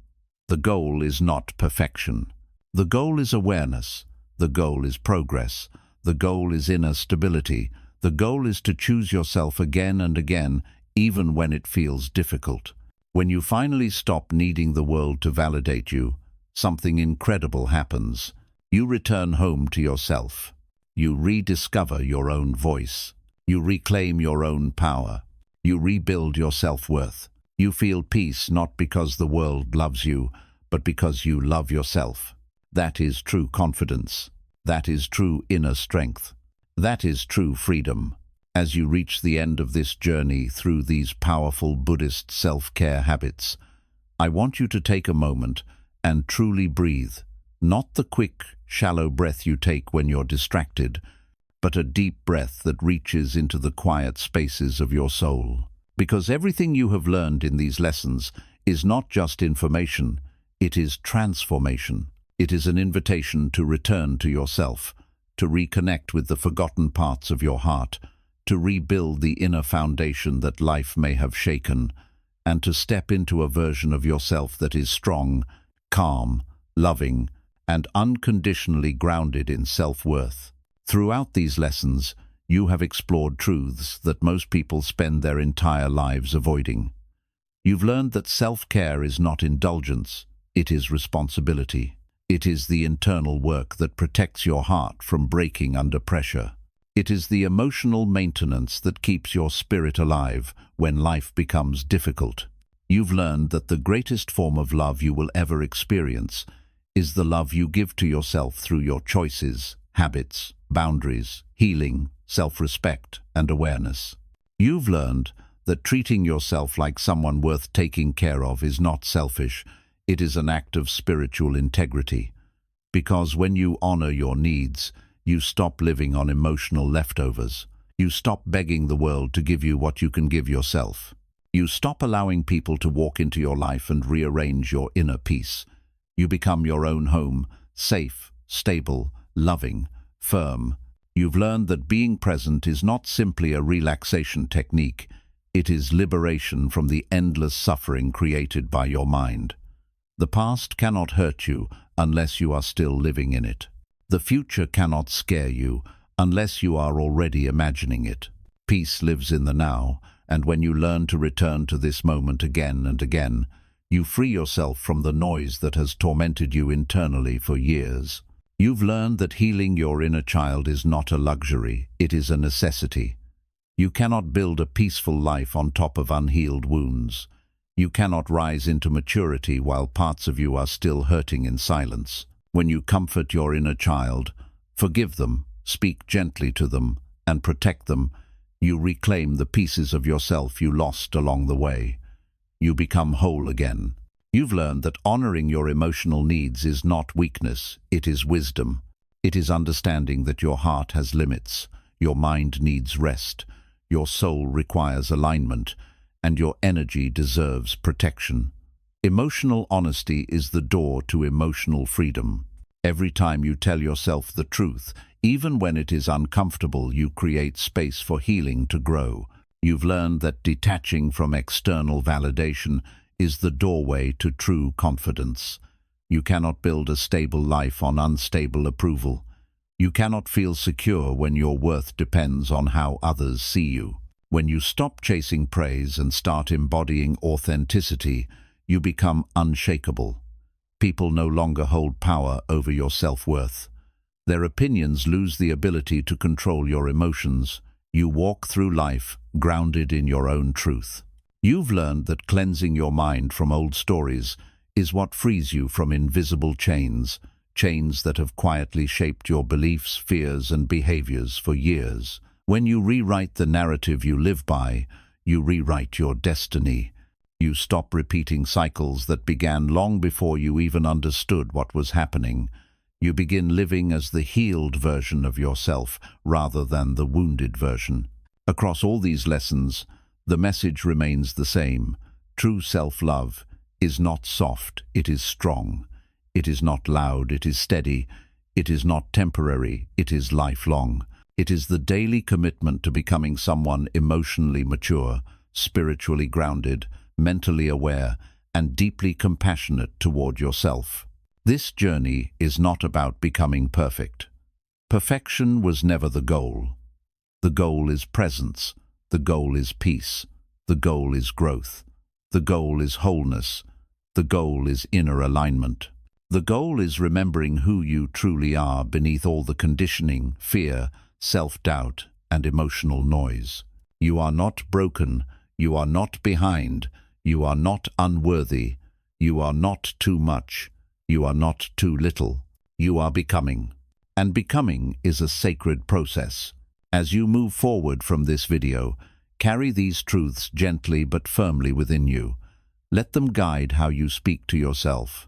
The goal is not perfection. The goal is awareness. The goal is progress. The goal is inner stability. The goal is to choose yourself again and again, even when it feels difficult. When you finally stop needing the world to validate you, something incredible happens. You return home to yourself. You rediscover your own voice. You reclaim your own power. You rebuild your self-worth. You feel peace not because the world loves you, but because you love yourself. That is true confidence. That is true inner strength. That is true freedom. As you reach the end of this journey through these powerful Buddhist self-care habits, I want you to take a moment and truly breathe. Not the quick, shallow breath you take when you're distracted, but a deep breath that reaches into the quiet spaces of your soul. Because everything you have learned in these lessons is not just information, it is transformation. It is an invitation to return to yourself, to reconnect with the forgotten parts of your heart, to rebuild the inner foundation that life may have shaken, and to step into a version of yourself that is strong, calm, loving, and unconditionally grounded in self-worth. Throughout these lessons, you have explored truths that most people spend their entire lives avoiding. You've learned that self-care is not indulgence, it is responsibility. It is the internal work that protects your heart from breaking under pressure. It is the emotional maintenance that keeps your spirit alive when life becomes difficult. You've learned that the greatest form of love you will ever experience is the love you give to yourself through your choices, habits, boundaries, healing, self-respect, and awareness. You've learned that treating yourself like someone worth taking care of is not selfish, it is an act of spiritual integrity. Because when you honor your needs, you stop living on emotional leftovers. You stop begging the world to give you what you can give yourself. You stop allowing people to walk into your life and rearrange your inner peace. You become your own home, safe, stable, loving, firm. You've learned that being present is not simply a relaxation technique. It is liberation from the endless suffering created by your mind. The past cannot hurt you unless you are still living in it. The future cannot scare you unless you are already imagining it. Peace lives in the now, and when you learn to return to this moment again and again, you free yourself from the noise that has tormented you internally for years. You've learned that healing your inner child is not a luxury, it is a necessity. You cannot build a peaceful life on top of unhealed wounds. You cannot rise into maturity while parts of you are still hurting in silence. When you comfort your inner child, forgive them, speak gently to them, and protect them, you reclaim the pieces of yourself you lost along the way. You become whole again. You've learned that honoring your emotional needs is not weakness, it is wisdom. It is understanding that your heart has limits, your mind needs rest, your soul requires alignment, and your energy deserves protection. Emotional honesty is the door to emotional freedom. Every time you tell yourself the truth, even when it is uncomfortable, you create space for healing to grow. You've learned that detaching from external validation is the doorway to true confidence. You cannot build a stable life on unstable approval. You cannot feel secure when your worth depends on how others see you. When you stop chasing praise and start embodying authenticity, you become unshakable. People no longer hold power over your self-worth. Their opinions lose the ability to control your emotions. You walk through life grounded in your own truth. You've learned that cleansing your mind from old stories is what frees you from invisible chains, chains that have quietly shaped your beliefs, fears, and behaviors for years. When you rewrite the narrative you live by, you rewrite your destiny. You stop repeating cycles that began long before you even understood what was happening. You begin living as the healed version of yourself rather than the wounded version. Across all these lessons, the message remains the same. True self-love is not soft, it is strong. It is not loud, it is steady. It is not temporary, it is lifelong. It is the daily commitment to becoming someone emotionally mature, spiritually grounded, mentally aware, and deeply compassionate toward yourself. This journey is not about becoming perfect. Perfection was never the goal. The goal is presence. The goal is peace. The goal is growth. The goal is wholeness. The goal is inner alignment. The goal is remembering who you truly are beneath all the conditioning, fear, self-doubt, and emotional noise. You are not broken. You are not behind. You are not unworthy. You are not too much. You are not too little. You are becoming. And becoming is a sacred process. As you move forward from this video, carry these truths gently but firmly within you. Let them guide how you speak to yourself.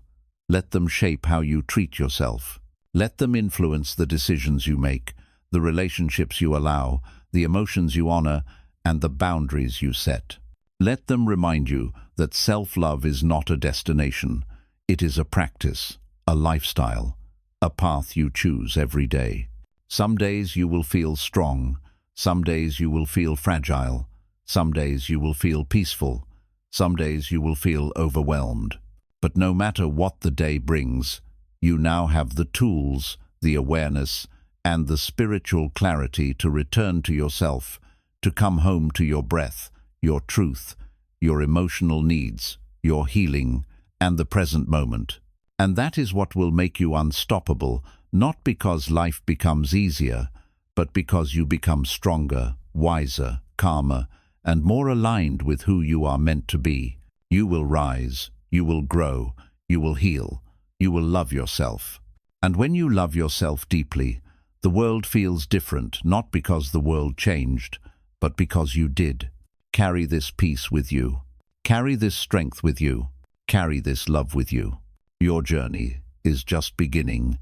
Let them shape how you treat yourself. Let them influence the decisions you make, the relationships you allow, the emotions you honor, and the boundaries you set. Let them remind you that self-love is not a destination. It is a practice, a lifestyle, a path you choose every day. Some days you will feel strong. Some days you will feel fragile. Some days you will feel peaceful. Some days you will feel overwhelmed. But no matter what the day brings, you now have the tools, the awareness, and the spiritual clarity to return to yourself, to come home to your breath, your truth, your emotional needs, your healing, and the present moment. And that is what will make you unstoppable, not because life becomes easier, but because you become stronger, wiser, calmer, and more aligned with who you are meant to be. You will rise, you will grow, you will heal, you will love yourself. And when you love yourself deeply, the world feels different, not because the world changed, but because you did. Carry this peace with you. Carry this strength with you. Carry this love with you. Your journey is just beginning,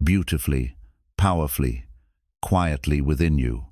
beautifully, powerfully, quietly within you.